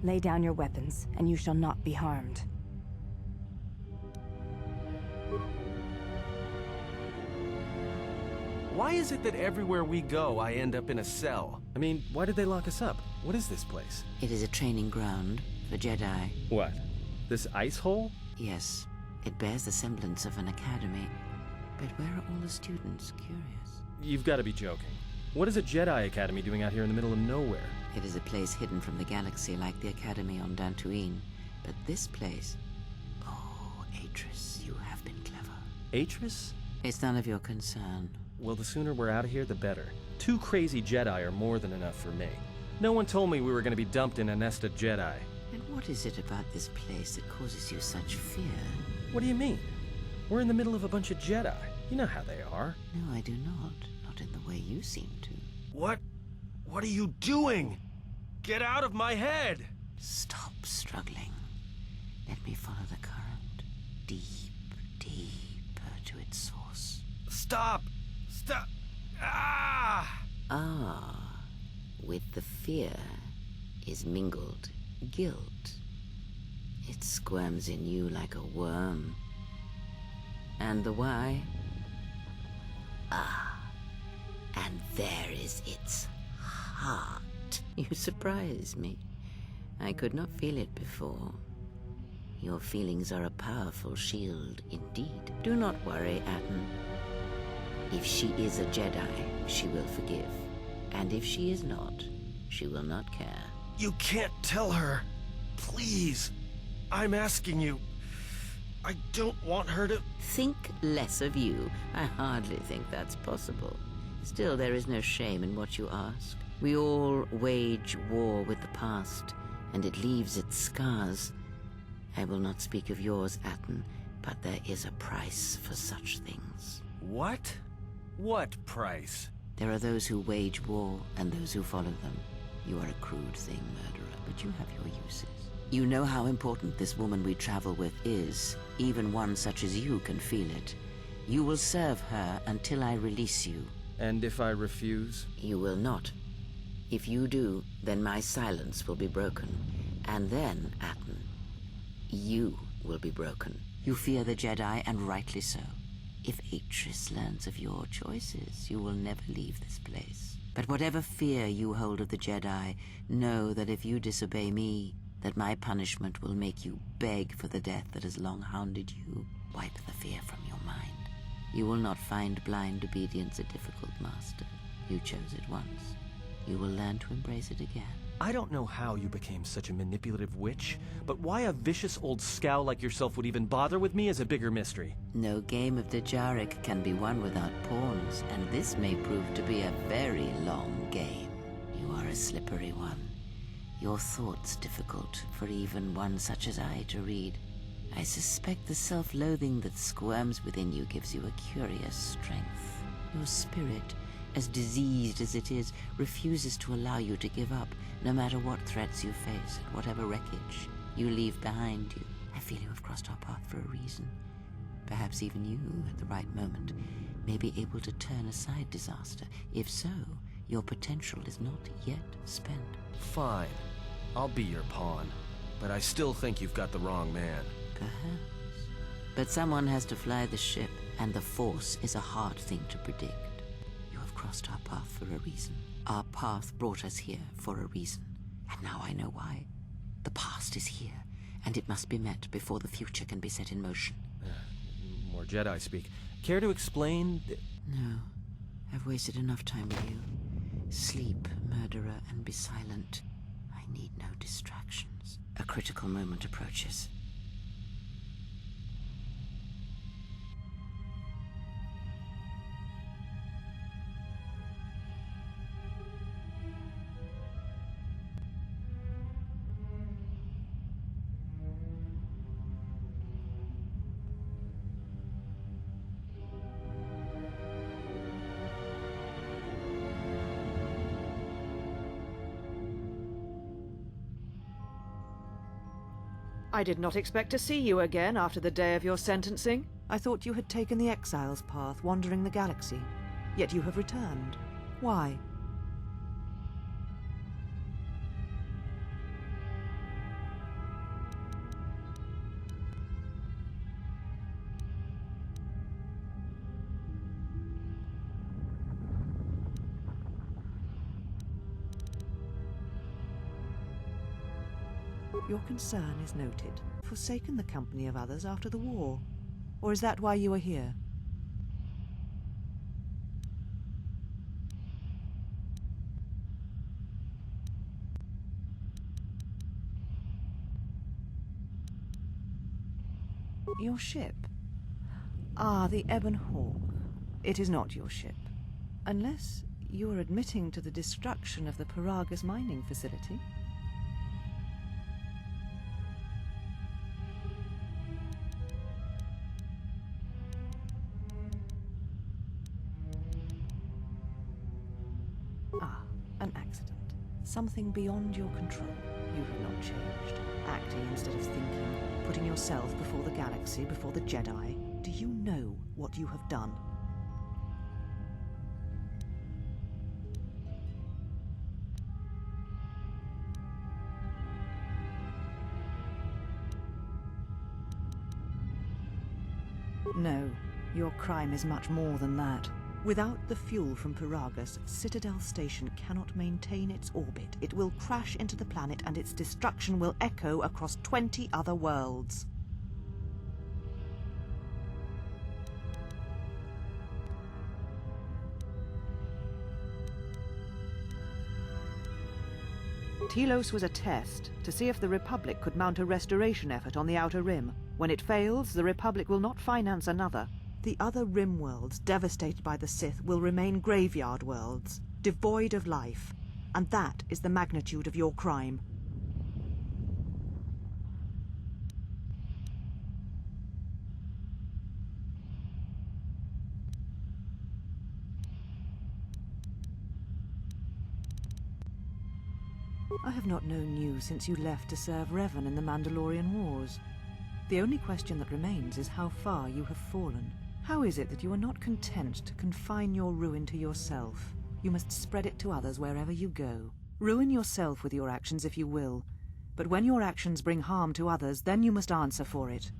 [SPEAKER 11] Lay down your weapons, and you shall not be harmed.
[SPEAKER 15] Why is it that everywhere we go, I end up in a cell? I mean, why did they lock us up? What is this place?
[SPEAKER 6] It is a training ground for Jedi.
[SPEAKER 15] What? This ice hole?
[SPEAKER 6] Yes, it bears the semblance of an academy. But where are all the students? Curious.
[SPEAKER 15] You've got to be joking. What is a Jedi Academy doing out here in the middle of nowhere?
[SPEAKER 6] It is a place hidden from the galaxy like the Academy on Dantooine. But this place... Oh, Atris, you have been clever.
[SPEAKER 15] Atris?
[SPEAKER 6] It's none of your concern.
[SPEAKER 15] Well, the sooner we're out of here, the better. 2 crazy Jedi are more than enough for me. No one told me we were going to be dumped in a nest of Jedi.
[SPEAKER 6] And what is it about this place that causes you such fear?
[SPEAKER 15] What do you mean? We're in the middle of a bunch of Jedi. You know how they are.
[SPEAKER 6] No, I do not. Not in the way you seem to.
[SPEAKER 15] What? What are you doing? Get out of my head!
[SPEAKER 6] Stop struggling. Let me follow the current. Deep, deeper to its source.
[SPEAKER 15] Stop! Stop! Ah!
[SPEAKER 6] Ah, with the fear is mingled guilt. It squirms in you like a worm. And the why? Ah, and there is its heart. You surprise me. I could not feel it before. Your feelings are a powerful shield indeed. Do not worry, Atten. If she is a Jedi, she will forgive. And if she is not, she will not care.
[SPEAKER 15] You can't tell her. Please. I'm asking you. I don't want her to...
[SPEAKER 6] Think less of you. I hardly think that's possible. Still, there is no shame in what you ask. We all wage war with the past, and it leaves its scars. I will not speak of yours, Atten, but there is a price for such things.
[SPEAKER 15] What? What price?
[SPEAKER 6] There are those who wage war, and those who follow them. You are a crude thing, murderer, but you have your uses. You know how important this woman we travel with is. Even one such as you can feel it. You will serve her until I release you.
[SPEAKER 15] And if I refuse?
[SPEAKER 6] You will not. If you do, then my silence will be broken. And then, Atten, you will be broken. You fear the Jedi, and rightly so. If Atris learns of your choices, you will never leave this place. But whatever fear you hold of the Jedi, know that if you disobey me, that my punishment will make you beg for the death that has long hounded you. Wipe the fear from your mind. You will not find blind obedience a difficult master. You chose it once. You will learn to embrace it again.
[SPEAKER 15] I don't know how you became such a manipulative witch, but why a vicious old scow like yourself would even bother with me is a bigger mystery.
[SPEAKER 6] No game of Dejarik can be won without pawns, and this may prove to be a very long game. You are a slippery one. Your thoughts difficult for even one such as I to read. I suspect the self-loathing that squirms within you gives you a curious strength. Your spirit, as diseased as it is, refuses to allow you to give up, no matter what threats you face and whatever wreckage you leave behind you. I feel you have crossed our path for a reason. Perhaps even you, at the right moment, may be able to turn aside disaster. If so, your potential is not yet spent.
[SPEAKER 15] Fine. I'll be your pawn. But I still think you've got the wrong man.
[SPEAKER 6] Perhaps. But someone has to fly the ship, and the Force is a hard thing to predict. You have crossed our path for a reason. Our path brought us here for a reason. And now I know why. The past is here, and it must be met before the future can be set in motion.
[SPEAKER 15] More Jedi speak. Care to explain?
[SPEAKER 6] No. I've wasted enough time with you. Sleep, murderer, and be silent. I need no distractions. A critical moment approaches.
[SPEAKER 12] I did not expect to see you again after the day of your sentencing.
[SPEAKER 18] I thought you had taken the Exile's path, wandering the galaxy. Yet you have returned. Why? Your concern is noted. Forsaken the company of others after the war. Or is that why you are here? Your ship? Ah, the Ebon Hawk. It is not your ship. Unless you are admitting to the destruction of the Peragus mining facility. An accident. Something beyond your control. You have not changed. Acting instead of thinking. Putting yourself before the galaxy, before the Jedi. Do you know what you have done? No, Your crime is much more than that. Without the fuel from Peragus, Citadel Station cannot maintain its orbit. It will crash into the planet and its destruction will echo across 20 other worlds. Telos was a test to see if the Republic could mount a restoration effort on the Outer Rim. When it fails, the Republic will not finance another. The other Rim worlds, devastated by the Sith, will remain graveyard worlds, devoid of life. And that is the magnitude of your crime. I have not known you since you left to serve Revan in the Mandalorian Wars. The only question that remains is how far you have fallen. How is it that you are not content to confine your ruin to yourself? You must spread it to others wherever you go. Ruin yourself with your actions if you will, but when your actions bring harm to others, then you must answer for it.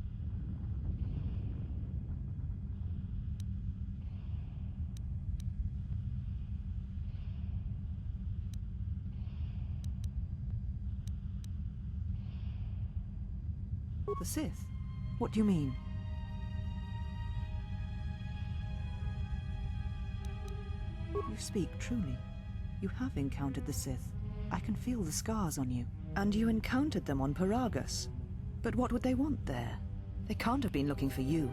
[SPEAKER 18] The Sith? What do you mean? You speak truly. You have encountered the Sith. I can feel the scars on you. And you encountered them on Peragus. But what would they want there? They can't have been looking for you.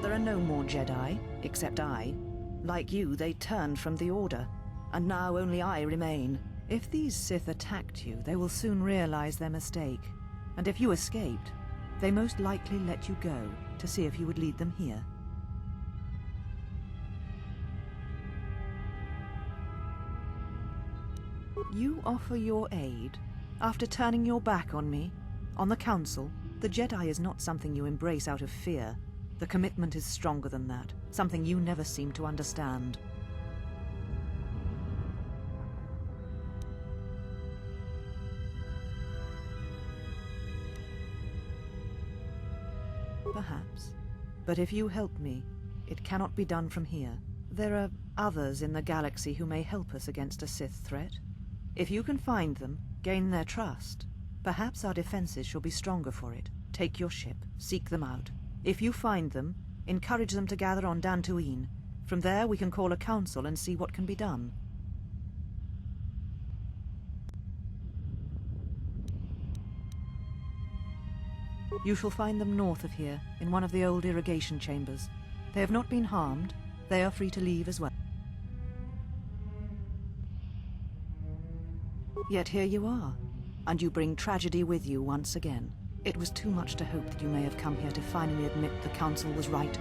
[SPEAKER 18] There are no more Jedi, except I. Like you, they turned from the Order. And now only I remain. If these Sith attacked you, they will soon realize their mistake. And if you escaped, they most likely let you go to see if you would lead them here. You offer your aid after turning your back on me, on the Council. The Jedi is not something you embrace out of fear. The commitment is stronger than that, something you never seem to understand. Perhaps. But if you help me, it cannot be done from here. There are others in the galaxy who may help us against a Sith threat. If you can find them, gain their trust, perhaps our defenses shall be stronger for it. Take your ship, seek them out. If you find them, encourage them to gather on Dantooine. From there we can call a council and see what can be done. You shall find them north of here, in one of the old irrigation chambers. They have not been harmed. They are free to leave as well. Yet here you are, and you bring tragedy with you once again. It was too much to hope that you may have come here to finally admit the Council was right.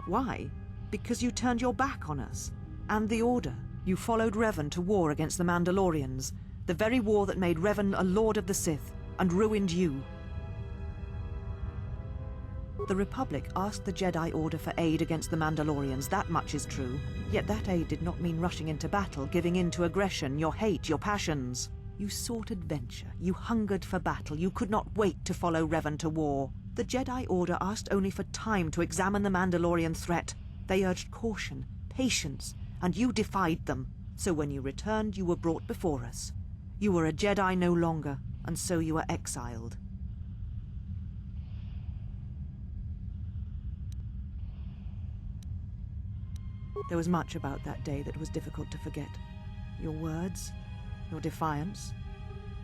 [SPEAKER 18] Why? Because you turned your back on us. And the Order. You followed Revan to war against the Mandalorians. The very war that made Revan a Lord of the Sith, and ruined you. The Republic asked the Jedi Order for aid against the Mandalorians, that much is true. Yet that aid did not mean rushing into battle, giving in to aggression, your hate, your passions. You sought adventure, you hungered for battle, you could not wait to follow Revan to war. The Jedi Order asked only for time to examine the Mandalorian threat. They urged caution, patience, and you defied them. So when you returned, you were brought before us. You were a Jedi no longer, and so you were exiled. There was much about that day that was difficult to forget. Your words, your defiance,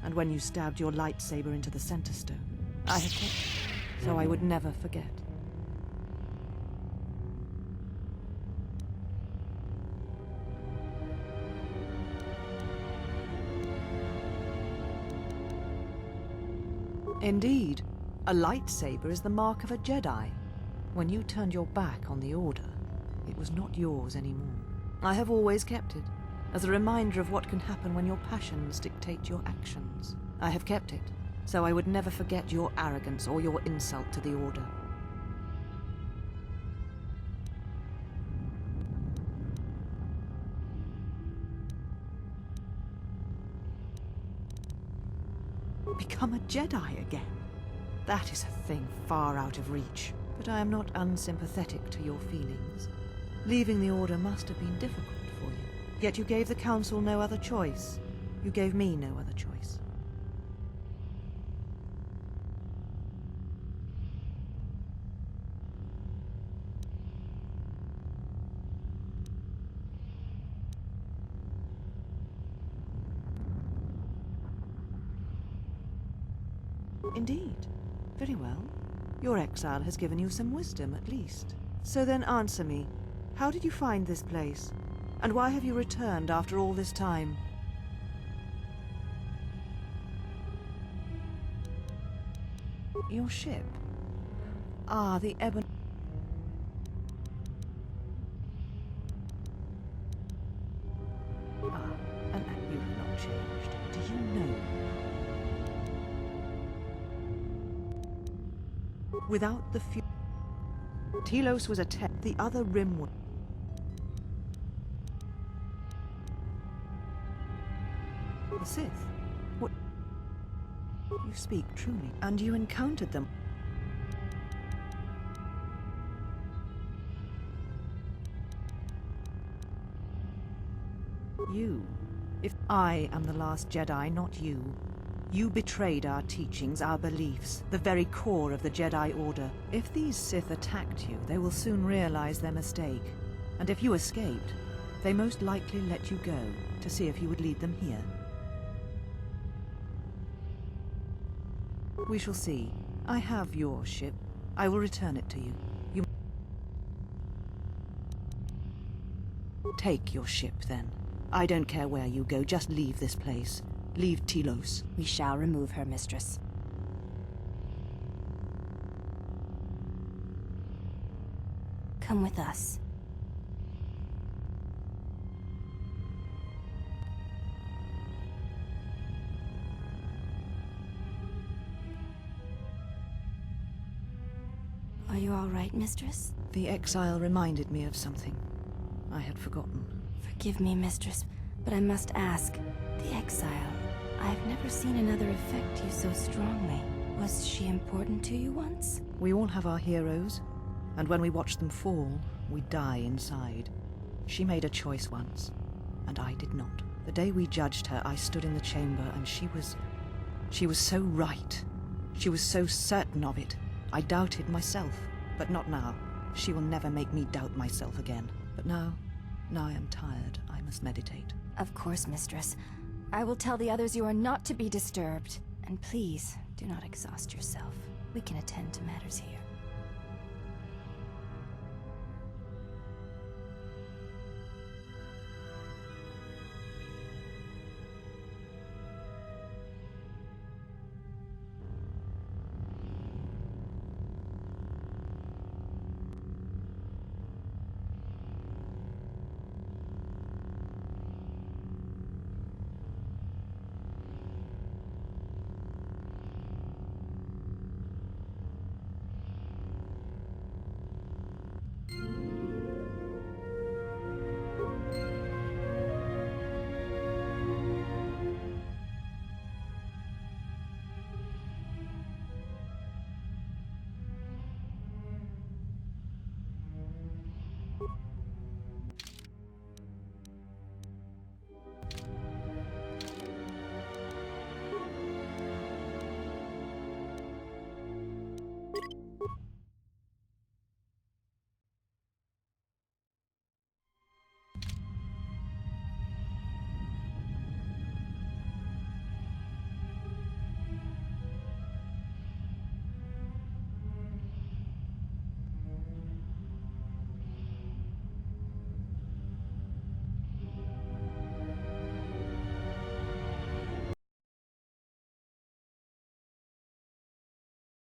[SPEAKER 18] and when you stabbed your lightsaber into the center stone. I have kept it, so I would never forget. Indeed, a lightsaber is the mark of a Jedi. When you turned your back on the Order, it was not yours anymore. I have always kept it, as a reminder of what can happen when your passions dictate your actions. I have kept it, so I would never forget your arrogance or your insult to the Order. Become a Jedi again? That is a thing far out of reach. But I am not unsympathetic to your feelings. Leaving the Order must have been difficult for you. Yet you gave the Council no other choice. You gave me no other choice. Indeed. Very well. Your exile has given you some wisdom, at least. So then answer me. How did you find this place? And why have you returned after all this time? Your ship? Ah, the Ebon... Ah, and you have not changed. Do you know? Without the few... Telos was a the other rim was... The Sith? What... You speak truly. And you encountered them. You. If I am the last Jedi, not you. You betrayed our teachings, our beliefs, the very core of the Jedi Order. If these Sith attacked you, they will soon realize their mistake. And if you escaped, they most likely let you go to see if you would lead them here. We shall see. I have your ship. I will return it to you. You... Take your ship, then. I don't care where you go, just leave this place. Leave Telos.
[SPEAKER 3] We shall remove her, Mistress. Come with us. Are you all right, Mistress?
[SPEAKER 18] The exile reminded me of something I had forgotten.
[SPEAKER 3] Forgive me, Mistress, but I must ask. The exile. I've never seen another affect you so strongly. Was she important to you once?
[SPEAKER 18] We all have our heroes, and when we watch them fall, we die inside. She made a choice once, and I did not. The day we judged her, I stood in the chamber, and she was so right. She was so certain of it. I doubted myself, but not now. She will never make me doubt myself again. But now I am tired. I must meditate.
[SPEAKER 3] Of course, Mistress. I will tell the others you are not to be disturbed. And please, do not exhaust yourself. We can attend to matters here.